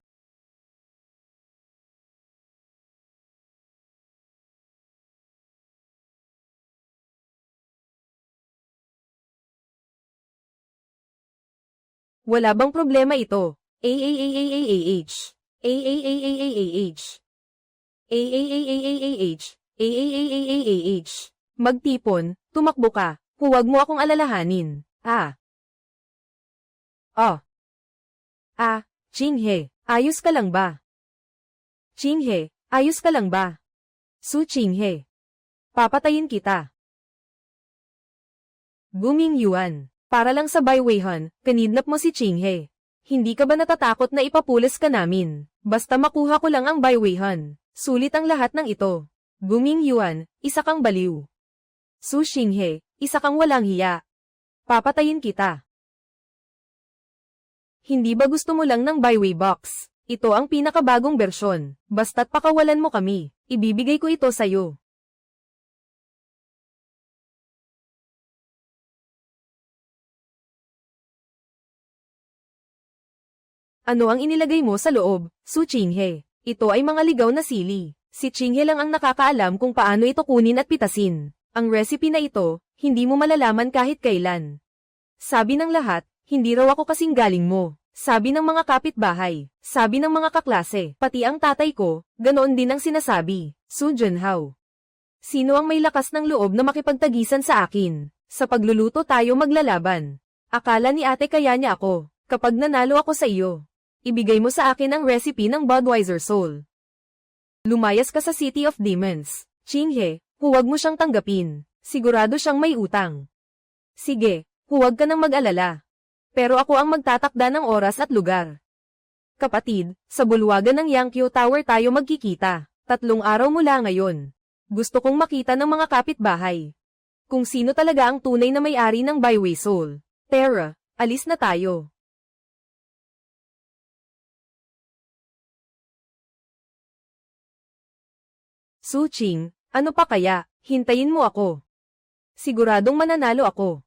Wala bang problema ito? AAAAAH. AAAAAH. AAAAAH. AAAAAH. Magtipon, tumakbo ka. Huwag mo akong alalahanin. Qinghe, ayos ka lang ba? Qinghe, ayos ka lang ba? Su Qinghe. Papatayin kita. Guming Yuan. Para lang sa Baiweihan, kanidnap mo si Qinghe. Hindi ka ba natatakot na ipapulis ka namin? Basta makuha ko lang ang Baiweihan. Sulit ang lahat ng ito. Guming Yuan, isa kang baliw. Su Qinghe, isa kang walang hiya. Papatayin kita. Hindi ba gusto mo lang ng Baiwei box? Ito ang pinakabagong bersyon. Basta't pakawalan mo kami, ibibigay ko ito sa'yo. Ano ang inilagay mo sa loob, Su Qinghe? Ito ay mga ligaw na sili. Si Qinghe lang ang nakakaalam kung paano ito kunin at pitasin. Ang recipe na ito, hindi mo malalaman kahit kailan. Sabi ng lahat, hindi raw ako kasing galing mo. Sabi ng mga kapitbahay, sabi ng mga kaklase, pati ang tatay ko, ganoon din ang sinasabi. Su Junhao. Sino ang may lakas ng loob na makipagtagisan sa akin? Sa pagluluto tayo maglalaban. Akala ni ate kaya niya ako, kapag nanalo ako sa iyo. Ibigay mo sa akin ang recipe ng Budweiser Soul. Lumayas ka sa City of Demons. Qinghe, huwag mo siyang tanggapin. Sigurado siyang may utang. Sige, huwag ka nang mag-alala. Pero ako ang magtatakda ng oras at lugar. Kapatid, sa bulwagan ng Yangkyo Tower tayo magkikita. 3 araw mula ngayon. Gusto kong makita ng mga kapitbahay. Kung sino talaga ang tunay na may-ari ng Byway Soul. Tara, alis na tayo. Su Qing, ano pa kaya? Hintayin mo ako. Siguradong mananalo ako.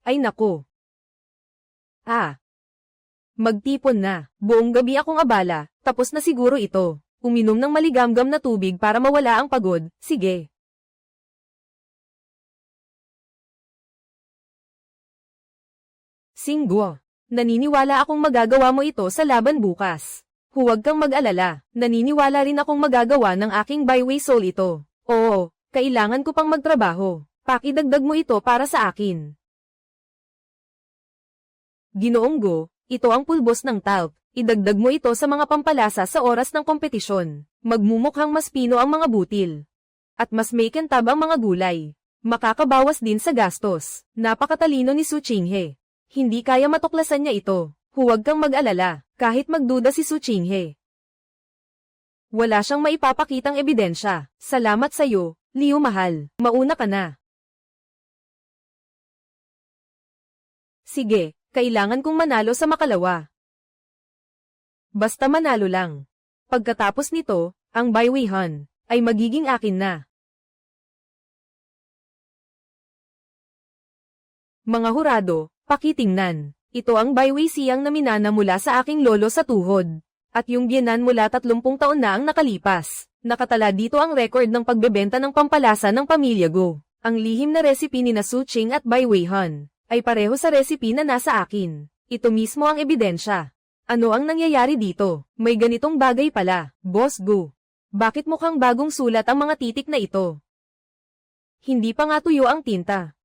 Ay nako. Magtipon na. Buong gabi akong abala, tapos na siguro ito. Uminom ng maligamgam na tubig para mawala ang pagod, sige. Singguo. Naniniwala akong magagawa mo ito sa laban bukas. Huwag kang mag-alala, naniniwala rin akong magagawa ng aking Byway Soul ito. Oo, kailangan ko pang magtrabaho. Pakidagdag mo ito para sa akin. Ginoong Go, ito ang pulbos ng talc. Idagdag mo ito sa mga pampalasa sa oras ng kompetisyon. Magmumukhang mas pino ang mga butil. At mas may kintab ang mga gulay. Makakabawas din sa gastos. Napakatalino ni Su Qinghe. Hindi kaya matuklasan niya ito. Huwag kang mag-alala, kahit magduda si Su Qinghe. Wala siyang maipapakitang ebidensya. Salamat sa'yo, Liu mahal. Mauna ka na. Sige, kailangan kong manalo sa makalawa. Basta manalo lang. Pagkatapos nito, ang Byway Han ay magiging akin na. Mga hurado, pakitingnan. Ito ang Byway Siyang na minana mula sa aking lolo sa tuhod. At yung biyenan mula 30 taon na ang nakalipas. Nakatala dito ang record ng pagbebenta ng pampalasa ng pamilya Go. Ang lihim na recipe ni Su Qing at Byway Han ay pareho sa recipe na nasa akin. Ito mismo ang ebidensya. Ano ang nangyayari dito? May ganitong bagay pala, Boss Go. Bakit mukhang bagong sulat ang mga titik na ito? Hindi pa nga tuyo ang tinta.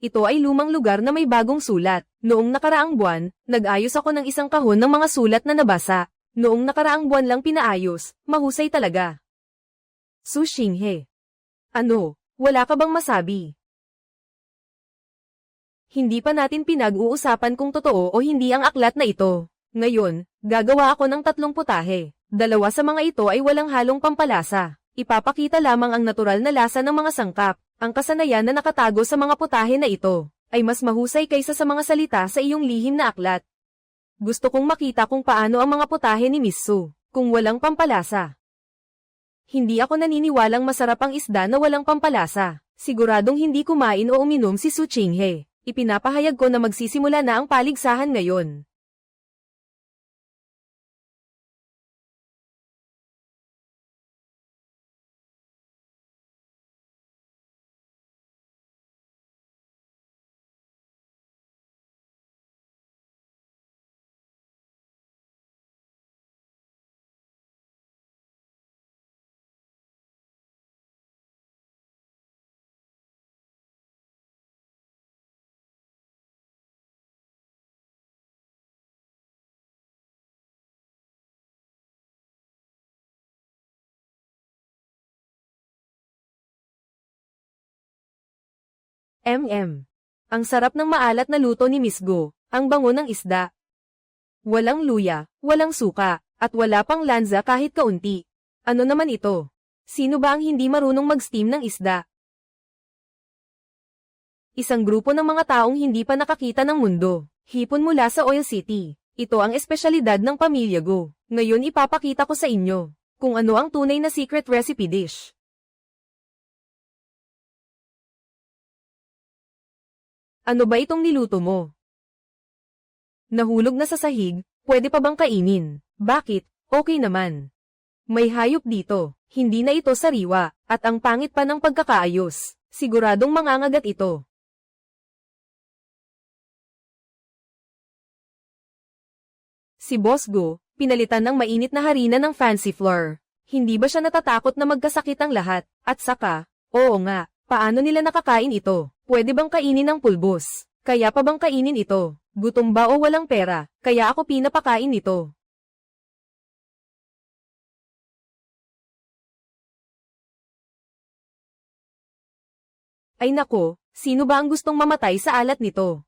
Ito ay lumang lugar na may bagong sulat. Noong nakaraang buwan, nag-ayos ako ng isang kahon ng mga sulat na nabasa. Noong nakaraang buwan lang pinaayos, mahusay talaga. Su Qinghe. Ano, wala ka bang masabi? Hindi pa natin pinag-uusapan kung totoo o hindi ang aklat na ito. Ngayon, gagawa ako ng 3 putahe. 2 sa mga ito ay walang halong pampalasa. Ipapakita lamang ang natural na lasa ng mga sangkap. Ang kasanayan na nakatago sa mga putahe na ito ay mas mahusay kaysa sa mga salita sa iyong lihim na aklat. Gusto kong makita kung paano ang mga putahe ni Miss Su, kung walang pampalasa. Hindi ako naniniwalang masarap ang isda na walang pampalasa. Siguradong hindi kumain o uminom si Su Qinghe. Ipinapahayag ko na magsisimula na ang paligsahan ngayon. Ang sarap ng maalat na luto ni Miss Go, ang bango ng isda. Walang luya, walang suka, at wala pang lanza kahit kaunti. Ano naman ito? Sino ba ang hindi marunong mag-steam ng isda? Isang grupo ng mga taong hindi pa nakakita ng mundo. Hipon mula sa Oil City. Ito ang espesyalidad ng pamilya Go. Ngayon ipapakita ko sa inyo kung ano ang tunay na secret recipe dish. Ano ba itong niluto mo? Nahulog na sa sahig, Pwede pa bang kainin? Bakit? Okay naman. May hayop dito. Hindi na ito sariwa, at ang pangit pa ng pagkakaayos. Siguradong mangangagat ito. Si Boss Go, pinalitan ng mainit na harina ng fancy flour. Hindi ba siya natatakot na magkasakit ang lahat? At saka, oo nga, paano nila nakakain ito? Pwede bang kainin ng pulbos? Kaya pa bang kainin ito? Gutom ba o walang pera? Kaya ako pinapakain nito. Ay nako, sino ba ang gustong mamatay sa alat nito?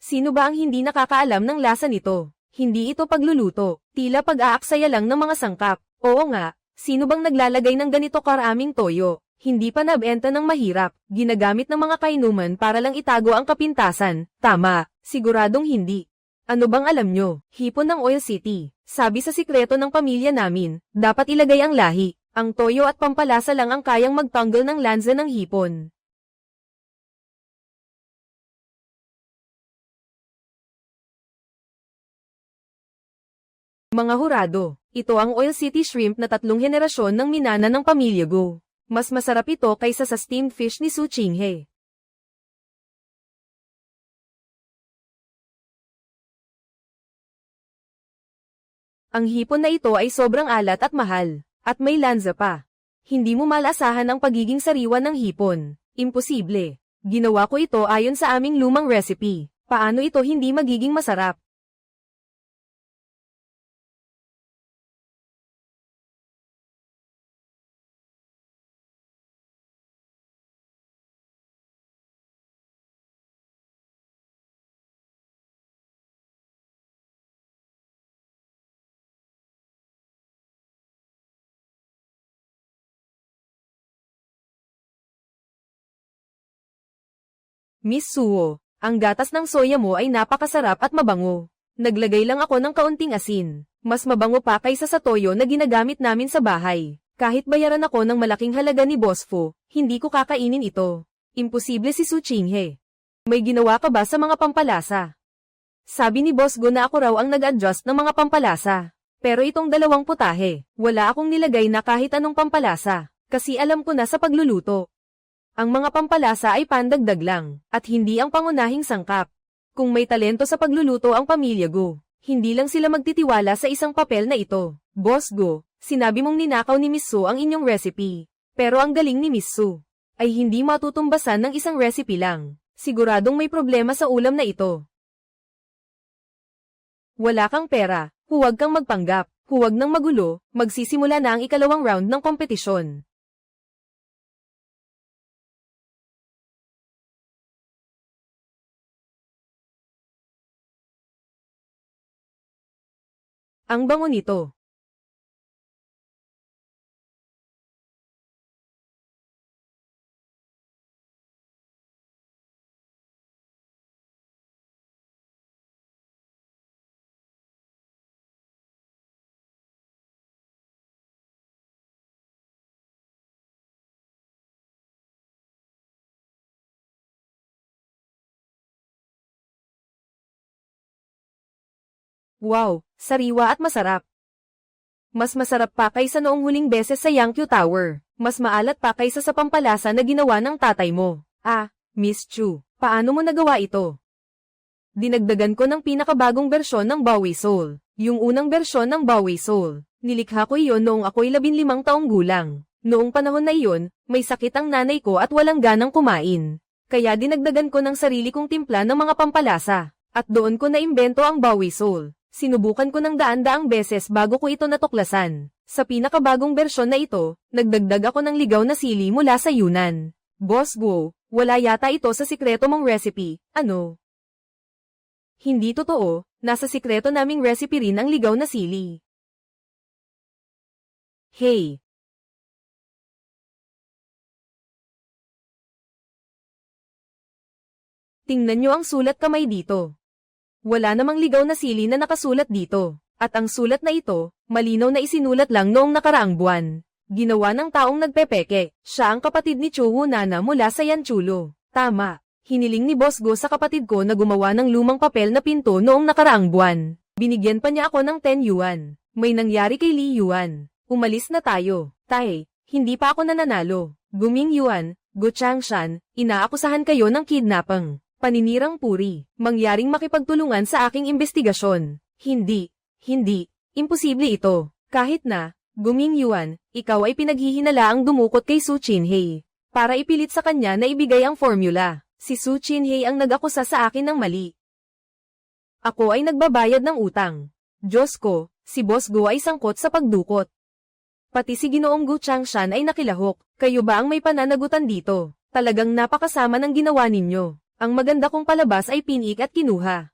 Sino ba ang hindi nakakaalam ng lasa nito? Hindi ito pagluluto, tila pag-aaksaya lang ng mga sangkap. Oo nga, sino bang naglalagay ng ganito karaming toyo? Hindi pa nabenta ng mahirap, ginagamit ng mga kainuman para lang itago ang kapintasan. Tama, siguradong hindi. Ano bang alam nyo? Hipon ng Oil City. Sabi sa sikreto ng pamilya namin, dapat ilagay ang lahi. Ang toyo at pampalasa lang ang kayang magtanggal ng lansa ng hipon. Mga hurado, ito ang Oil City Shrimp na 3 henerasyon ng minana ng pamilya Go. Mas masarap ito kaysa sa steamed fish ni Su Chinghe. Ang hipon na ito ay sobrang alat at mahal, at may lansa pa. Hindi mo malasahan ang pagiging sariwa ng hipon. Imposible. Ginawa ko ito ayon sa aming lumang recipe. Paano ito hindi magiging masarap? Miss Suo, ang gatas ng soya mo ay napakasarap at mabango. Naglagay lang ako ng kaunting asin. Mas mabango pa kaysa sa toyo na ginagamit namin sa bahay. Kahit bayaran ako ng malaking halaga ni Boss Fu, hindi ko kakainin ito. Imposible si Su Chinghe. May ginawa ka ba sa mga pampalasa? Sabi ni Boss Go na ako raw ang nag-adjust ng mga pampalasa. Pero itong 2 putahe, wala akong nilagay na kahit anong pampalasa. Kasi alam ko na sa pagluluto. Ang mga pampalasa ay pandagdag lang, at hindi ang pangunahing sangkap. Kung may talento sa pagluluto ang pamilya Go, hindi lang sila magtitiwala sa isang papel na ito. Boss Go, sinabi mong ninakaw ni Miss Su ang inyong recipe. Pero ang galing ni Miss Su ay hindi matutumbasan ng isang recipe lang. Siguradong may problema sa ulam na ito. Wala kang pera, huwag kang magpanggap, huwag nang magulo, magsisimula na ang ikalawang round ng kompetisyon. Ang bango nito. Wow, sariwa at masarap. Mas masarap pa kaysa noong huling beses sa Yangkyu Tower. Mas maalat pa kaysa sa pampalasa na ginawa ng tatay mo. Ah, Miss Chu, paano mo nagawa ito? Dinagdagan ko ng pinakabagong bersyon ng Bowie Soul. Yung unang bersyon ng Bowie Soul. Nilikha ko iyon noong ako'y 15 taong gulang. Noong panahon na iyon, may sakit ang nanay ko at walang ganang kumain. Kaya dinagdagan ko ng sarili kong timpla ng mga pampalasa. At doon ko naimbento ang Bowie Soul. Sinubukan ko ng daan-daang beses bago ko ito natuklasan. Sa pinakabagong bersyon na ito, nagdagdag ako ng ligaw na sili mula sa Yunnan. Boss Go, wala yata ito sa sikreto mong recipe, ano? Hindi totoo, nasa sikreto naming recipe rin ang ligaw na sili. Hey! Tingnan nyo ang sulat kamay dito. Wala namang ligaw na sili na nakasulat dito. At ang sulat na ito, malinaw na isinulat lang noong nakaraang buwan. Ginawa ng taong nagpepeke. Siya ang kapatid ni Chuhu Nana mula sa Yanchulo. Tama. Hiniling ni Boss Go sa kapatid ko na gumawa ng lumang papel na pinto noong nakaraang buwan. Binigyan pa niya ako ng 10 yuan. May nangyari kay Li Yuan. Umalis na tayo. Tay, hindi pa ako nananalo. Guming Yuan, Gu Changshan, inaakusahan kayo ng kidnapping. Paninirang puri. Mangyaring makipagtulungan sa aking investigasyon. Hindi. Imposible ito. Kahit na, Guming Yuan, ikaw ay pinaghihinalaang dumukot kay Su Qinhei. Para ipilit sa kanya na ibigay ang formula. Si Su Qinhei ang nag-akusa sa akin ng mali. Ako ay nagbabayad ng utang. Diyos ko, si Boss Gu ay sangkot sa pagdukot. Pati si Ginoong Gu Changshan ay nakilahok. Kayo ba ang may pananagutan dito? Talagang napakasama ng ginawa ninyo. Ang maganda kong palabas ay pinik at kinuha.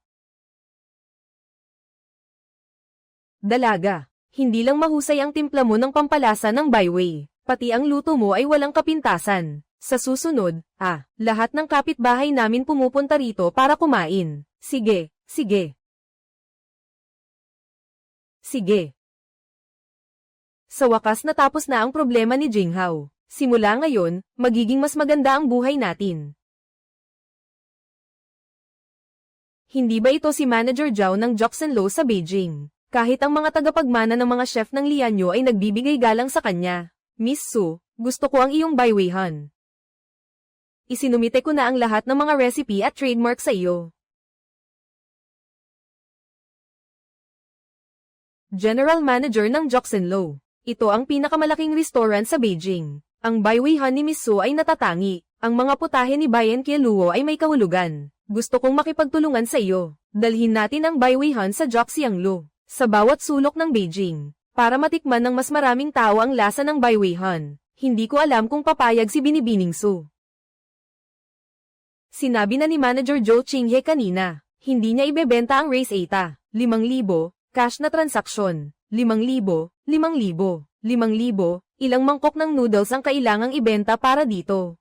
Dalaga, hindi lang mahusay ang timpla mo ng pampalasa ng byway. Pati ang luto mo ay walang kapintasan. Sa susunod, lahat ng kapitbahay namin pumupunta rito para kumain. Sige. Sa wakas natapos na ang problema ni Jinghao. Simula ngayon, magiging mas maganda ang buhay natin. Hindi ba ito si Manager Zhao ng Joxenlo sa Beijing? Kahit ang mga tagapagmana ng mga chef ng Lianyo ay nagbibigay galang sa kanya. Miss Su, gusto ko ang iyong bywayhan. Isinumite ko na ang lahat ng mga recipe at trademark sa iyo. General Manager ng Joxenlo. Ito ang pinakamalaking restaurant sa Beijing. Ang bywayhan ni Miss Su ay natatangi. Ang mga putahe ni Bayan Kieluo ay may kahulugan. Gusto kong makipagtulungan sa iyo. Dalhin natin ang bywayhan sa Joxianglo, sa bawat sulok ng Beijing, para matikman ng mas maraming tao ang lasa ng bywayhan. Hindi ko alam kung papayag si Binibining Su. Sinabi na ni Manager Zhou Qinghe kanina, hindi niya ibebenta ang Race 8, 5,000, cash na transaksyon, 5,000, 5,000, 5,000, ilang mangkok ng noodles ang kailangang ibenta para dito.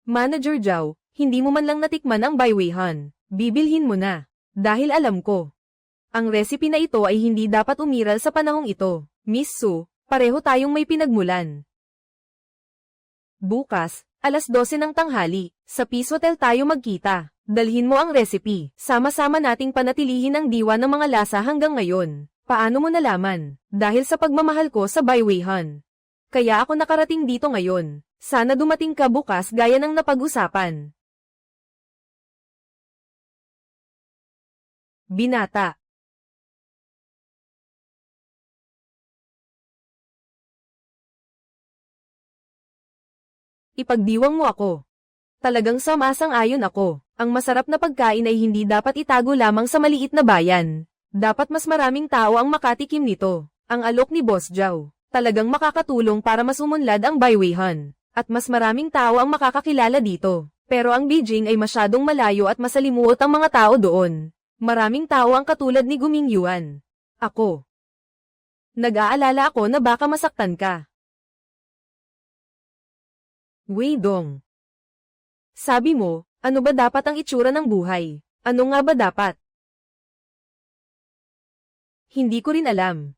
Manager Zhao, hindi mo man lang natikman ang bywayhan, bibilhin mo na. Dahil alam ko, ang recipe na ito ay hindi dapat umiral sa panahong ito. Miss Su, pareho tayong may pinagmulan. Bukas, alas 12 ng tanghali, sa Peace Hotel tayo magkita. Dalhin mo ang recipe. Sama-sama nating panatilihin ang diwa ng mga lasa hanggang ngayon. Paano mo nalaman? Dahil sa pagmamahal ko sa bywayhan. Kaya ako nakarating dito ngayon. Sana dumating ka bukas gaya ng napag-usapan. Binata. Ipagdiwang mo ako. Talagang sumasang-ayon ako. Ang masarap na pagkain ay hindi dapat itago lamang sa maliit na bayan. Dapat mas maraming tao ang makatikim nito. Ang alok ni Boss Zhao, talagang makakatulong para mas umunlad ang bywayhan. At mas maraming tao ang makakakilala dito. Pero ang Beijing ay masyadong malayo at masalimuot ang mga tao doon. Maraming tao ang katulad ni Guming Yuan. Ako. Nag-aalala ako na baka masaktan ka. Wei Dong. Sabi mo, ano ba dapat ang itsura ng buhay? Ano nga ba dapat? Hindi ko rin alam.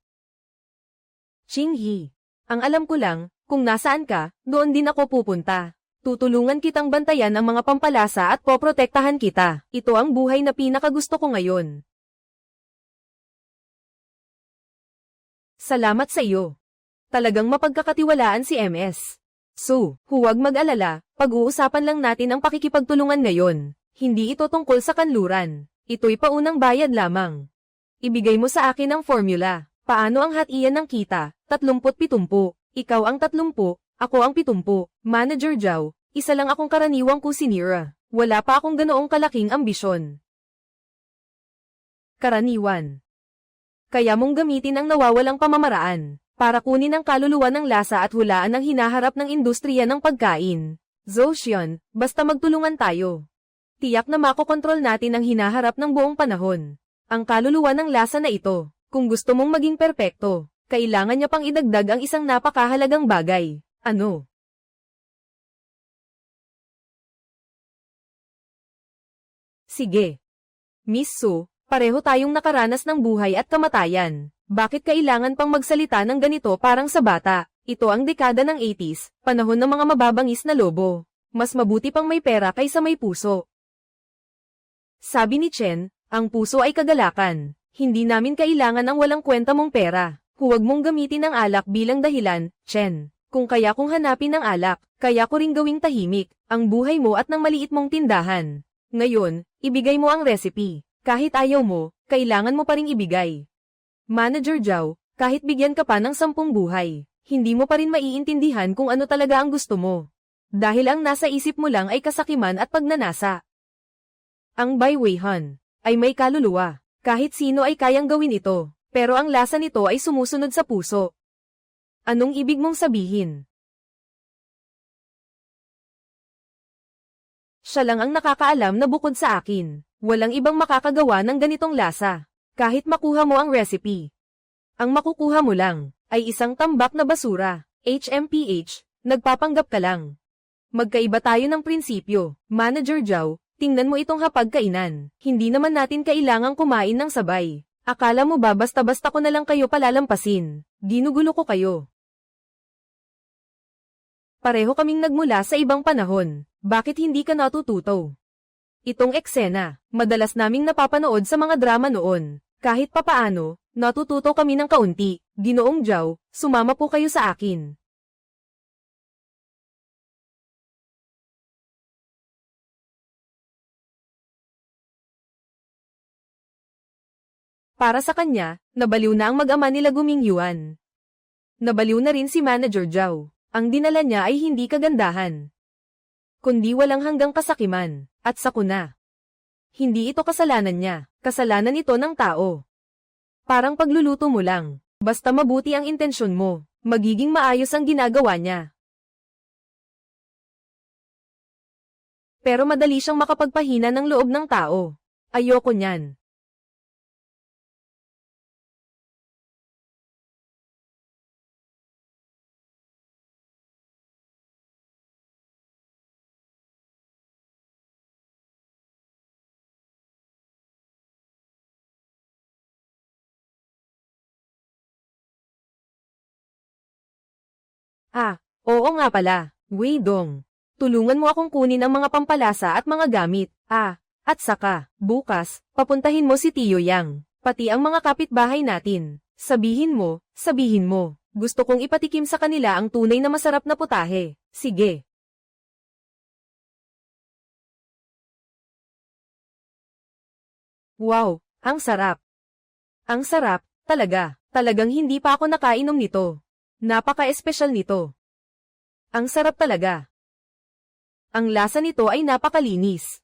Qinghe. Ang alam ko lang, kung nasaan ka, doon din ako pupunta. Tutulungan kitang bantayan ang mga pampalasa at poprotektahan kita. Ito ang buhay na pinakagusto ko ngayon. Salamat sa iyo. Talagang mapagkakatiwalaan si MS. Su, huwag mag-alala, pag-uusapan lang natin ang pakikipagtulungan ngayon. Hindi ito tungkol sa kanluran. Ito'y paunang bayad lamang. Ibigay mo sa akin ang formula. Paano ang hatian ng kita? 30-70. Ikaw ang 30, ako ang 70. Manager Zhao, isa lang akong karaniwang kusinira. Wala pa akong ganoong kalaking ambisyon. Karaniwan. Kaya mong gamitin ang nawawalang pamamaraan para kunin ang kaluluwa ng lasa at hulaan ang hinaharap ng industriya ng pagkain. Zhou Xian, basta magtulungan tayo. Tiyak na makokontrol natin ang hinaharap ng buong panahon. Ang kaluluwa ng lasa na ito, kung gusto mong maging perpekto, kailangan niya pang idagdag ang isang napakahalagang bagay. Ano? Sige. Miss Su, pareho tayong nakaranas ng buhay at kamatayan. Bakit kailangan pang magsalita ng ganito parang sa bata? Ito ang dekada ng 80s, panahon ng mga mababangis na lobo. Mas mabuti pang may pera kaysa may puso. Sabi ni Chen, Ang puso ay kagalakan. Hindi namin kailangan ang walang kwenta mong pera. Huwag mong gamitin ang alak bilang dahilan, Chen. Kung kaya kong hanapin ang alak, kaya ko ring gawing tahimik, ang buhay mo at ng maliit mong tindahan. Ngayon, ibigay mo ang recipe. Kahit ayaw mo, kailangan mo pa ring ibigay. Manager Zhao, kahit bigyan ka pa ng 10 buhay, hindi mo pa rin maiintindihan kung ano talaga ang gusto mo. Dahil ang nasa isip mo lang ay kasakiman at pagnanasa. Ang Bai Weihan ay may kaluluwa. Kahit sino ay kayang gawin ito, pero ang lasa nito ay sumusunod sa puso. Anong ibig mong sabihin? Siya lang ang nakakaalam na bukod sa akin, walang ibang makakagawa ng ganitong lasa. Kahit makuha mo ang recipe. Ang makukuha mo lang, ay isang tambak na basura, HMPH, nagpapanggap ka lang. Magkaiba tayo ng prinsipyo, Manager Zhao, tingnan mo itong hapagkainan, hindi naman natin kailangang kumain ng sabay. Akala mo ba basta-basta ko na lang kayo palalampasin? Ginugulo ko kayo. Pareho kaming nagmula sa ibang panahon, bakit hindi ka natututo? Itong eksena, madalas naming napapanood sa mga drama noon. Kahit papaano, natututo kami ng kaunti. Ginoong Zhao, sumama po kayo sa akin. Para sa kanya, nabaliw na ang mag-ama nila Gumingyuan. Nabaliw na rin si Manager Zhao. Ang dinala niya ay hindi kagandahan, kundi walang hanggang kasakiman, at sakuna. Hindi ito kasalanan niya, kasalanan ito ng tao. Parang pagluluto mo lang, basta mabuti ang intensyon mo, magiging maayos ang ginagawa niya. Pero madali siyang makapagpahina ng loob ng tao. Ayoko niyan. Oo nga pala, Wei Dong. Tulungan mo akong kunin ang mga pampalasa at mga gamit. At saka, bukas, papuntahin mo si Tio Yang, pati ang mga kapitbahay natin. Sabihin mo, gusto kong ipatikim sa kanila ang tunay na masarap na putahe. Sige. Wow, ang sarap. Ang sarap, talaga. Talagang hindi pa ako nakainom nito. Napaka-espesyal nito. Ang sarap talaga. Ang lasa nito ay napakalinis.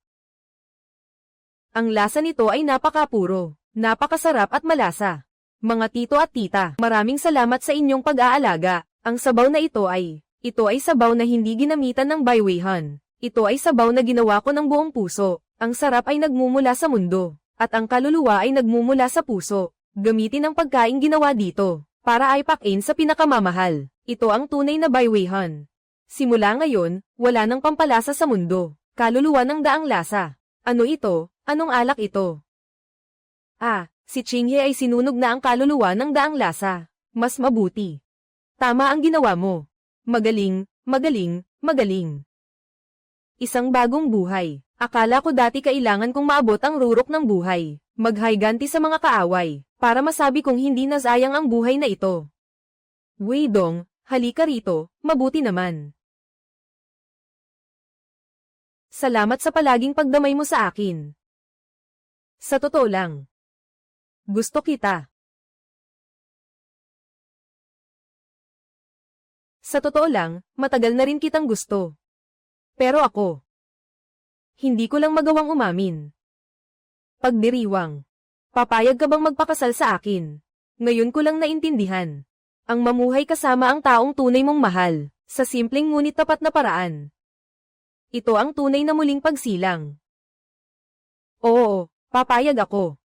Ang lasa nito ay napakapuro, napakasarap at malasa. Mga tito at tita, maraming salamat sa inyong pag-aalaga. Ang sabaw na ito ay sabaw na hindi ginamitan ng Baiweihan. Ito ay sabaw na ginawa ko ng buong puso. Ang sarap ay nagmumula sa mundo, at ang kaluluwa ay nagmumula sa puso. Gamitin ang pagkain ginawa dito, para aipakin sa pinakamamahal. Ito ang tunay na Baiweihan. Simula ngayon, wala nang pampalasa sa mundo. Kaluluwa ng daang lasa. Ano ito? Anong alak ito? Si Qinghe ay sinunog na ang kaluluwa ng daang lasa. Mas mabuti. Tama ang ginawa mo. Magaling, magaling, magaling. Isang bagong buhay. Akala ko dati kailangan kong maabot ang rurok ng buhay. Maghayganti sa mga kaaway, para masabi kong hindi nasayang ang buhay na ito. Wei Dong, halika rito, mabuti naman. Salamat sa palaging pagdamay mo sa akin. Sa totoo lang. Gusto kita. Sa totoo lang, matagal na rin kitang gusto. Pero ako, hindi ko lang magawang umamin. Pagdiriwang. Papayag ka bang magpakasal sa akin? Ngayon ko lang naintindihan. Ang mamuhay kasama ang taong tunay mong mahal, sa simpleng ngunit tapat na paraan. Ito ang tunay na muling pagsilang. Oo, papayag ako.